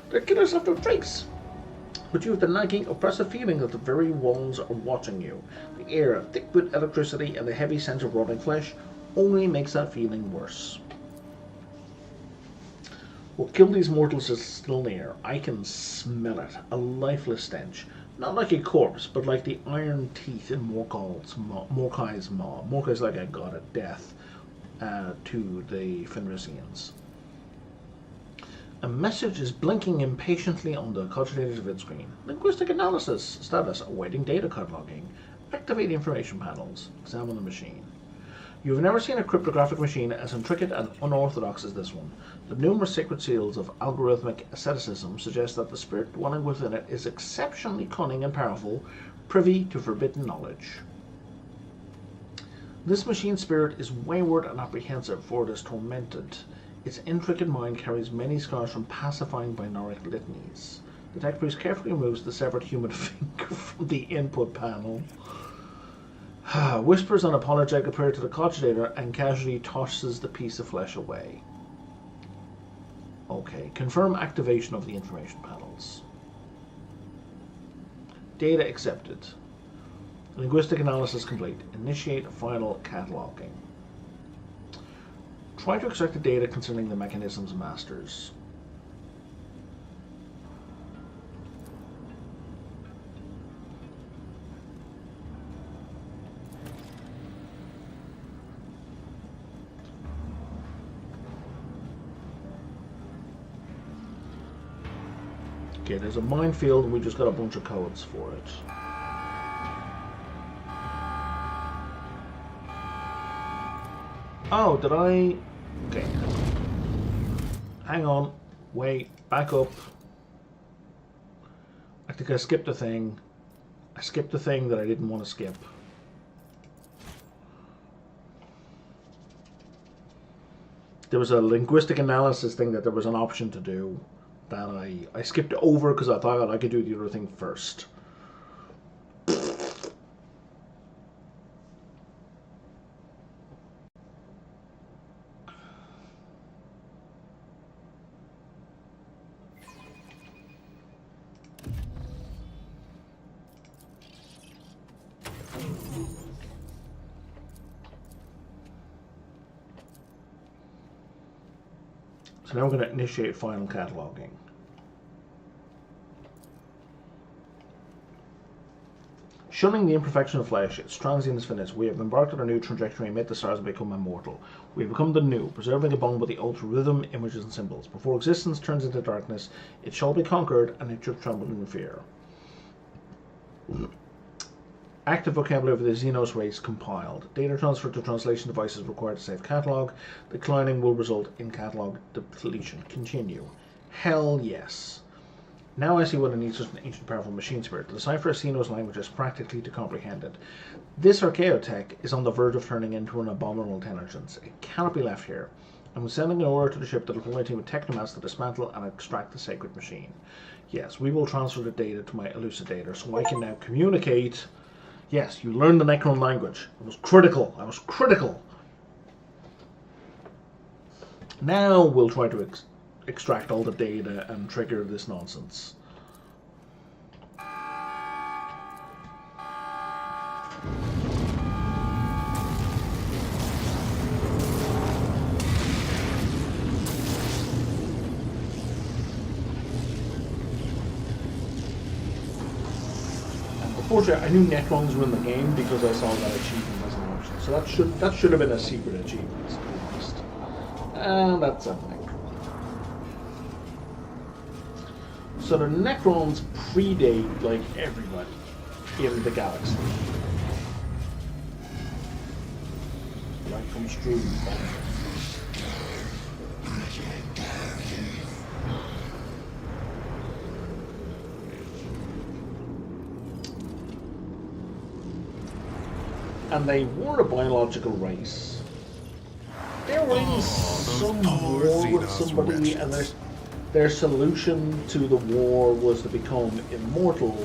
Their killers have no trace. But you have the nagging, oppressive feeling that the very walls are watching you. The air, thick with electricity, and the heavy scent of rotting flesh only makes that feeling worse. What killed these mortals is still near. I can smell it. A lifeless stench. Not like a corpse, but like the iron teeth in Morkai's maw. Morkai's like a god of death to the Fenrisians. A message is blinking impatiently on the cogitator's vid screen. Linguistic analysis. Status. Awaiting data cataloging. Activate information panels. Examine the machine. You've never seen a cryptographic machine as intricate and unorthodox as this one. The numerous sacred seals of algorithmic asceticism suggest that the spirit dwelling within it is exceptionally cunning and powerful, privy to forbidden knowledge. This machine spirit is wayward and apprehensive, for it is tormented. Its intricate mind carries many scars from pacifying binaric litanies. The tech priest carefully removes the severed human finger from the input panel. Whispers an apologetic prayer to the cogitator and casually tosses the piece of flesh away. Okay, confirm activation of the information panels. Data accepted. Linguistic analysis complete. Initiate final cataloging. Try to extract the data concerning the mechanism's masters. Okay, there's a minefield and we just got a bunch of codes for it. Oh, did I... Okay. Hang on. Wait. Back up. I think I skipped a thing. I skipped the thing that I didn't want to skip. There was a linguistic analysis thing that there was an option to do that I skipped over because I thought I could do the other thing first. So now we're going to initiate final cataloging. Shunning the imperfection of flesh, its transient fitness, we have embarked on a new trajectory amid the stars and become immortal. We have become the new, preserving a bond with the old through rhythm, images, and symbols. Before existence turns into darkness, it shall be conquered, and it should tremble in fear. Active vocabulary of the Xenos race compiled. Data transfer to translation devices required to save catalog. Declining will result in catalog depletion. Continue. Hell yes. Now I see what it needs such an ancient powerful machine spirit. To decipher a Xenos language is practically to comprehend it. This archaeotech is on the verge of turning into an abominable intelligence. It cannot be left here. I'm sending an order to the ship that will deploy a team of technomats to dismantle and extract the sacred machine. Yes, we will transfer the data to my elucidator so I can now communicate. Yes, you learned the Necron language. It was critical. I was critical. Now we'll try to extract all the data and trigger this nonsense. Unfortunately, I knew Necrons were in the game because I saw that achievement as an option. So that should have been a secret achievement, to be honest. And that's a Necron. So the Necrons predate like everybody in the galaxy. Light comes through. And they were a biological race. They were in some war with somebody, and their solution to the war was to become immortal.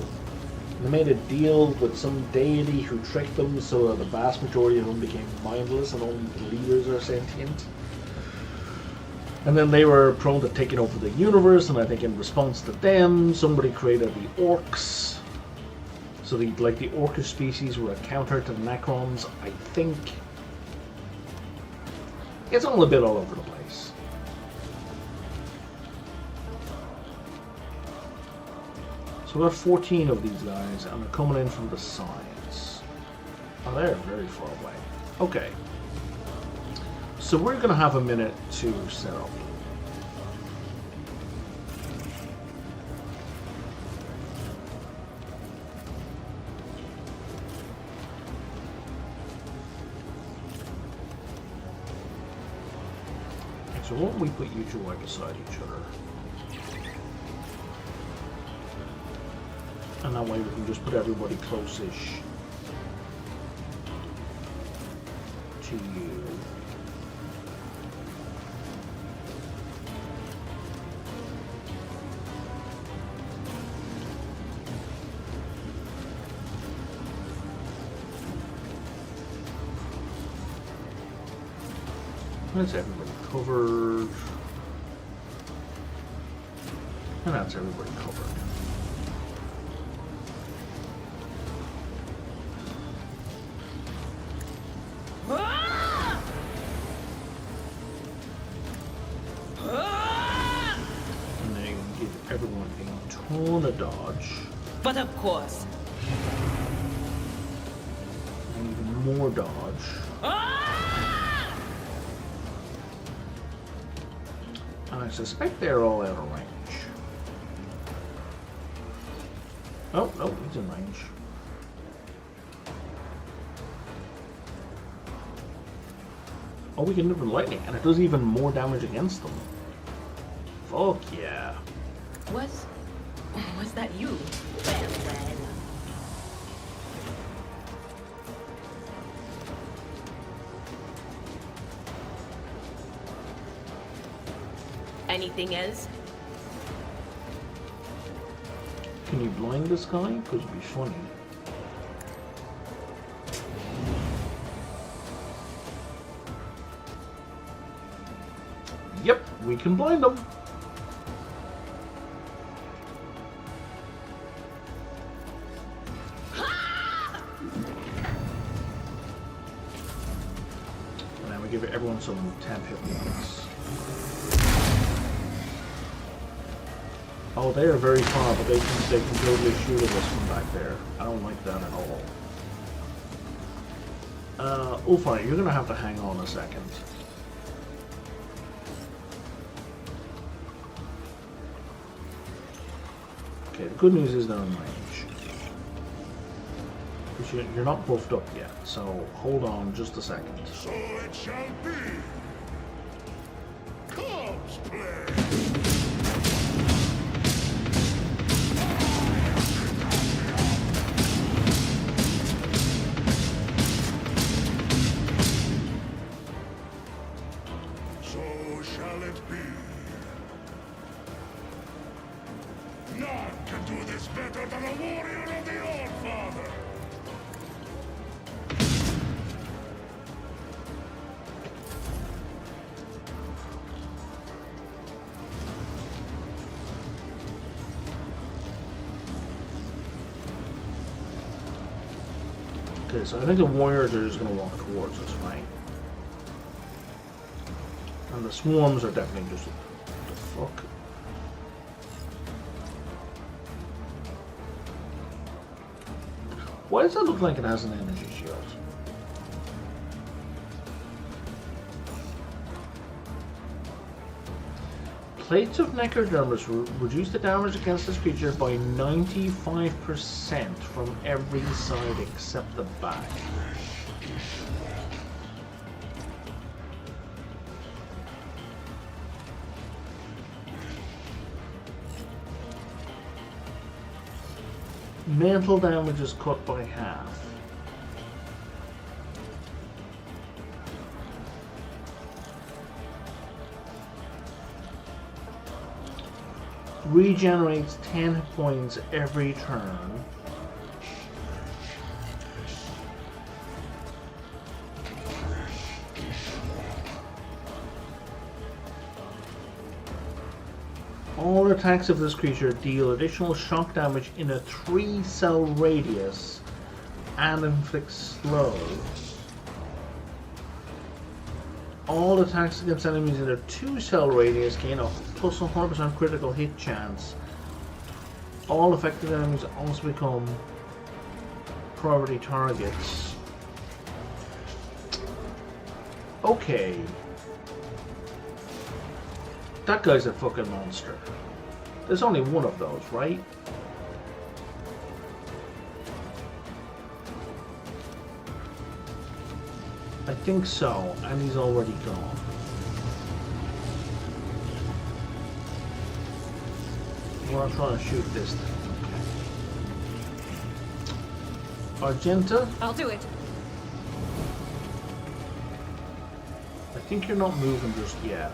They made a deal with some deity who tricked them so that the vast majority of them became mindless and only the leaders are sentient. And then they were prone to taking over the universe, and I think in response to them, somebody created the orcs. So the orcish species were a counter to the Necrons, I think. It's all a bit all over the place. So we've got 14 of these guys, and they're coming in from the sides. Oh, they're very far away. Okay. So we're going to have a minute to set up. So why don't we put you two right beside each other? And that way we can just put everybody close-ish to you. That's everybody covered. And that's everybody covered. And then give everyone a ton of dodge. But of course. And even more dodge. I suspect they're all out of range. Oh, no, he's in range. Oh, we can live with lightning, and it does even more damage against them. Fuck yeah. Was that you? Well. Anything else? Can you blind this guy? Because it'd be funny. Yep, we can blind them. And now we give everyone some 10 hit points. Oh, they are very far, but they can totally shoot at us from back there. I don't like that at all. Ulfar, you're gonna have to hang on a second. Okay, the good news is they're in range. But you're not buffed up yet, so hold on just a second. So it shall be. Corpse play. Better than a warrior of the Old Father! Okay, so I think the warriors are just going to walk towards us, right? And the swarms are definitely just... What the fuck? Why does that look like it has an energy shield? Plates of necrodermis reduce the damage against this creature by 95% from every side except the back. Mental damage is cut by half. Regenerates 10 hit points every turn. All attacks of this creature deal additional shock damage in a 3-cell radius and inflict slow. All attacks against enemies in a 2-cell radius gain a plus 100% critical hit chance. All affected enemies also become priority targets. Okay. That guy's a fucking monster. There's only one of those, right? I think so, and he's already gone. we're not trying to shoot this thing. Argenta? I'll do it. I think you're not moving just yet.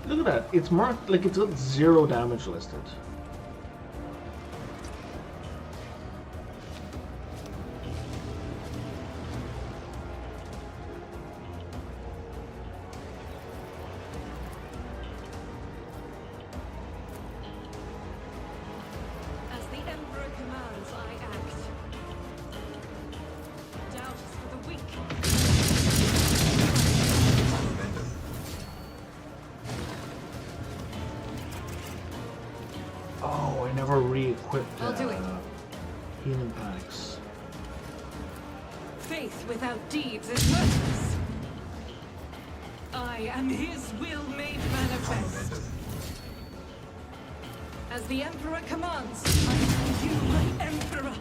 Look at that. It's marked like it's got 0 damage listed. As the Emperor commands, I act. Doubt is for the weak. Oh, I never re-equipped I'll do it. healing packs. Faith without deeds is worthless. I am his will made manifest. As the Emperor commands, I am you, my Emperor.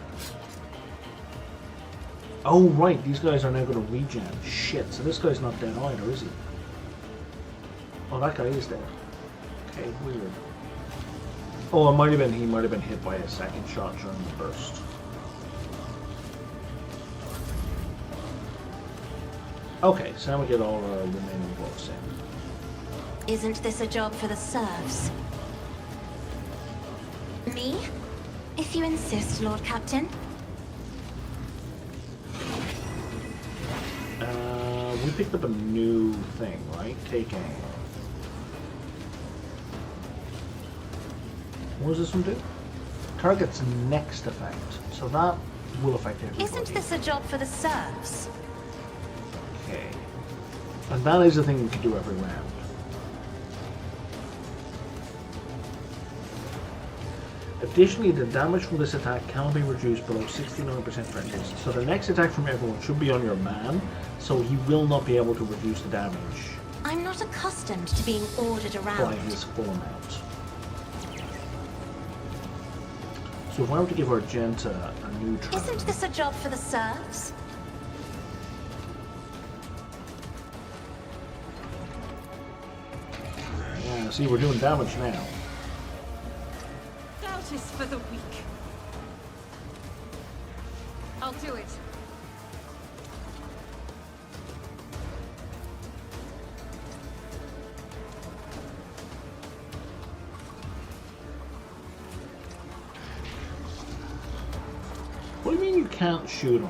Oh, right, these guys are now going to regen. Shit, so this guy's not dead either, is he? Oh, that guy is dead. Okay, weird. Oh, he might have been hit by a second shot during the burst. Okay, so now we get all our remaining buffs in. Isn't this a job for the serfs? Me? If you insist, Lord Captain. We picked up a new thing, right? Take aim. What does this one do? Target's next effect. So that will affect everybody. Isn't this a job for the serfs? Okay. And that is the thing we can do every round. Additionally, the damage from this attack can be reduced below 69% threshold. So the next attack from everyone should be on your man, so he will not be able to reduce the damage I'm not accustomed to being ordered by around. his full amount. So if I were to give Argenta a new turn... Isn't this a job for the serfs? Yeah, see, we're doing damage now. Doubt is for the weak. I'll do it. What do you mean you can't shoot him?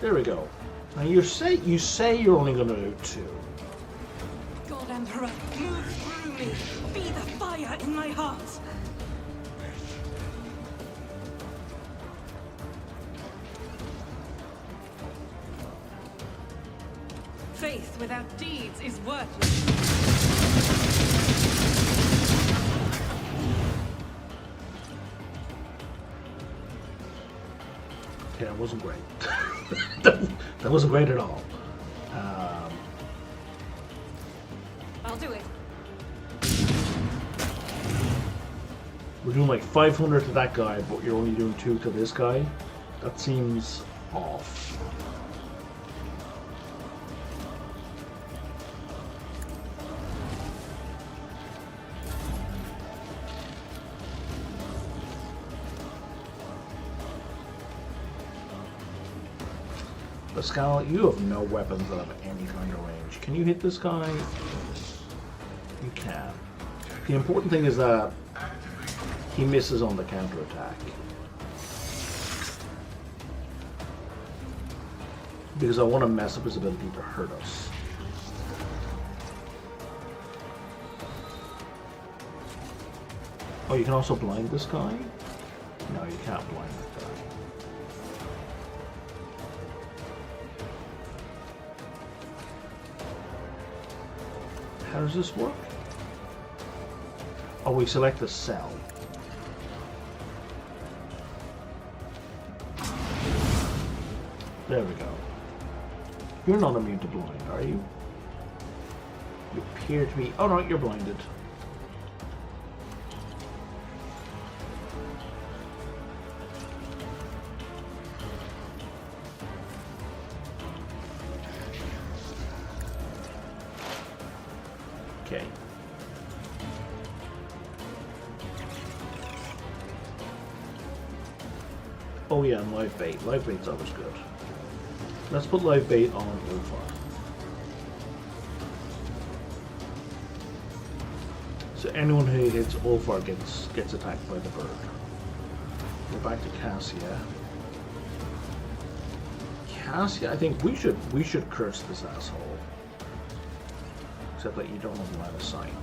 There we go. Now you say you're only going to do 2. God Emperor, move through me. Be the fire in my heart. Faith without deeds is worthless. Yeah, it wasn't great. that wasn't great at all. I'll do it. We're doing like 500 to that guy, but you're only doing 2 to this guy. That seems off. Pascal, you have no weapons that have any kind of range. Can you hit this guy? You can. The important thing is that he misses on the counterattack. Because I want to mess up his ability to hurt us. Oh, you can also blind this guy? No, you can't blind that guy. How does this work? Oh, we select the cell. There we go. You're not immune to blind, are you? You appear to be... Oh no, you're blinded. Okay. Oh yeah, and live bait. Live bait's always good. Let's put live bait on Ulfar. So anyone who hits Ulfar gets attacked by the bird. We're back to Cassia. Cassia, I think we should curse this asshole. Except that you don't have line of sight.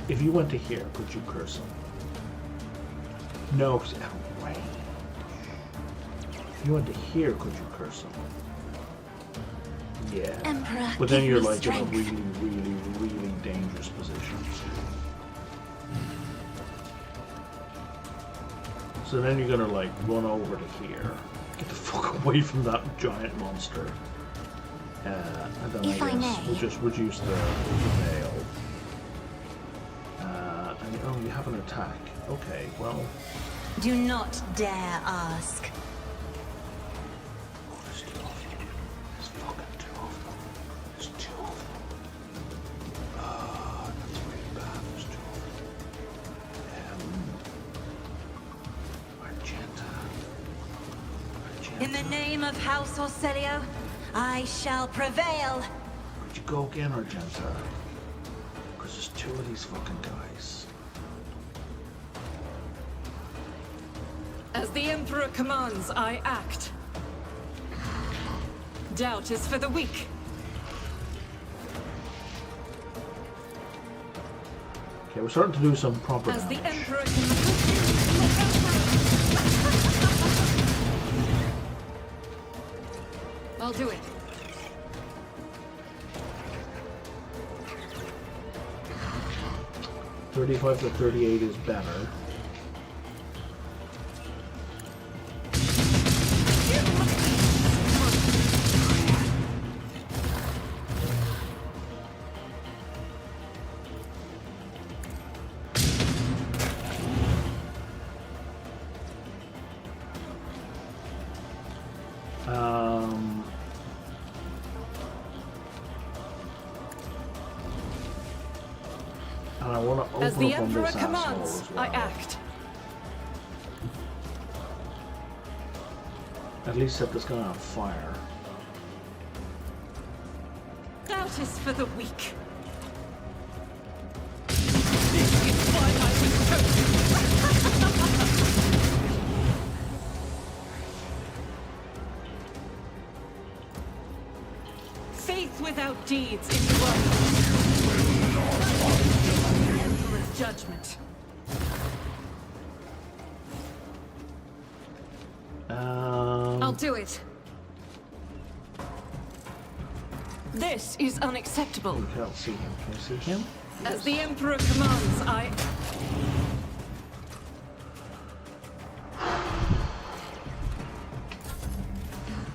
If you went to here, could you curse him? No, because out of range. If you went to here, could you curse him? Yeah. Emperor, but then you're like strength. in a really, really, really dangerous position. So then you're gonna like run over to here. Get the fuck away from that giant monster. And then If I I guess may. we'll just reduce the veil. And oh, you have an attack. Okay, well. Do not dare ask. Oh, there's two of them. There's fucking two of them. There's two of them. That's really bad. There's two of them. Argenta. In the name of House Orcelio, I shall prevail. Could you go again, Argenta? Because there's two of these fucking guys. As the Emperor commands, I act. Doubt is for the weak. Okay, we're starting to do some proper As the damage. Emperor commands. I'll do it. $35 to $38 is better. And I want to As open the up on Emperor this asshole commands, as well. I act. At least set this guy on fire. Doubt is for the weak. This is why I was chosen. Faith without deeds is worthless. The Emperor's judgment. I'll do it. This is unacceptable. You can't see him. Can you see him? As the Emperor commands, I...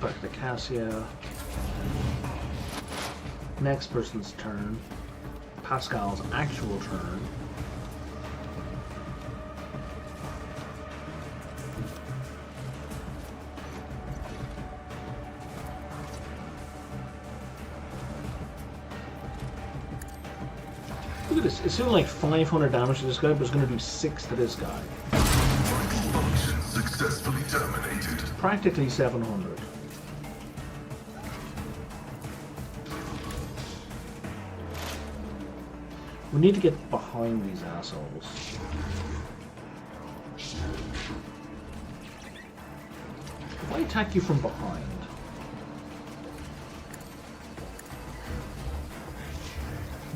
Back to Cassia. Next person's turn. Pascal's actual turn. Look at this. It's doing like 500 damage to this guy, but it's going to do 6 to this guy. Vital function successfully terminated. Practically 700. We need to get behind these assholes. If I attack you from behind,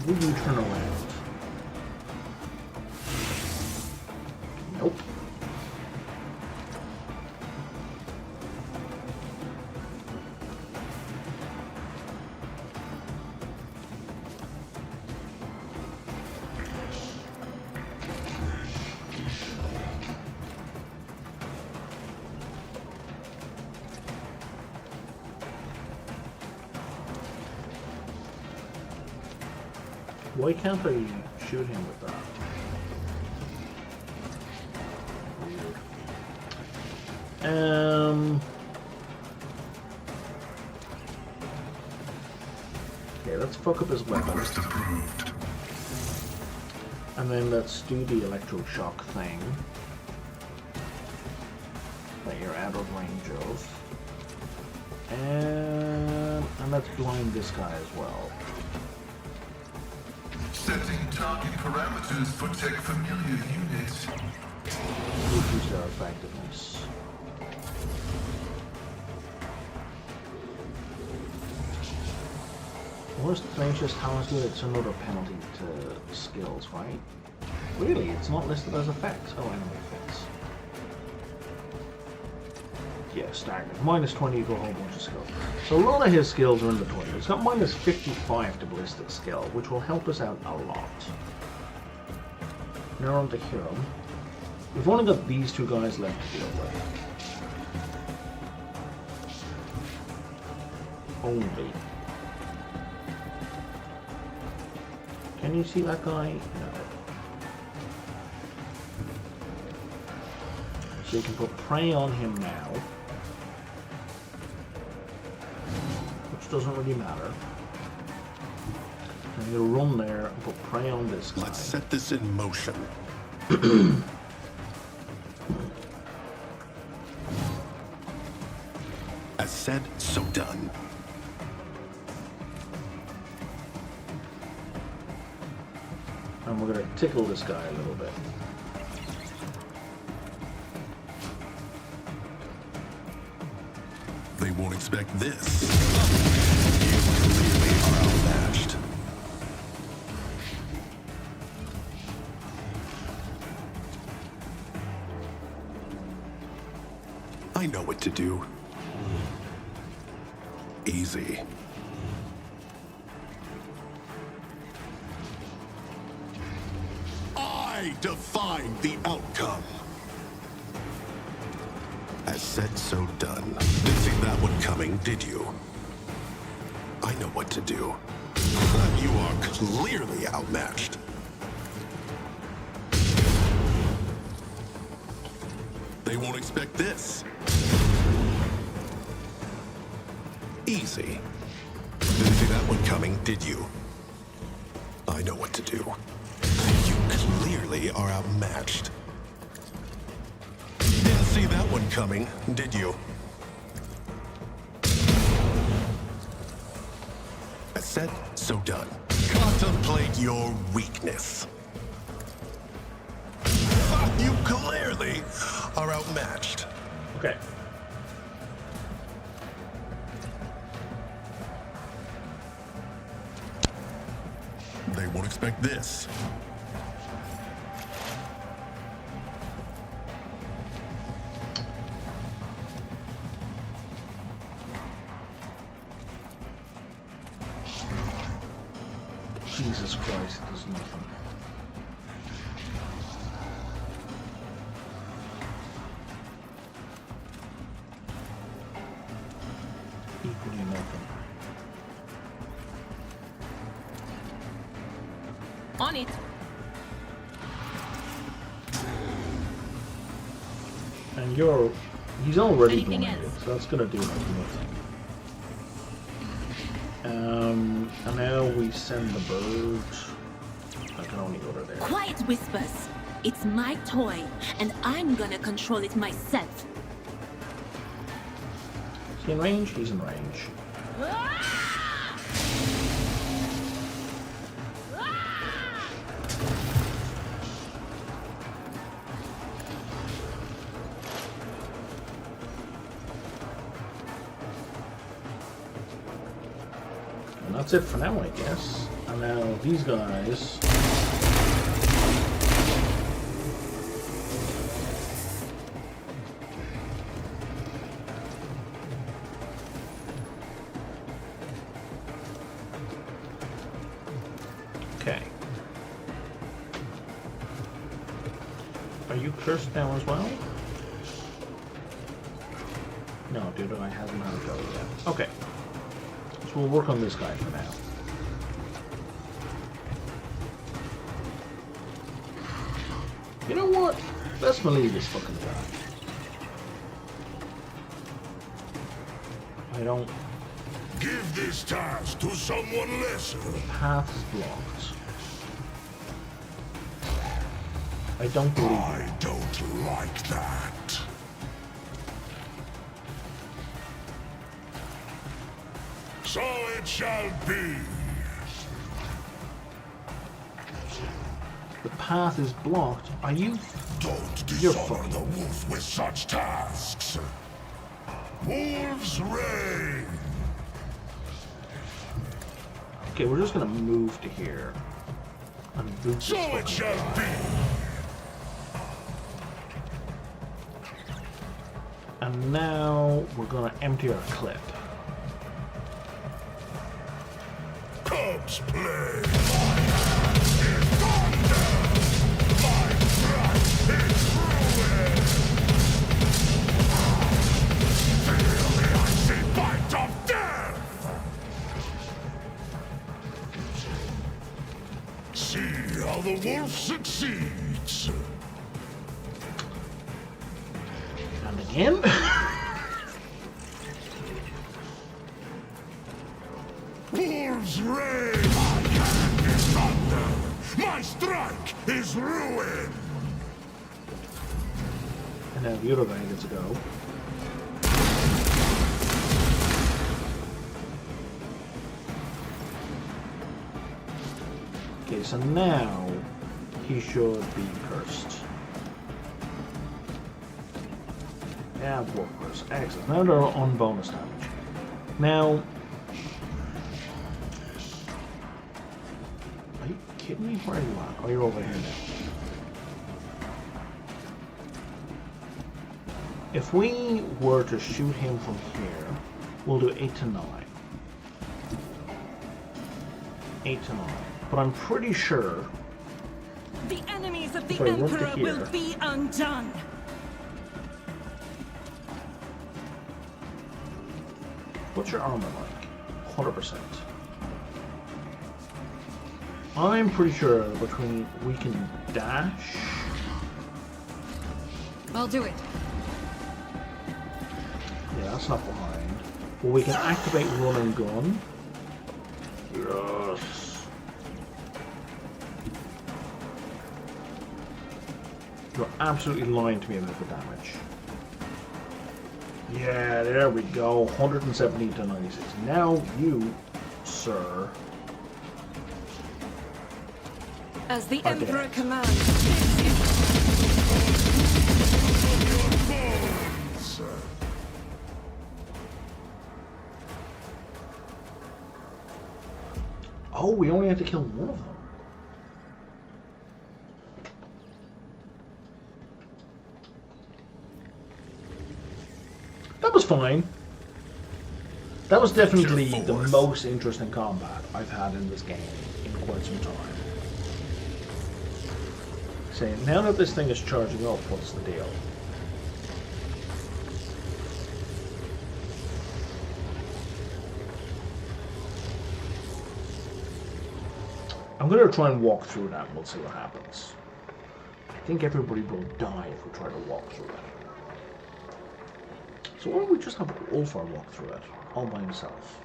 will you turn around? Nope. Why can't I shoot him with that? Weird. Okay, let's fuck up his weapon. And then let's do the electroshock thing that you're out of range of. And let's blind this guy as well. Setting target parameters for tech familiar units. Reduce their effectiveness. Worst tenacious talents do it's another penalty to skills, right? Really? It's not listed as effects. Oh, enemy effects. Yeah, stagnant. -20 to a whole bunch of skills. So a lot of his skills are in the 20s. He's got -55 to ballistic skill, which will help us out a lot. Now on to him. We've only got these two guys left to deal with. Only. Can you see that guy? No. So you can put prey on him now. Which doesn't really matter. And you'll run there and put prey on this guy. Let's set this in motion. As said, so done. And we're going to tickle this guy a little bit. They won't expect this. You clearly are outmatched. I know what to do. Easy. I define the outcome. As said, so done. Didn't see that one coming, did you? I know what to do. You are clearly outmatched. They won't expect this. Easy. Didn't see that one coming, did you? I know what to do. You clearly are outmatched. Didn't see that one coming, did you? As said, so done. Contemplate your weakness. You clearly are outmatched. Okay. They won't expect this. Jesus Christ, it does nothing. Equally nothing. On it. And he's already Anything blinded, else? so that's gonna do like nothing. And now we send the bird. I can only go to there. Quiet whispers. It's my toy, and I'm gonna control it myself. Is he in range? He's in range. And that's it for now, I guess. And now these guys. Okay. Are you cursed now as well? No, dude, I haven't had a go yet. Okay. So we'll work on this guy for now. You know what? Let's believe this fucking guy. I don't... Give this task to someone lesser. Path is blocked. I don't believe I don't like that. So it shall be. The path is blocked. Are you... Don't dishonor the wolf with such tasks. Wolves reign. Okay, we're just gonna move to here. And boot this So it shall guy. be. And now we're gonna empty our clip. Cubs play. The wolf succeeds. And again. Wolves reign. My hand is thunder. My strike is ruin. And now the other guy gets to go. Okay, so now he should be cursed. Yeah, wolf curse. Excellent. Now they're on bonus damage. Now, are you kidding me? Where are you at? Oh, you're over here now. If we were to shoot him from here, we'll do 8 to 9. 8 to 9. But I'm pretty sure the enemies of the if I run to Emperor here, will be undone. What's your armor like? 100%. I'm pretty sure between we can dash. I'll do it. Yeah, that's not behind. Well, we can activate run and gun. Yes. You're absolutely lying to me about the damage. Yeah, there we go. 170 to 96. Now you, sir. As the are Emperor dead. commands. Oh, we only had to kill one of them. That was fine. That was definitely the most interesting combat I've had in this game in quite some time. Saying, now that this thing is charging up, what's the deal? I'm going to try and walk through that and we'll see what happens. I think everybody will die if we try to walk through it. So why don't we just have Ulfar walk through it, all by himself?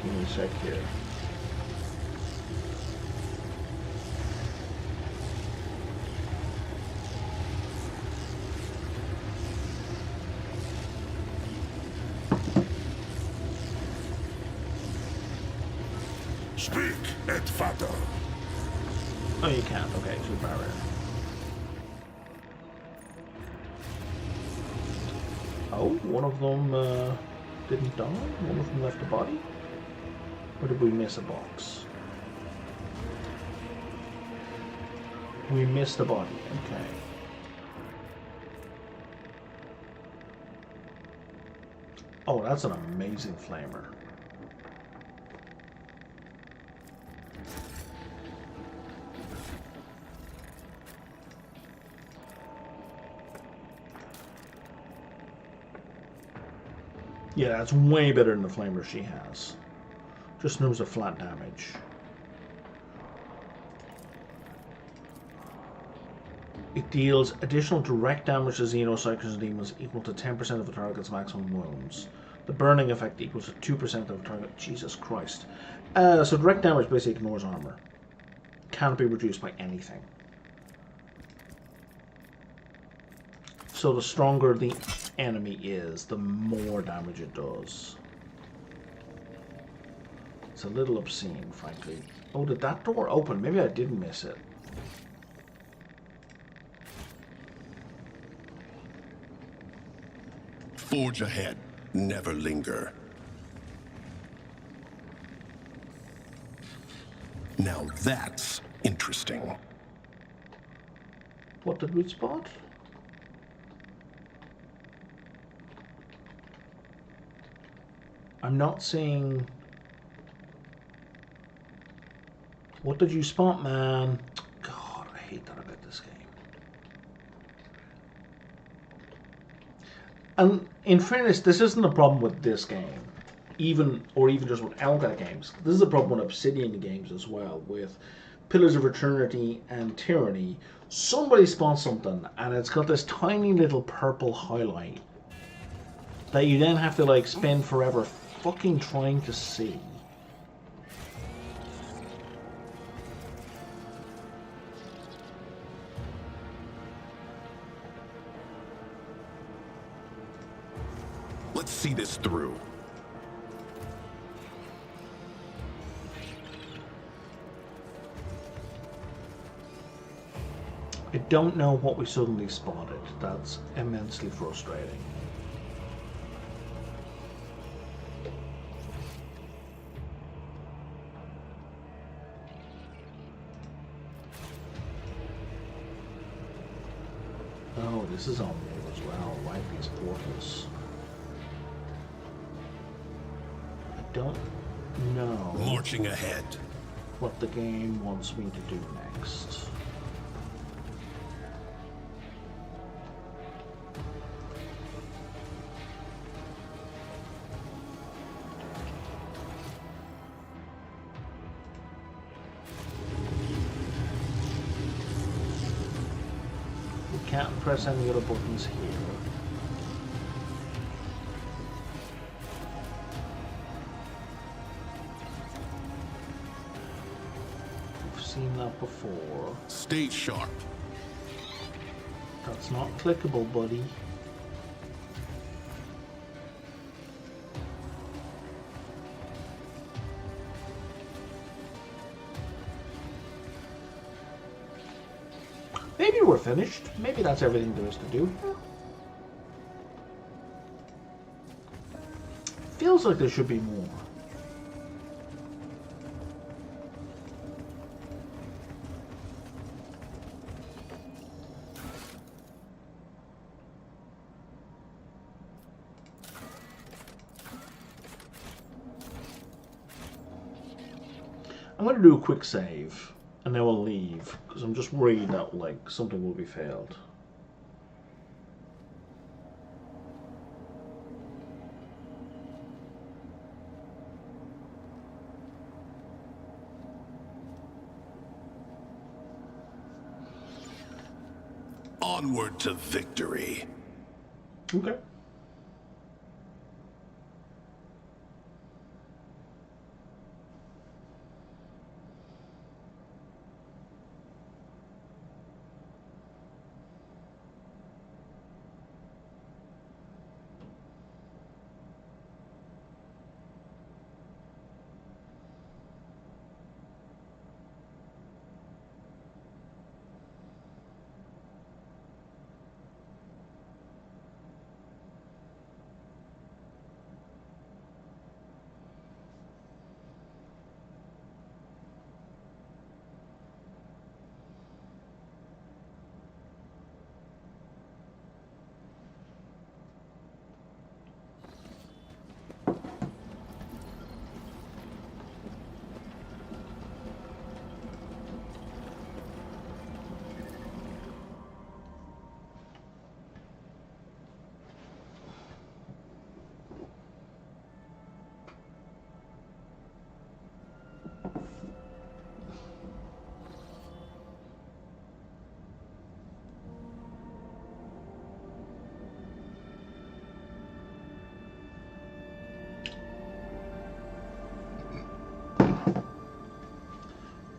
Give me a sec here. Speak, et fata. Oh, you can't. Okay, so barrier. Oh, one of them didn't die? One of them left a body? Or did we miss a box? We missed a body, okay. Oh, that's an amazing flamer. Yeah, that's way better than the flamer she has. Just in terms of flat damage. It deals additional direct damage to xenocycles and demons equal to 10% of the target's maximum wounds. The burning effect equals to 2% of the target. Jesus Christ. So direct damage basically ignores armor. Can't be reduced by anything. So the stronger the enemy is, the more damage it does. It's a little obscene, frankly. Oh, did that door open? Maybe I did miss it. Forge ahead. Never linger. Now that's interesting. What did we spot? I'm not seeing... What did you spot, man? God, I hate that about this game. And in fairness, this isn't a problem with this game. Even just with Owlcat Games. This is a problem with Obsidian games as well, with Pillars of Eternity and Tyranny. Somebody spots something, and it's got this tiny little purple highlight that you then have to like spend forever fucking trying to see. Let's see this through. I don't know what we suddenly spotted. That's immensely frustrating. Oh, this is on there as well, right? These portals. I don't know Marching ahead. what the game wants me to do next. Can't press any other buttons here. We've seen that before. Stay sharp. That's not clickable, buddy. Maybe we're finished. Maybe that's everything there is to do. Feels like there should be more. I'm going to do a quick save. And then we'll leave, because I'm just worried that, like, something will be failed. Onward to victory. Okay.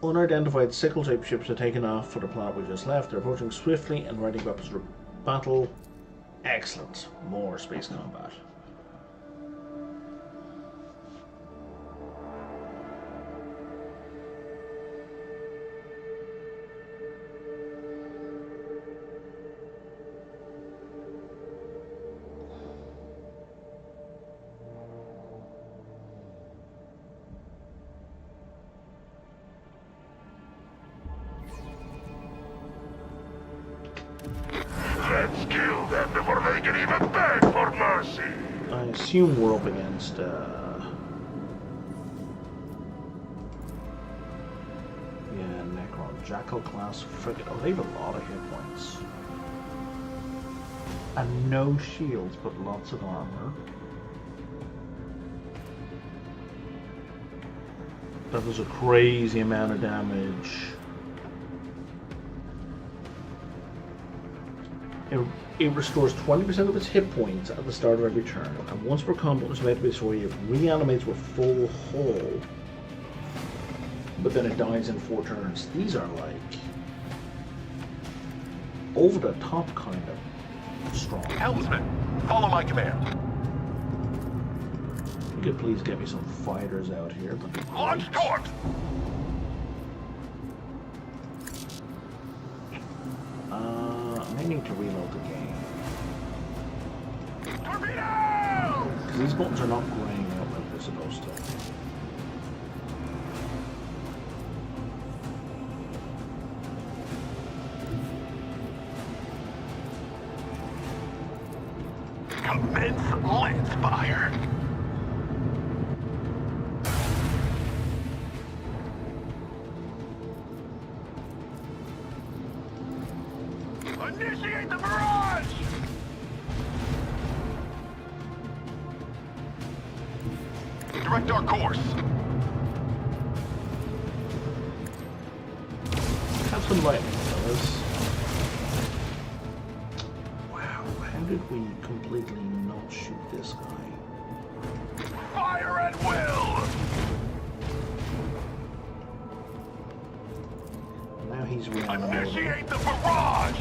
Unidentified sickle-type ships are taking off for the planet we just left. They're approaching swiftly and ready weapons for battle. Excellent. More space combat. Let's kill them before they can even beg for mercy. I assume we're up against Necron Jackal class frigate. Oh, they have a lot of hit points. And no shields, but lots of armor. That does a crazy amount of damage. It restores 20% of its hit points at the start of every turn, and once per combat is made to be destroyed, it reanimates with full hull, but then it dies in 4 turns. These are like over the top kind of strong. Helmsman, follow my command. You could please get me some fighters out here. That'd be great. Launch torque! I need to reload the game. Torpedoes! Because these buttons are not graying out like they're supposed to. Commence lance fire. Initiate the barrage! Direct our course. Have some lightning, fellas. Wow, how did we completely not shoot this guy? Fire at will! Now he's reanimating. Initiate the barrage!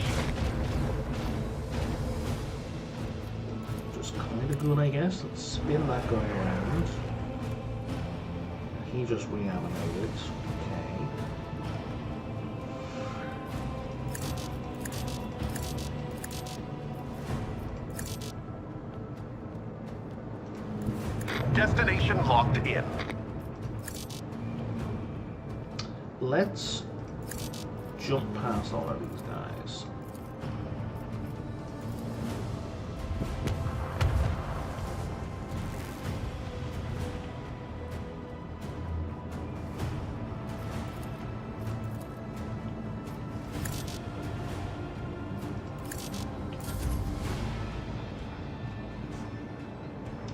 Just kind of good, I guess. Let's spin that guy around. He just reanimated. Okay. Destination locked in. Let's jump past all of these guys.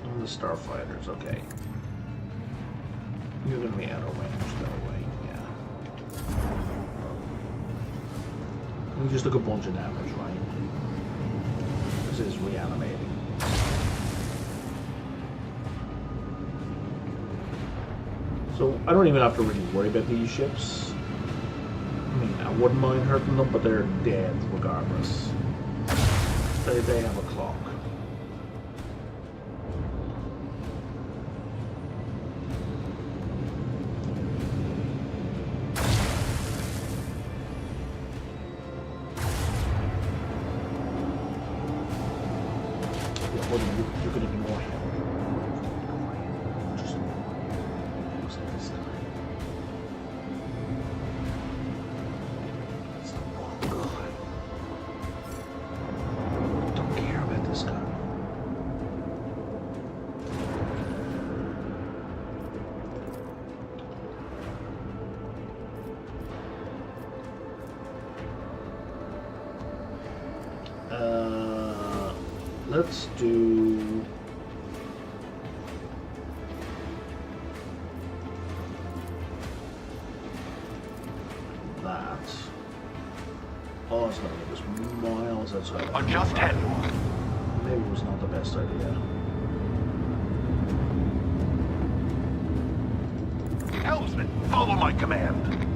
And the starfighters, okay. You're gonna be out of range that way, yeah. We just took a bunch of damage, right? This is reanimating. So I don't even have to really worry about these ships. I mean, I wouldn't mind hurting them, but they're dead regardless. They have a clock. You're gonna be more heavy. Just looks like this guy. It's the wrong guy. Don't care about this guy. Let's do that. Oh, it's gonna get us miles outside. Adjust head. Maybe it was not the best idea. Helmsman, follow my command.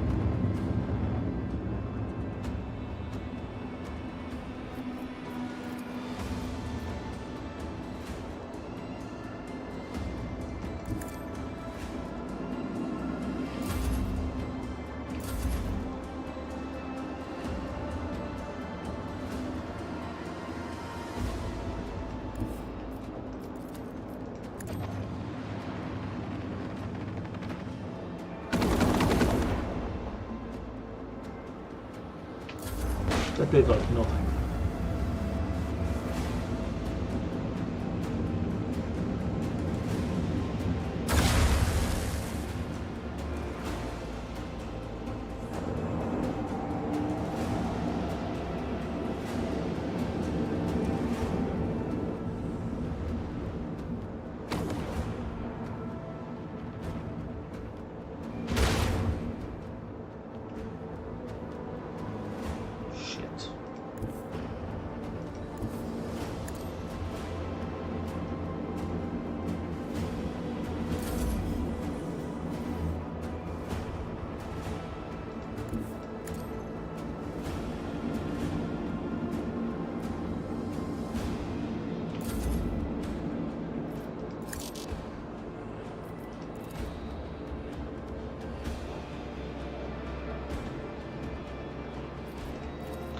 That did like nothing.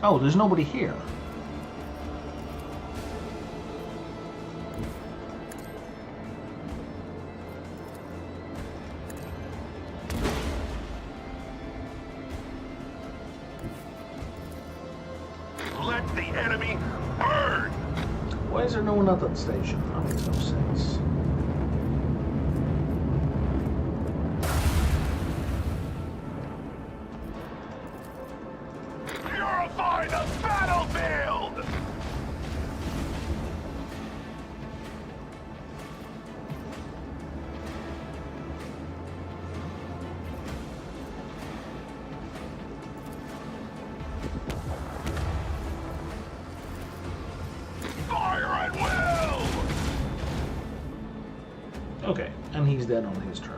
Oh, there's nobody here. Let the enemy burn! Why is there no one at that station? That makes no sense. Purify the battlefield! Fire at will! Okay, and he's dead on his turn.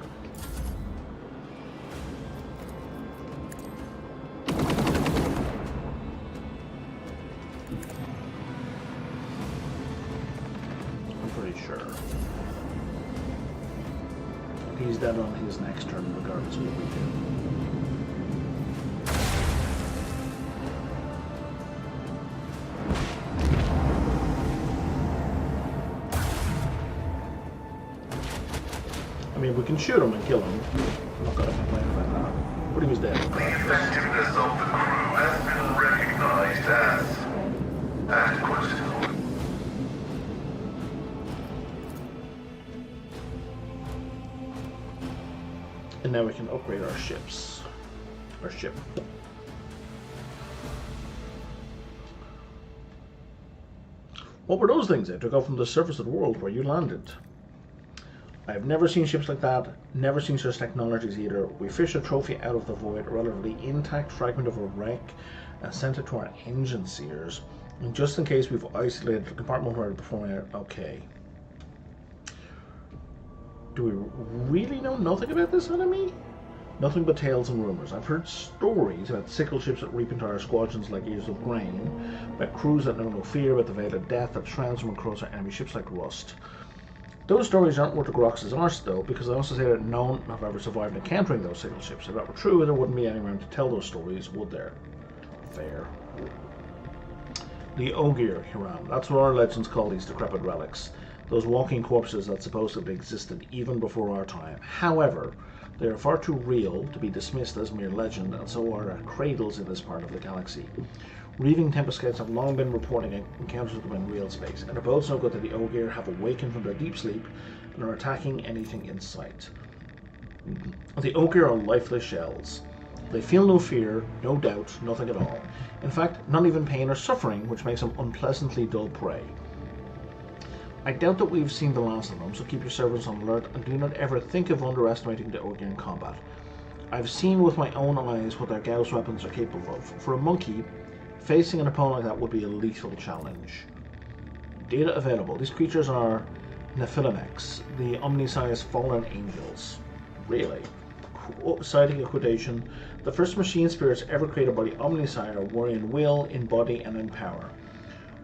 Sure. He's dead on his next turn, regardless of what we do. I mean, we can shoot him and kill him. I'm not gonna complain about that. But he was dead. The effectiveness of the crew has been recognized as adequate. And now we can upgrade our ships. Our ship. What were those things they took off from the surface of the world where you landed? I have never seen ships like that, never seen such technologies either. We fished a trophy out of the void, a relatively intact fragment of a wreck, and sent it to our engine seers. And just in case we've isolated the compartment where we're performing it, okay. Do we really know nothing about this enemy? Nothing but tales and rumours. I've heard stories about sickle ships that reap entire squadrons like ears of grain, about crews that know no fear, about the veil of death that shrouds them across our enemy ships like rust. Those stories aren't worth the Grox's arse though, because I also say that none have ever survived encountering those sickle ships. If that were true, there wouldn't be anyone to tell those stories, would there? Fair. The Ogier, Hiram. That's what our legends call these decrepit relics. Those walking corpses that supposedly existed even before our time. However, they are far too real to be dismissed as mere legend, and so are our cradles in this part of the galaxy. Reaving Tempest Scouts have long been reporting encounters with them in real space, and it bodes no good that the Ogier have awakened from their deep sleep and are attacking anything in sight. The Ogier are lifeless shells. They feel no fear, no doubt, nothing at all. In fact, not even pain or suffering, which makes them unpleasantly dull prey. I doubt that we've seen the last of them, so keep your servants on alert and do not ever think of underestimating the Ogier in combat. I've seen with my own eyes what their Gauss weapons are capable of. For a monkey, facing an opponent like that would be a lethal challenge. Data available. These creatures are Nephilimex, the omniscience fallen angels. Really? Citing a quotation, the first machine spirits ever created by the Omnisire were in will, in body, and in power.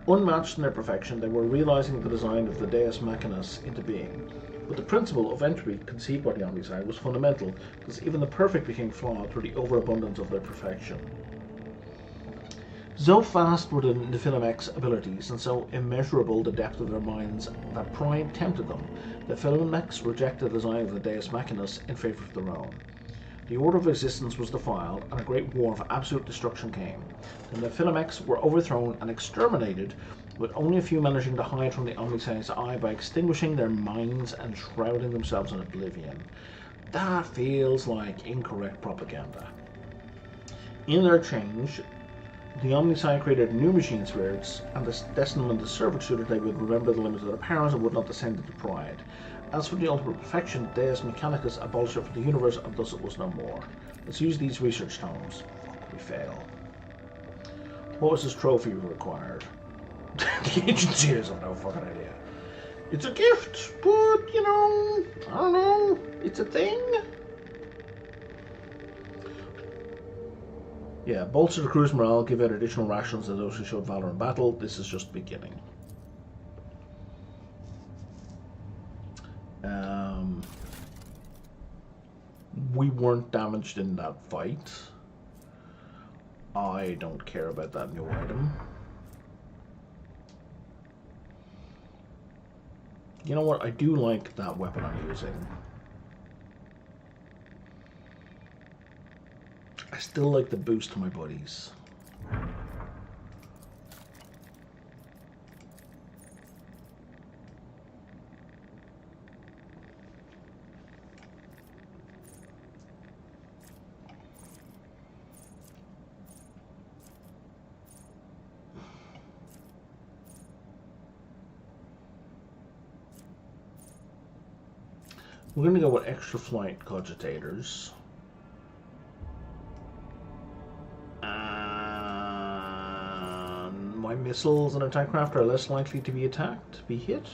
Unmatched in their perfection, they were realizing the design of the Deus Machinus into being. But the principle of entropy conceived by the Omnisire was fundamental, because even the perfect became flawed through the overabundance of their perfection. So vast were the Nephilimex abilities, and so immeasurable the depth of their minds, that pride tempted them. The Nephilimex rejected the design of the Deus Machinus in favor of their own. The order of existence was defiled, and a great war of absolute destruction came. The Nephilimex were overthrown and exterminated, with only a few managing to hide from the Omniscience eye by extinguishing their minds and shrouding themselves in oblivion. That feels like incorrect propaganda. In their change, the Omnisci created new machine spirits, and destined them to servitude that they would remember the limits of their powers and would not descend into pride. As for the ultimate perfection, Deus Mechanicus abolished it for the universe, and thus it was no more. Let's use these research tomes. Fuck, we fail. What was this trophy required? The agency has no fucking idea. It's a gift, but, you know, I don't know. It's a thing. Yeah, bolster the crew's morale, give out additional rations to those who showed valor in battle. This is just the beginning. We weren't damaged in that fight. I don't care about that new item. You know what? I do like that weapon I'm using. I still like the boost to my buddies. We're going to go with extra flight cogitators. And my missiles and attack craft are less likely to be hit.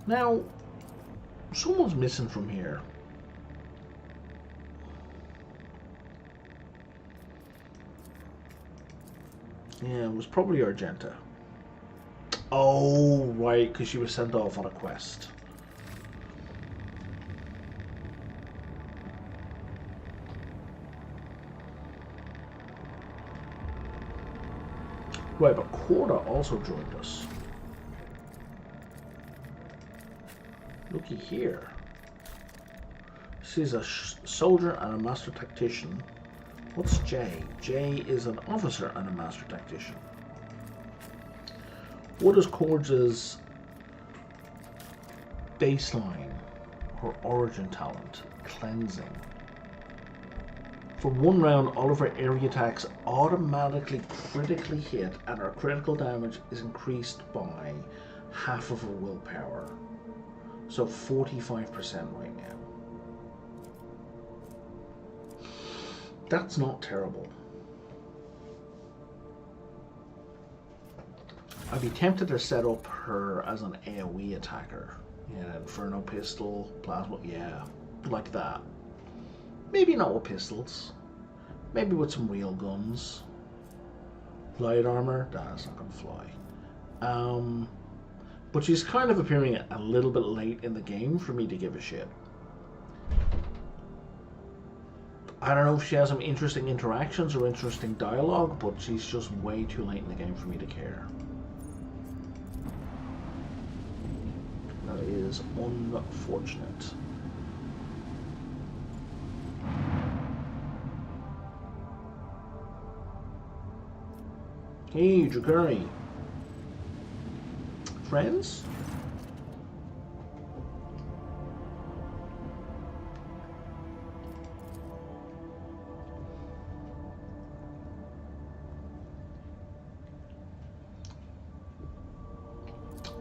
Now, someone's missing from here. Yeah, it was probably Argenta. Oh, right, because she was sent off on a quest. Right, but Corda also joined us. Looky here. She's a soldier and a master tactician. What's J? J is an officer and a master tactician. What is Corda's baseline? Her origin talent? Cleansing. For 1 round, all of our area attacks automatically critically hit, and our critical damage is increased by half of our willpower. So 45% right now. That's not terrible. I'd be tempted to set up her as an AoE attacker. Yeah, Inferno pistol, plasma, yeah, like that. Maybe not with pistols. Maybe with some real guns. Light armor? That's not gonna fly. But she's kind of appearing a little bit late in the game for me to give a shit. I don't know if she has some interesting interactions or interesting dialogue, but she's just way too late in the game for me to care. That is unfortunate. Hey, Drakari. Friends?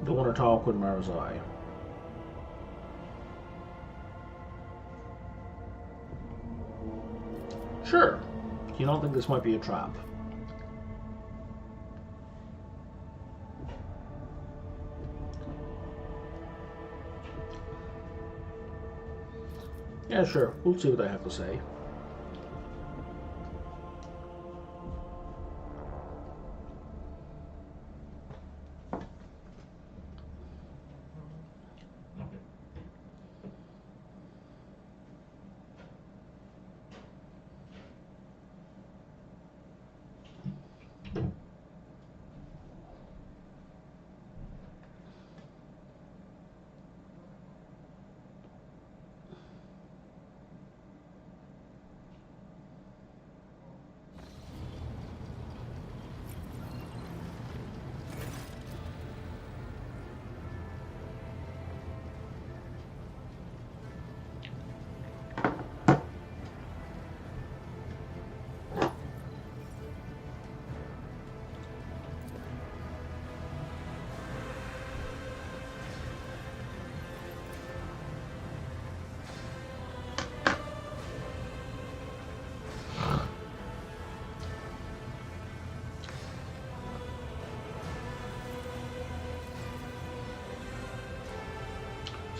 Don't want to talk with Marazai. Sure. You don't think this might be a trap? Yeah, sure. We'll see what I have to say.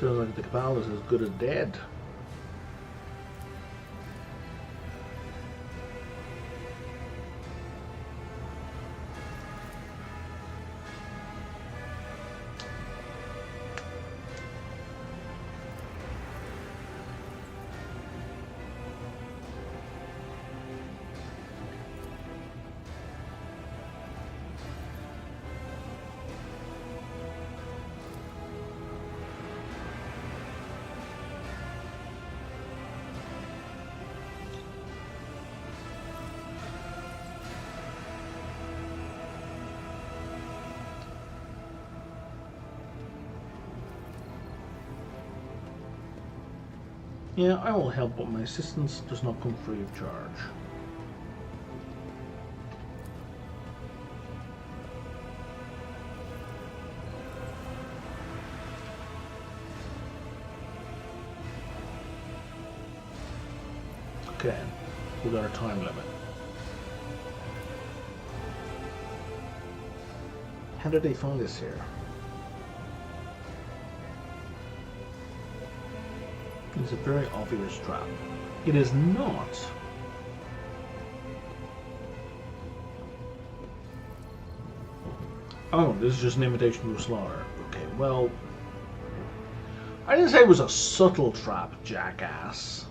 Sounds like the Cabal is as good as dead. Yeah, I will help, but my assistance does not come free of charge. Okay, we got a time limit. How did they find us here? It's a very obvious trap. It is not. Oh, this is just an invitation to a slaughter. Okay, well, I didn't say it was a subtle trap, jackass.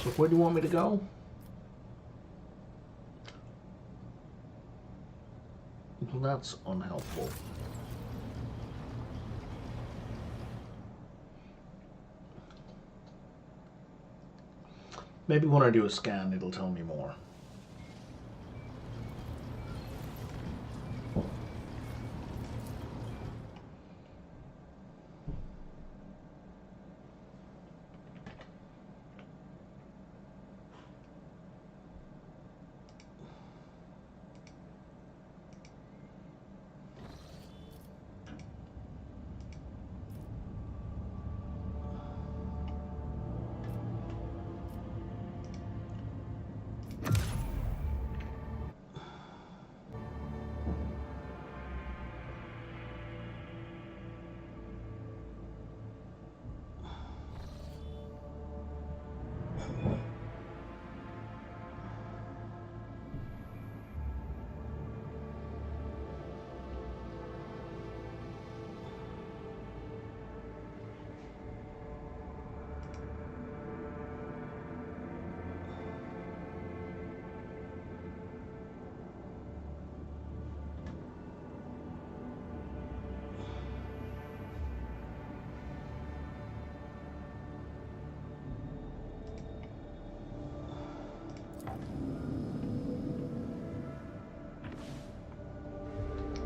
So where do you want me to go? Well, that's unhelpful. Maybe when I do a scan, it'll tell me more.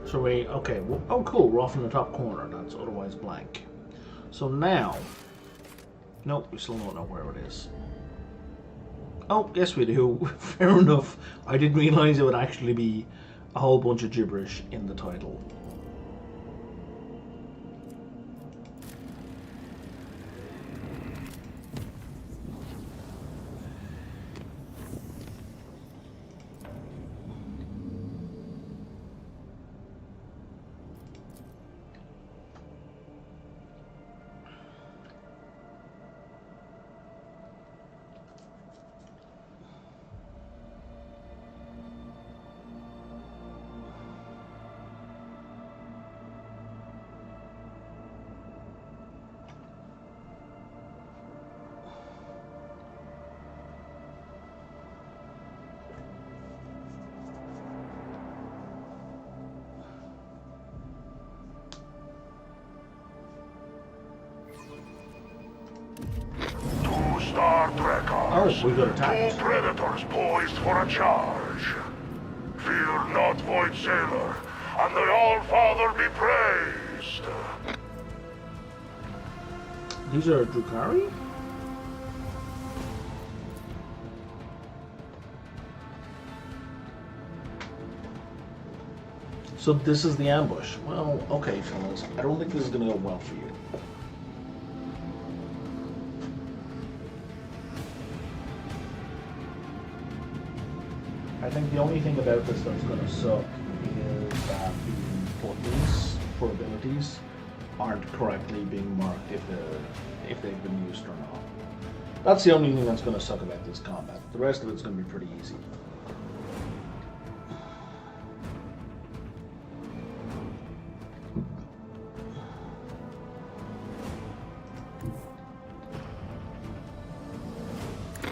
So we, okay, well, oh cool, we're off in the top corner, that's otherwise blank. So now, nope, we still don't know where it is. Oh, yes we do, fair enough. I didn't realise it would actually be a whole bunch of gibberish in the title. Oh, we got attacked. Two predators poised for a charge. Fear not, Void Sailor, and the All-Father be praised. These are Drukhari? So this is the ambush. Well, okay, fellas. I don't think this is going to go well for you. I think the only thing about this that's going to suck is that the buttons for abilities aren't correctly being marked if they've been used or not. That's the only thing that's going to suck about this combat. The rest of it's going to be pretty easy.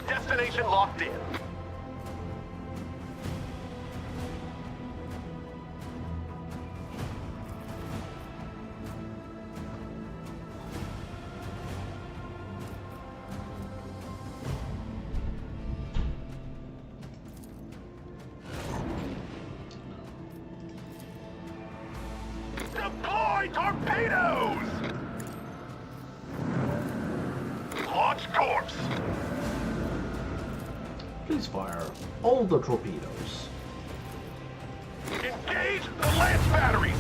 Destination locked in. Deploy torpedoes! Launch course! Please fire all the torpedoes. Engage the lance batteries!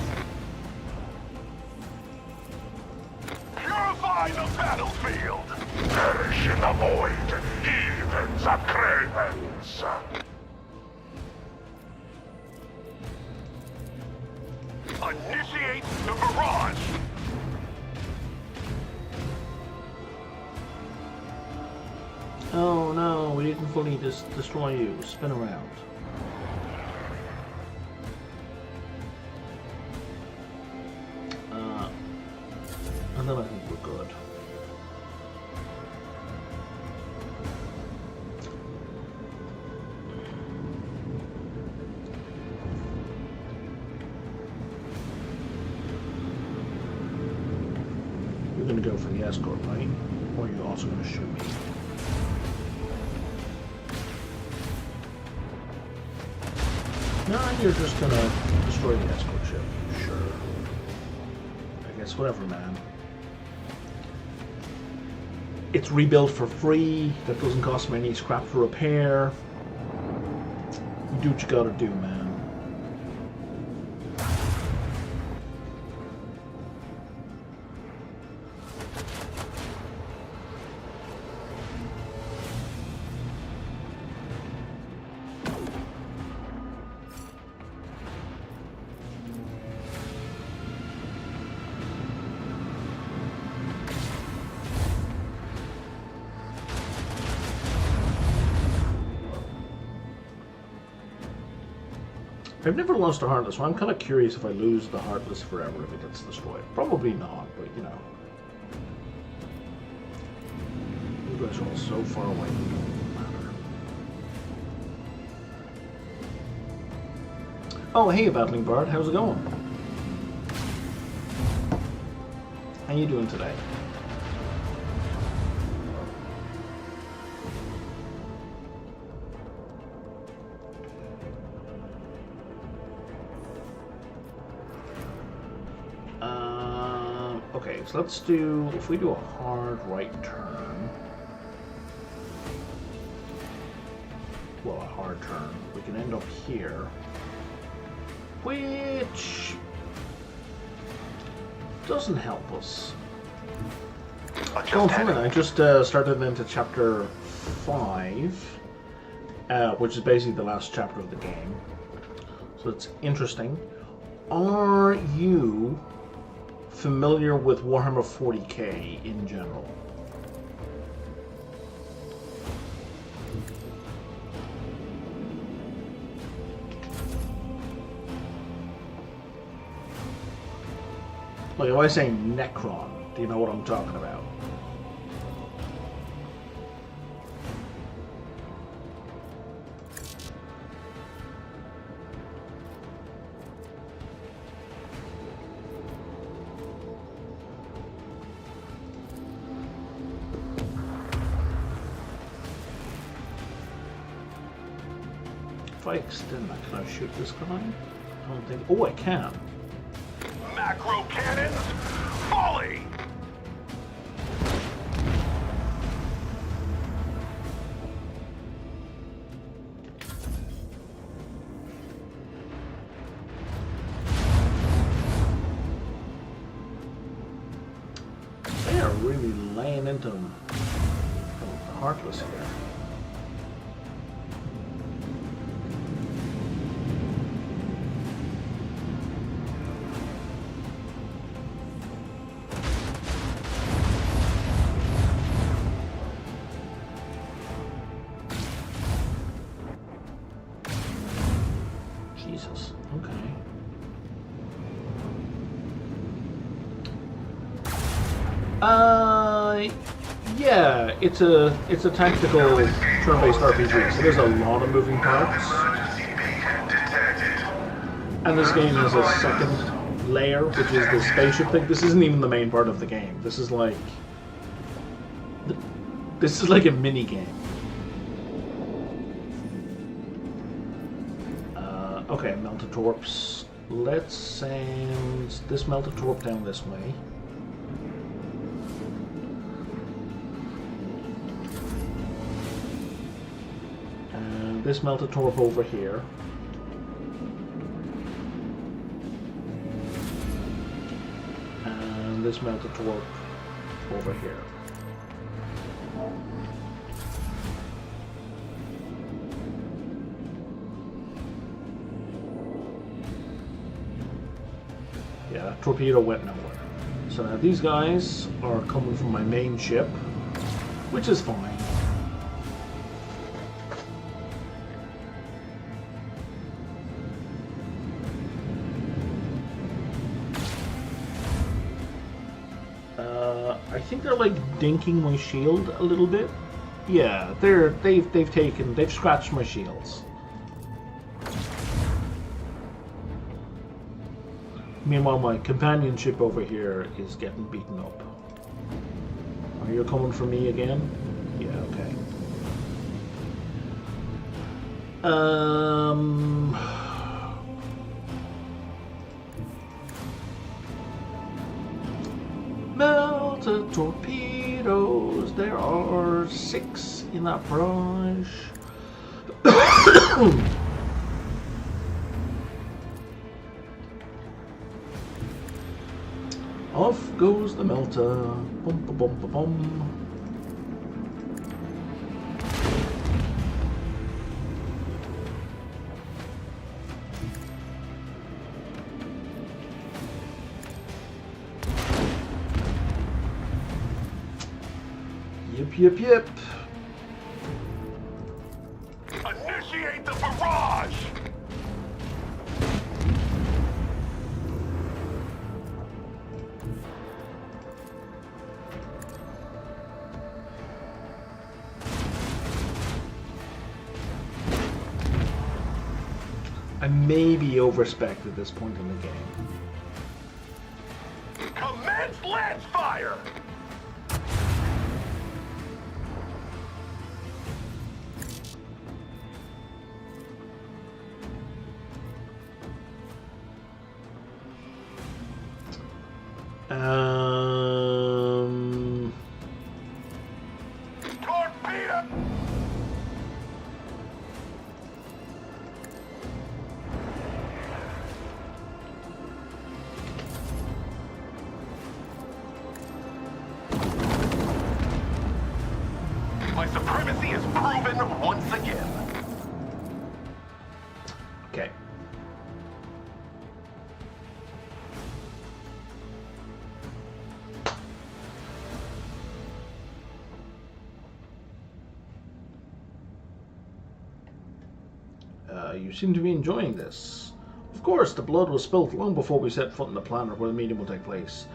Purify the battlefield! Perish in the void, heathens and cravens. Initiate the barrage! Oh no, we didn't fully destroy you. Spin around. And then I think we're good. You're gonna go for the escort, right? Or you're also gonna shoot me? No, you're just gonna destroy the escort ship. Sure. I guess whatever, man. It's rebuilt for free. That doesn't cost me any scrap for repair. You do what you gotta do, man. I've never lost a Heartless, so I'm kind of curious if I lose the Heartless forever if it gets destroyed. Probably not, but you know. You guys are all so far away, it doesn't matter. Oh, hey, Battling Bard, how's it going? How you doing today? Okay, so let's do, if we do a hard right turn, well, a hard turn, we can end up here, which doesn't help us. Oh, fine, I just started into chapter 5, which is basically the last chapter of the game, so it's interesting. Are you familiar with Warhammer 40k in general? Like, if I say Necron, do you know what I'm talking about? If I extend that, can I shoot this guy? I don't think. Oh, I can. Macro cannons, volley! really laying into them heartless here. Jesus, okay. Yeah, it's a tactical turn-based RPG, so there's a lot of moving parts. And this game has a second layer, which is the spaceship thing. This isn't even the main part of the game. This is like a mini game. Okay, melted torps. Let's send this melted torp down this way. And this melted torp over here. And this melted torp over here. Yeah, torpedo went nowhere. So now these guys are coming from my main ship, which is fine. I think they're like dinking my shield a little bit. Yeah, they've scratched my shields. Meanwhile, my companion ship over here is getting beaten up. Are you coming for me again? Yeah, okay. Melted torpedoes. There are 6 in that barrage. Off goes the melter. Bum, bum, bum, bum, bum. Yip, yip. Initiate the barrage! I may be overspec'd at this point in the game. Commence lance fire! Torpedo! My supremacy is proven once again. Okay. You seem to be enjoying this. Of course, the blood was spilt long before we set foot on the planet where the meeting will take place.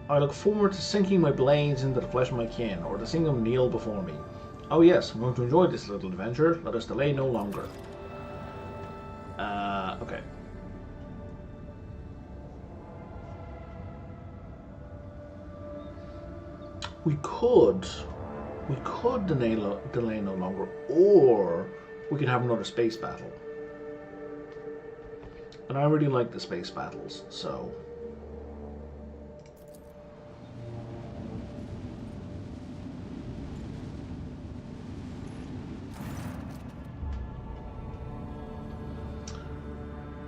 I look forward to sinking my blades into the flesh of my kin, or to seeing them kneel before me. Oh yes, I'm going to enjoy this little adventure. Let us delay no longer. Okay. We could delay no longer, or we could have another space battle. And I really like the space battles, so...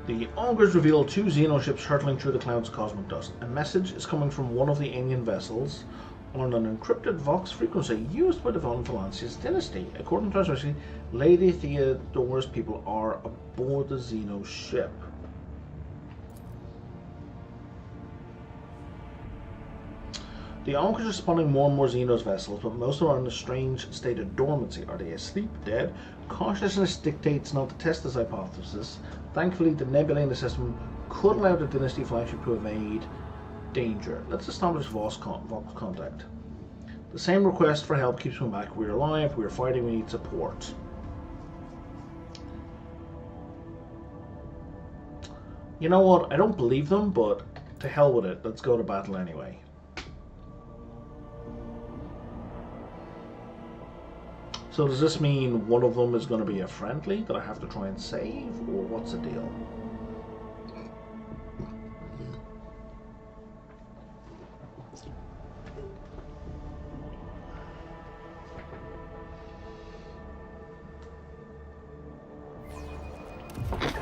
The augurs reveal 2 xenoships hurtling through the clouds of cosmic dust. A message is coming from one of the alien vessels. on an encrypted Vox frequency used by the Von Valancius dynasty. According to Transparency, Lady Theodore's people are aboard the Xeno ship. The Owlcat are spawning more and more Xenos vessels, but most of them are in a strange state of dormancy. Are they asleep, dead? Cautiousness dictates not to test this hypothesis. Thankfully, the nebulae in the system could allow the Dynasty flagship to evade danger. Let's establish Vox contact. The same request for help keeps me back. We're alive, we're fighting, we need support. You know what? I don't believe them, but to hell with it. Let's go to battle anyway. So does this mean one of them is going to be a friendly that I have to try and save, or what's the deal?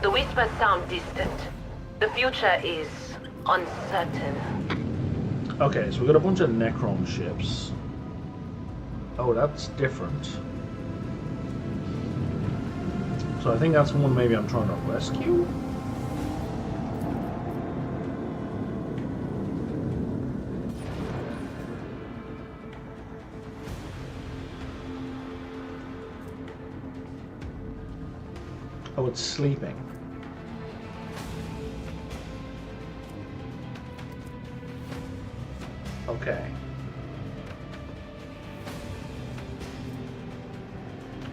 The whispers sound distant. The future is uncertain. Okay, so we got a bunch of Necron ships. Oh, that's different. So I think that's one maybe I'm trying to rescue? Oh, it's sleeping. Okay.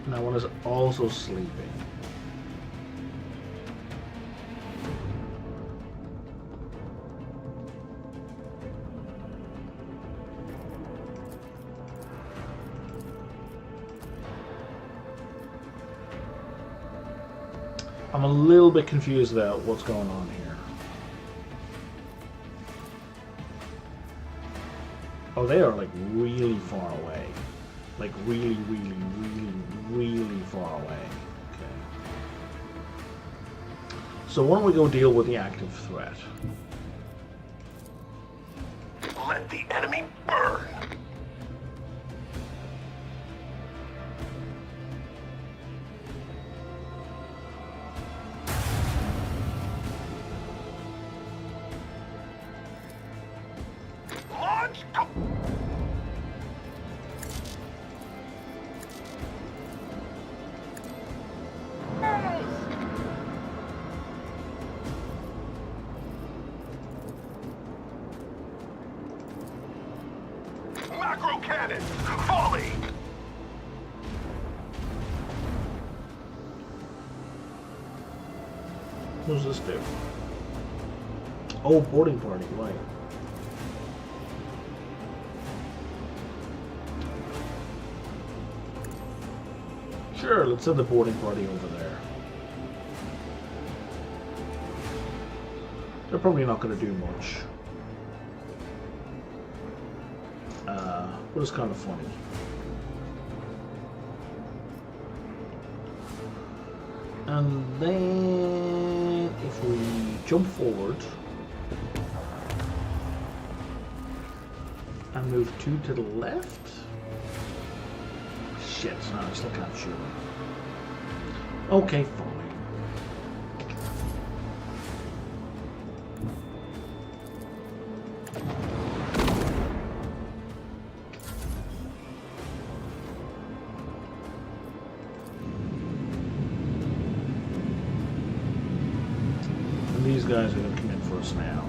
Now one is also sleeping. I'm a little bit confused about what's going on here. Oh, they are like really far away. Like really far away. Okay. So why don't we go deal with the active threat? Let the enemy burn. Macro cannon, volley. What does this do? Oh, boarding party, right. Sure, let's send the boarding party over there. They're probably not going to do much. But it's kind of funny. And then if we jump forward and move 2 to the left. Shit, no, I still can't shoot him. Okay, fine. These guys are going to come in for us now.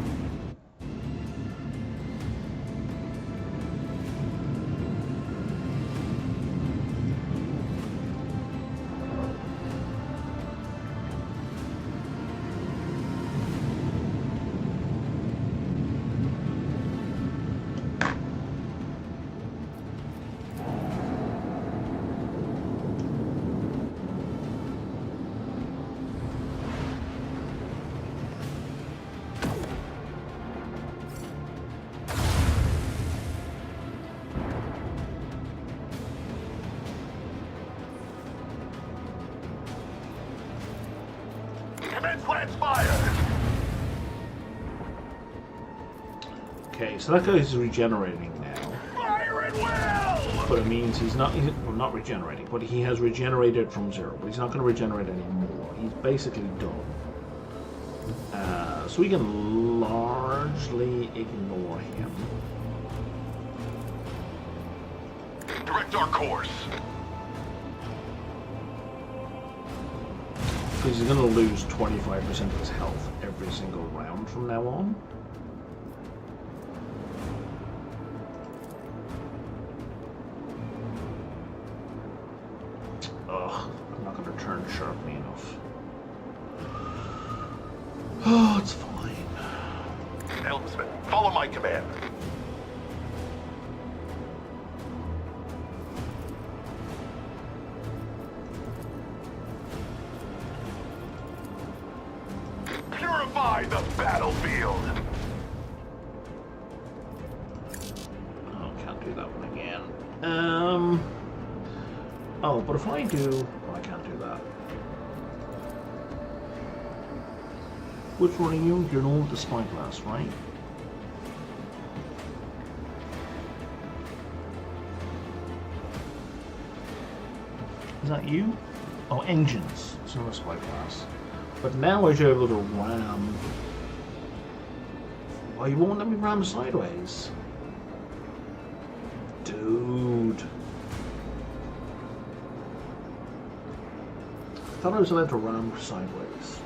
Okay, so that guy is regenerating now. Fire Fire at will! But it means he's not regenerating, but he has regenerated from 0, but he's not going to regenerate anymore. He's basically done. So we can largely ignore him. Direct our course. Because he's going to lose 25% of his health every single round from now on. Ugh, I'm not going to turn sharply enough. Oh, it's fine. Helmsman, follow my command. Purify the battlefield. Oh, can't do that one again. Oh, but if I do... Oh, I can't do that. Which one are you? You're the one with the spyglass, right? Is that you? Oh, engines. It's not a spyglass. But now I should be able to ram. Oh, you won't let me ram sideways? Dude. I thought I was allowed to ram sideways.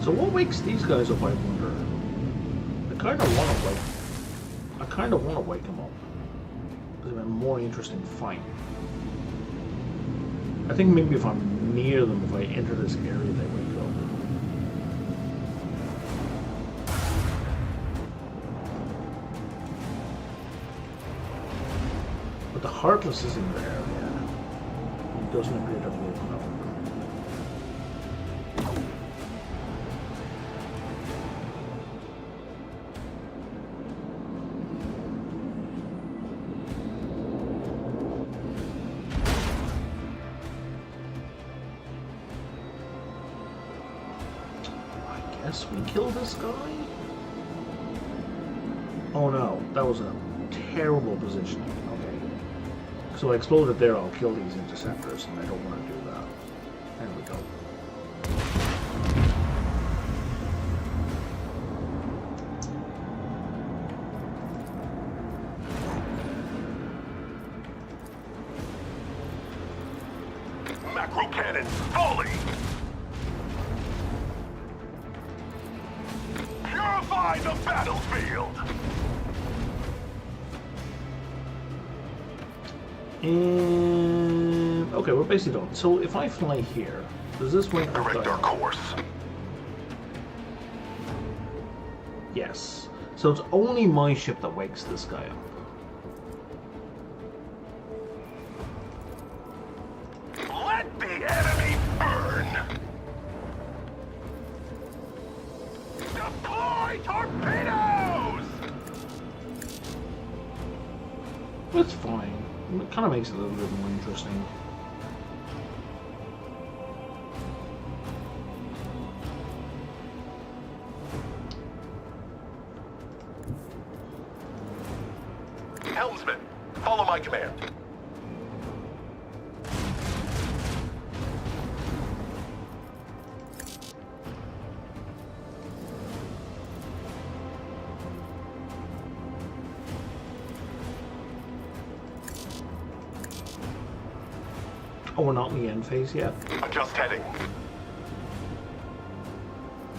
So what wakes these guys up, I wonder? I kind of want to wake them up. It's a more interesting fight. I think maybe if I'm near them, if I enter this area, they wake up. But the Heartless isn't there, yeah. He doesn't appear to have woken up. We kill this guy? Oh no, that was a terrible positioning. Okay. So I exploded there, I'll kill these interceptors, and I don't want to do that. There we go. Macro cannons, volley! Purify the battlefield! And okay, we're basically done. So if I fly here, does this wake up? Direct our course. Yes. So it's only my ship that wakes this guy up. Let the enemy burn! Deploy torpedoes! It's fine. It kind of makes it a little bit more interesting. Helmsman, follow my command. Oh, we're not in the end phase yet? Just heading.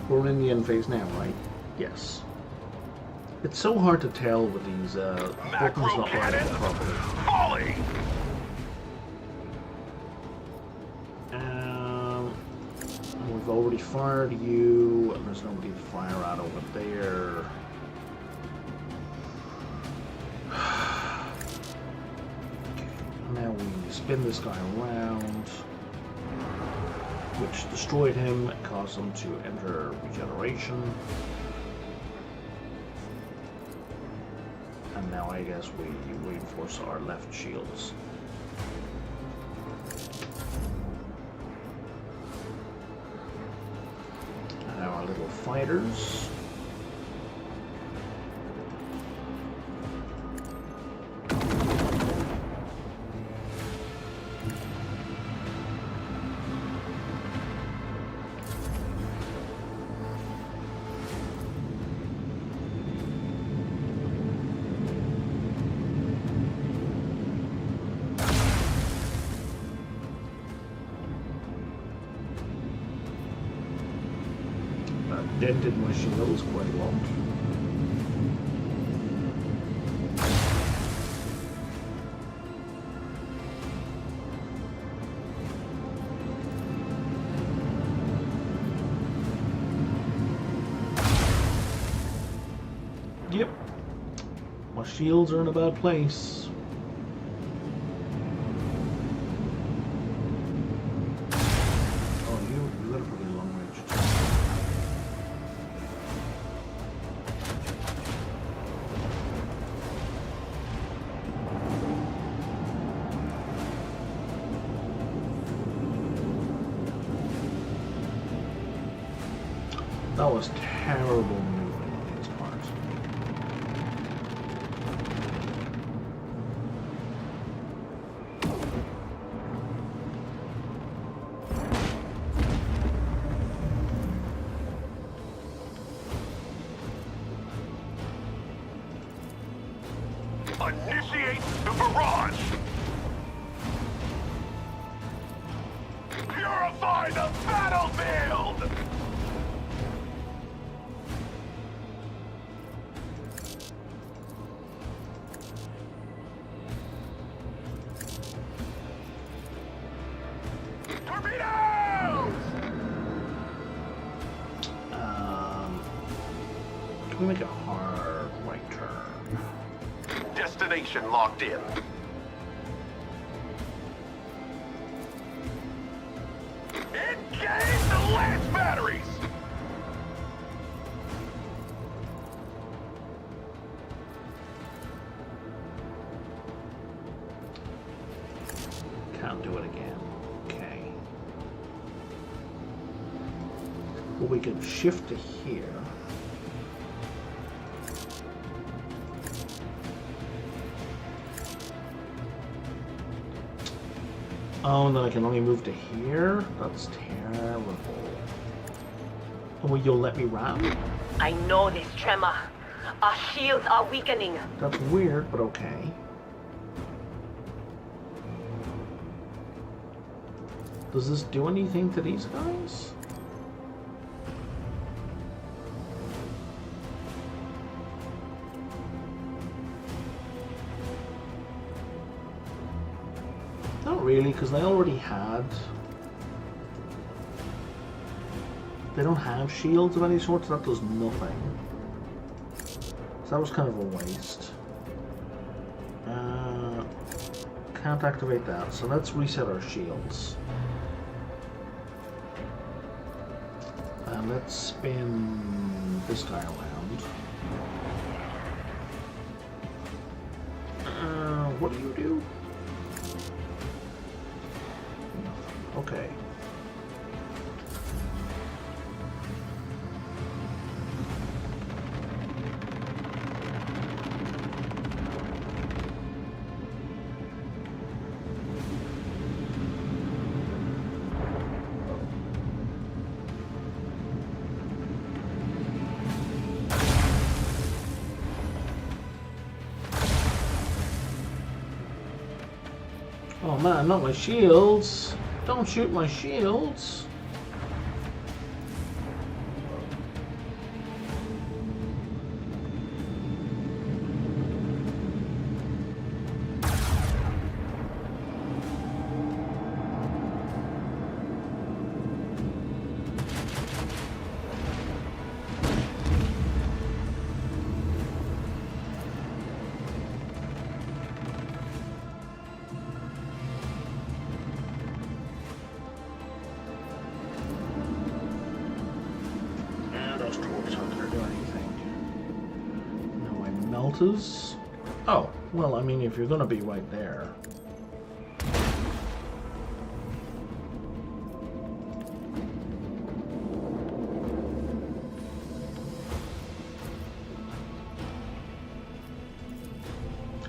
We're in the end phase now, right? Yes. It's so hard to tell with these buttons not lining up properly. Volley! We've already fired you, and there's nobody to fire at over there. Now we spin this guy around, which destroyed him and caused him to enter regeneration. And now I guess we reinforce our left shields. And now our little fighters. Dented my shields quite a lot. Yep, my shields are in a bad place. Oh, you got a pretty long range. That was terrible maneuvering on his part. Initiate the barrage! Purify the battlefield! Can we make a hard right turn? Destination locked in. Engage the last batteries! Can't do it again. Okay. Well, we can shift to here. Oh, and then I can only move to here? That's terrible. Oh, you'll let me ram? I know this tremor. Our shields are weakening. That's weird, but okay. Does this do anything to these guys? Not really, because they already had... They don't have shields of any sort, so that does nothing. So that was kind of a waste. Can't activate that, so let's reset our shields. And let's spin this guy around. What do you do? Okay. Oh man, not my shields. Don't shoot my shields. melters? Oh, well, I mean, if you're gonna be right there.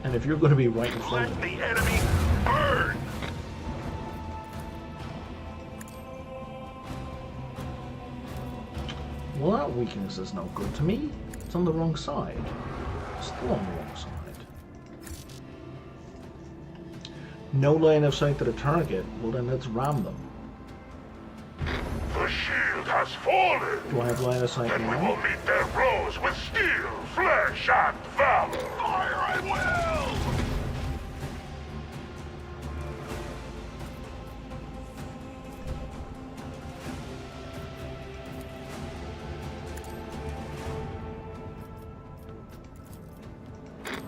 And if you're gonna be right in front of me. Let the enemy burn! Well, that weakness is no good to me. It's on the wrong side. Still on the wrong side. No line of sight to the target. Well, then let's ram them. The shield has fallen! Do I have line of sight Then we now? will meet their foes with steel, flesh, and valor! Fire at will!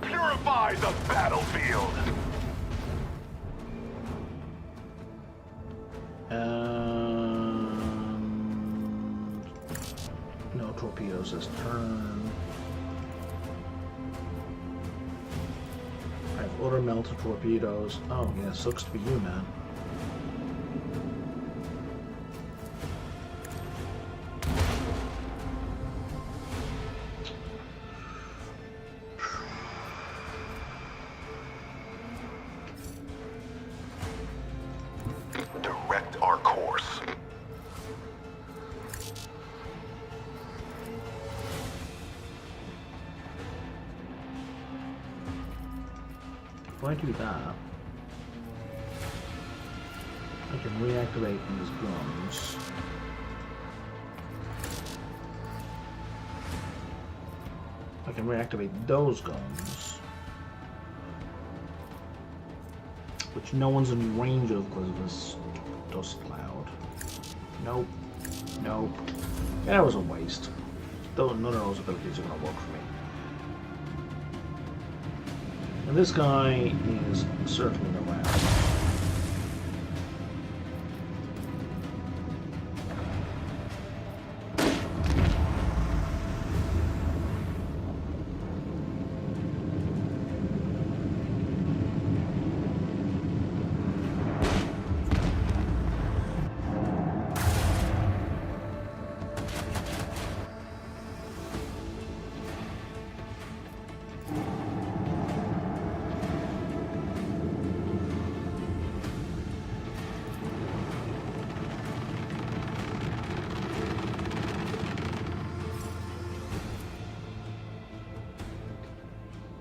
Purify the battlefield! No torpedoes this turn. I have other melted torpedoes. Oh yeah, sucks to be you, man. Direct our course. If I do that, I can reactivate these guns. I can reactivate those guns, which no one's in range of because of this dust cloud. Nope. Nope. Yeah, that was a waste. None of those abilities are going to work for me. And this guy is circling around.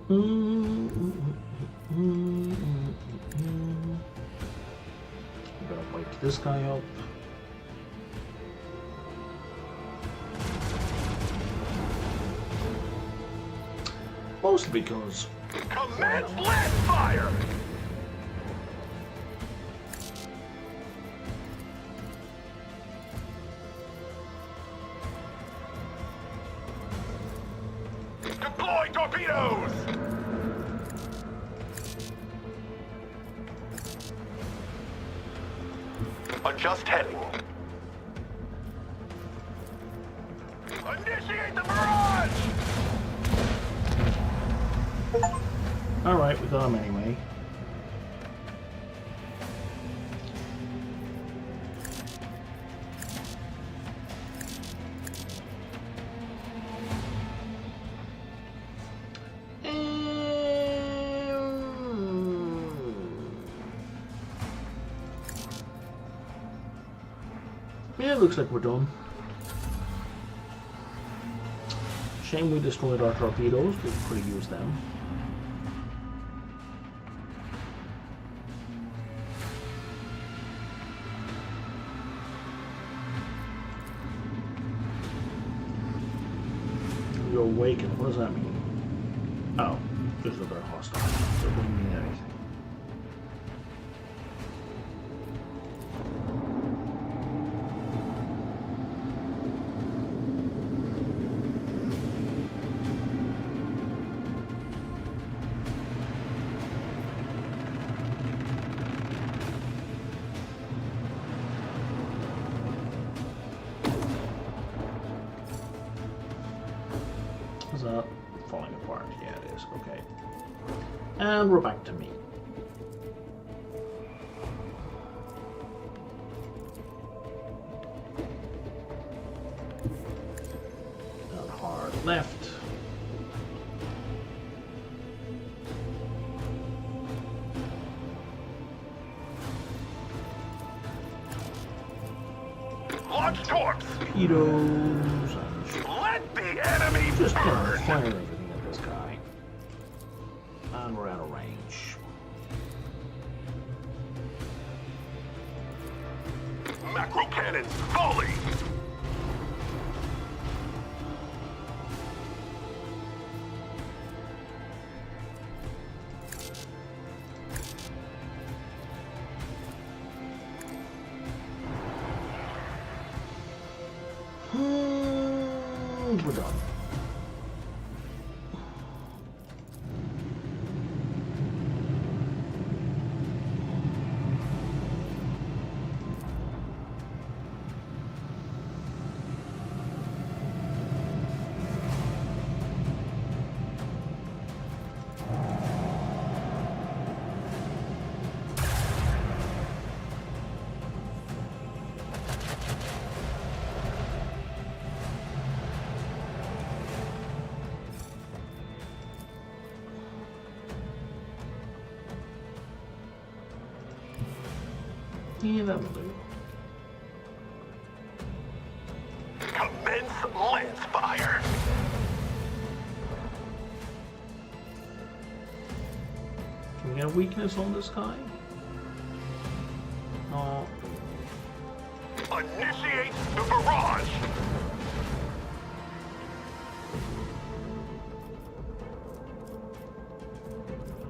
I'm gonna wake this guy up. Mostly because Commence blast fire! Deploy torpedoes! Adjust heading. Initiate the barrage! alright, we got him anyway. Yeah, looks like we're done. Shame we destroyed our torpedoes, we could have used them. You're awakened, what does that mean? Oh, just that they're hostile. So it doesn't mean anything. Is that falling apart? Yeah, it is. Okay. And we're back to me. Down hard left. Launch torps! Torpedoes. Let the enemy Just burn! fire everything at this guy. And we're out of range. Macro cannons, volley! We're done. Yeah, that'll do. Commence lance fire! Can we get a weakness on this guy? No. Initiate the barrage!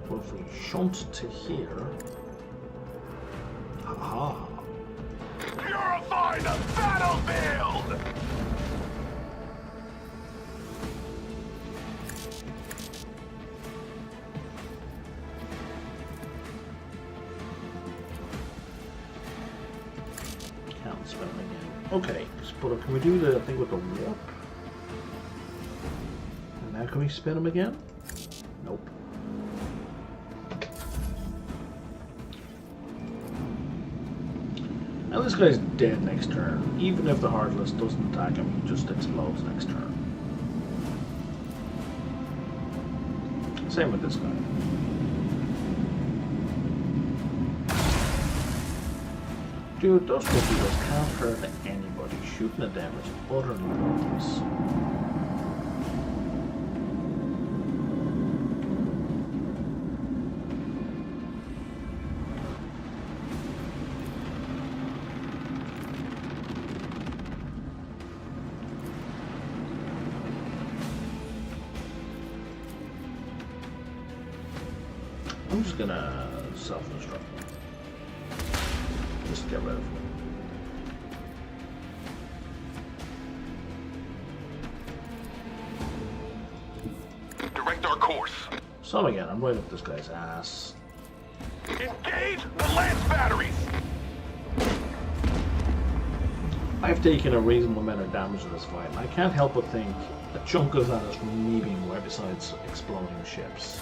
Well, if we shunt to here. Aha. Purify the battlefield! Can't spin them again. Okay, but can we do the thing with the warp? And now can we spin them again? Nope. Now this guy's dead next turn. Even if the Heartless doesn't attack him, he just explodes next turn. Same with this guy. Dude, those torpedoes can't hurt anybody. Shooting at them is utterly pointless. I'm just gonna self-destruct them. Just get rid of them. Direct our course. So again, I'm right up this guy's ass. Engage the lance batteries! I've taken a reasonable amount of damage in this fight, and I can't help but think a chunk of that is from me being right beside exploding ships.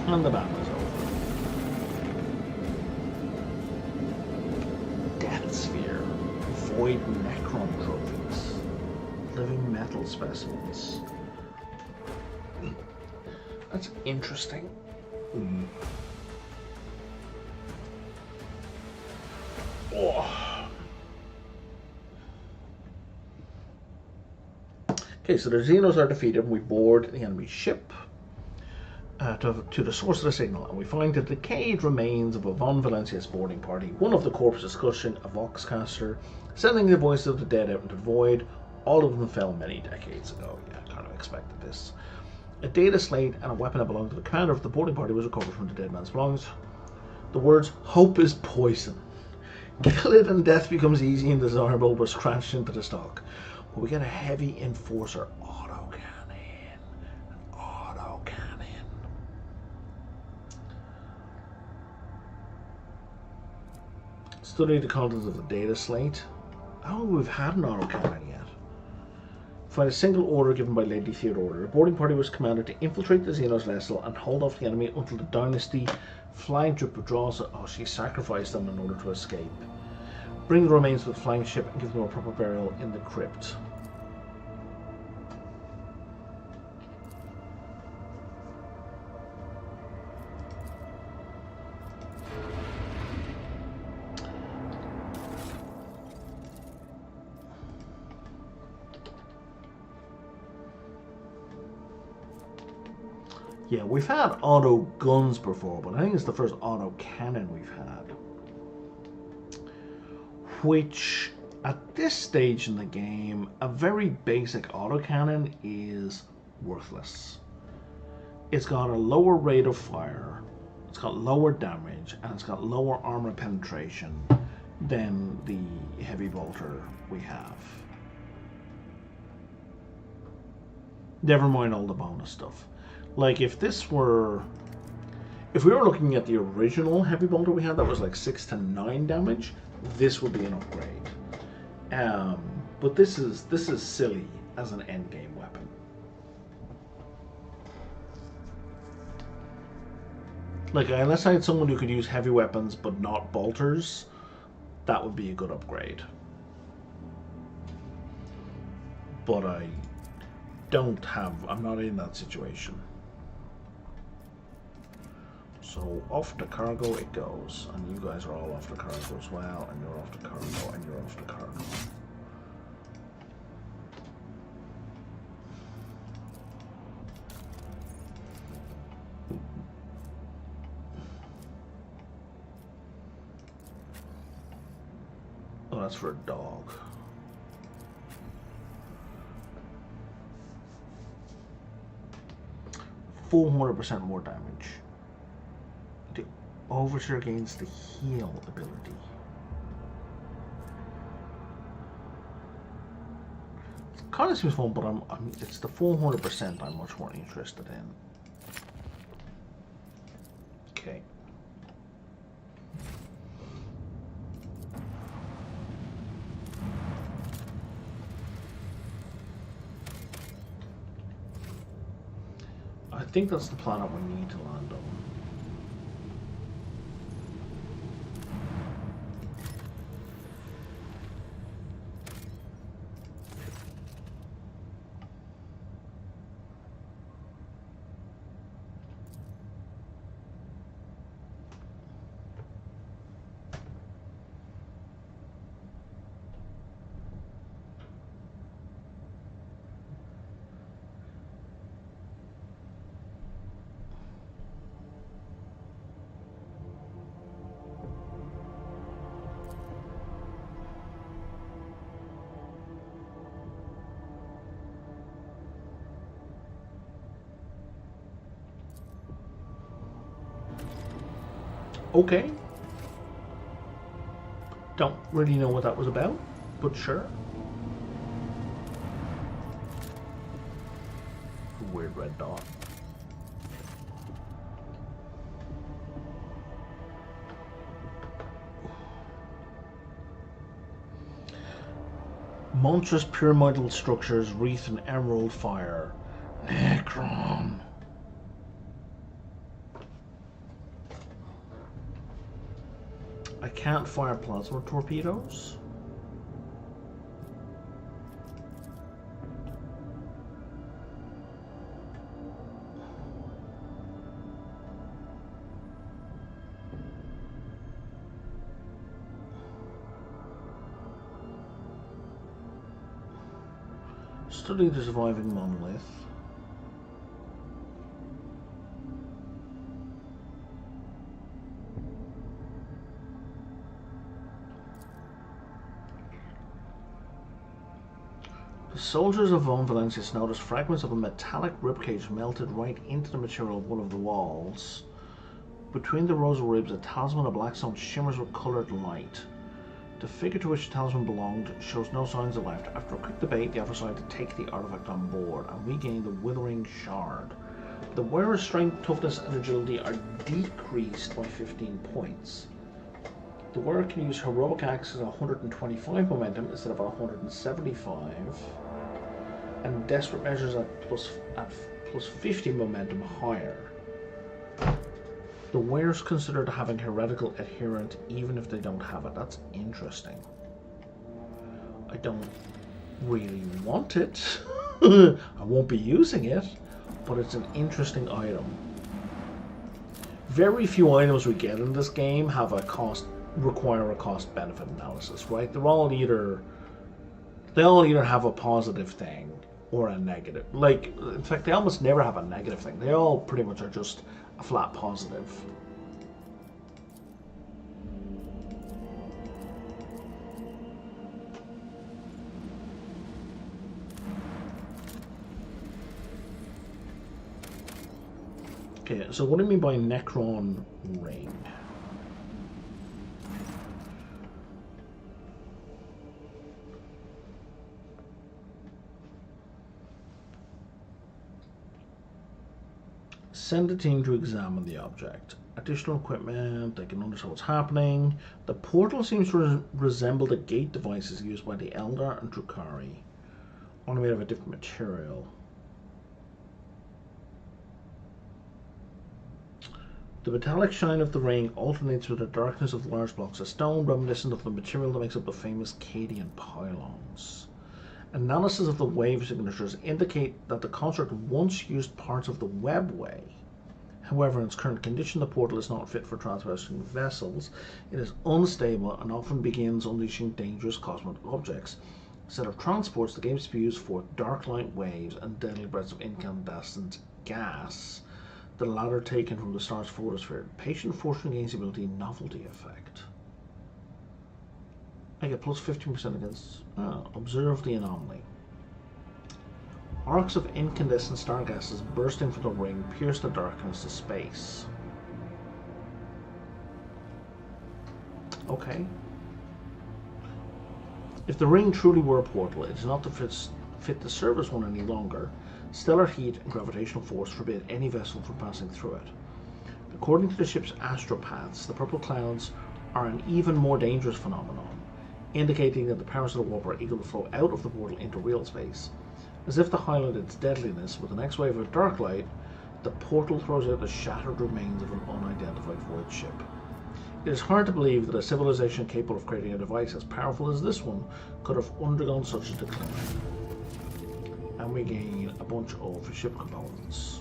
And the battle is over. Death Sphere. Void Necron trophies. Living metal specimens. That's interesting. Oh. Okay, so the Xenos are defeated, and we board the enemy ship to the source of the signal, and we find the decayed remains of a Von Valencia's boarding party. One of the corpse discussion, a Voxcaster, sending the voices of the dead out into the void. All of them fell many decades ago. Yeah, I kind of expected this. A data slate and a weapon that belonged to the commander of the boarding party was recovered from the dead man's belongings. The words, "Hope is poison. Kill it and death becomes easy and desirable," were scratched into the stock. But we get a heavy enforcer autocannon. An autocannon. Study the contents of the data slate. Oh, we've had an autocannon yet. Find a single order given by Lady Theodora. The boarding party was commanded to infiltrate the Xenos vessel and hold off the enemy until the Dynasty flying ship withdraws. Oh, she sacrificed them in order to escape. Bring the remains of the flying ship and give them a proper burial in the crypt. Yeah, we've had auto guns before, but I think it's the first auto cannon we've had. Which, at this stage in the game, a very basic autocannon is worthless. It's got a lower rate of fire, it's got lower damage, and it's got lower armor penetration than the heavy bolter we have. Never mind all the bonus stuff. Like, if we were looking at the original heavy bolter we had that was like 6 to 9 damage, this would be an upgrade. But this is silly as an endgame weapon. Like, unless I had someone who could use heavy weapons but not bolters, that would be a good upgrade. But I'm not in that situation. So off to cargo it goes, and you guys are all off to cargo as well, and you're off to cargo, and you're off to cargo. Oh, that's for a dog. $400% more damage. The Overseer gains the heal ability. It kind of seems fun, but it's the 400% I'm much more interested in. Okay. I think that's the planet we need to land on. Okay. Don't really know what that was about, but sure. Weird red dot. Monstrous pyramidal structures wreathed in emerald fire. Necron. I can't fire plasma torpedoes. Study the surviving monolith. The soldiers of Von Valencius noticed fragments of a metallic ribcage melted right into the material of one of the walls. Between the rows of ribs, a talisman of black stone shimmers with coloured light. The figure to which the talisman belonged shows no signs of life. After a quick debate, the others decided to take the artifact on board and regain the Withering Shard. The wearer's strength, toughness, and agility are decreased by 15 points. The wearer can use heroic acts at 125 momentum instead of 175. and desperate measures at plus 50 momentum higher. The wearer's considered having heretical adherent even if they don't have it. That's interesting. I don't really want it. I won't be using it, but it's an interesting item. Very few items we get in this game have require a cost-benefit analysis, right? They all either have a positive thing or a negative. Like, in fact, they almost never have a negative thing. They all pretty much are just a flat positive. Okay, so what do you mean by Necron Ring? Send a team to examine the object. Additional equipment, they can understand what's happening. The portal seems to resemble the gate devices used by the Eldar and Drukhari, only made of a different material. The metallic shine of the ring alternates with the darkness of large blocks of stone, reminiscent of the material that makes up the famous Cadian pylons. Analysis of the wave signatures indicate that the construct once used parts of the webway. However, in its current condition, the portal is not fit for traversing vessels. It is unstable and often begins unleashing dangerous cosmic objects. Instead of transports, the game spews forth dark light waves and deadly breaths of incandescent gas, the latter taken from the star's photosphere. Patient fortune gains the ability novelty effect. I get plus 15% against... observe the anomaly. Arcs of incandescent star gases bursting from the ring pierce the darkness of space. Okay. If the ring truly were a portal, it is not to fit the service one any longer. Stellar heat and gravitational force forbid any vessel from passing through it. According to the ship's astropaths, the purple clouds are an even more dangerous phenomenon, indicating that the powers of the warp are eager to flow out of the portal into real space. As if to highlight its deadliness, with the next wave of dark light, the portal throws out the shattered remains of an unidentified void ship. It is hard to believe that a civilization capable of creating a device as powerful as this one could have undergone such a decline. And we gain a bunch of ship components.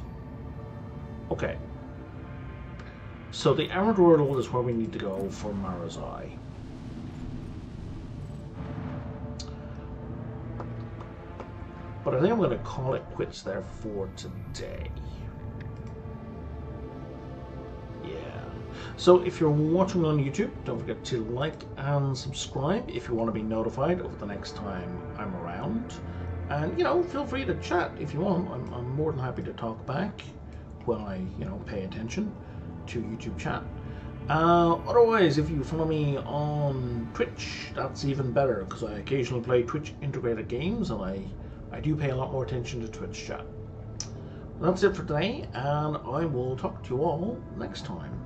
Okay. So the Armored World is where we need to go for Mara's Eye. But I think I'm going to call it quits there for today. Yeah. So if you're watching on YouTube, don't forget to like and subscribe if you want to be notified of the next time I'm around. And, you know, feel free to chat if you want. I'm more than happy to talk back when I, pay attention to YouTube chat. Otherwise, if you follow me on Twitch, that's even better, because I occasionally play Twitch integrated games, and I do pay a lot more attention to Twitch chat. That's it for today, and I will talk to you all next time.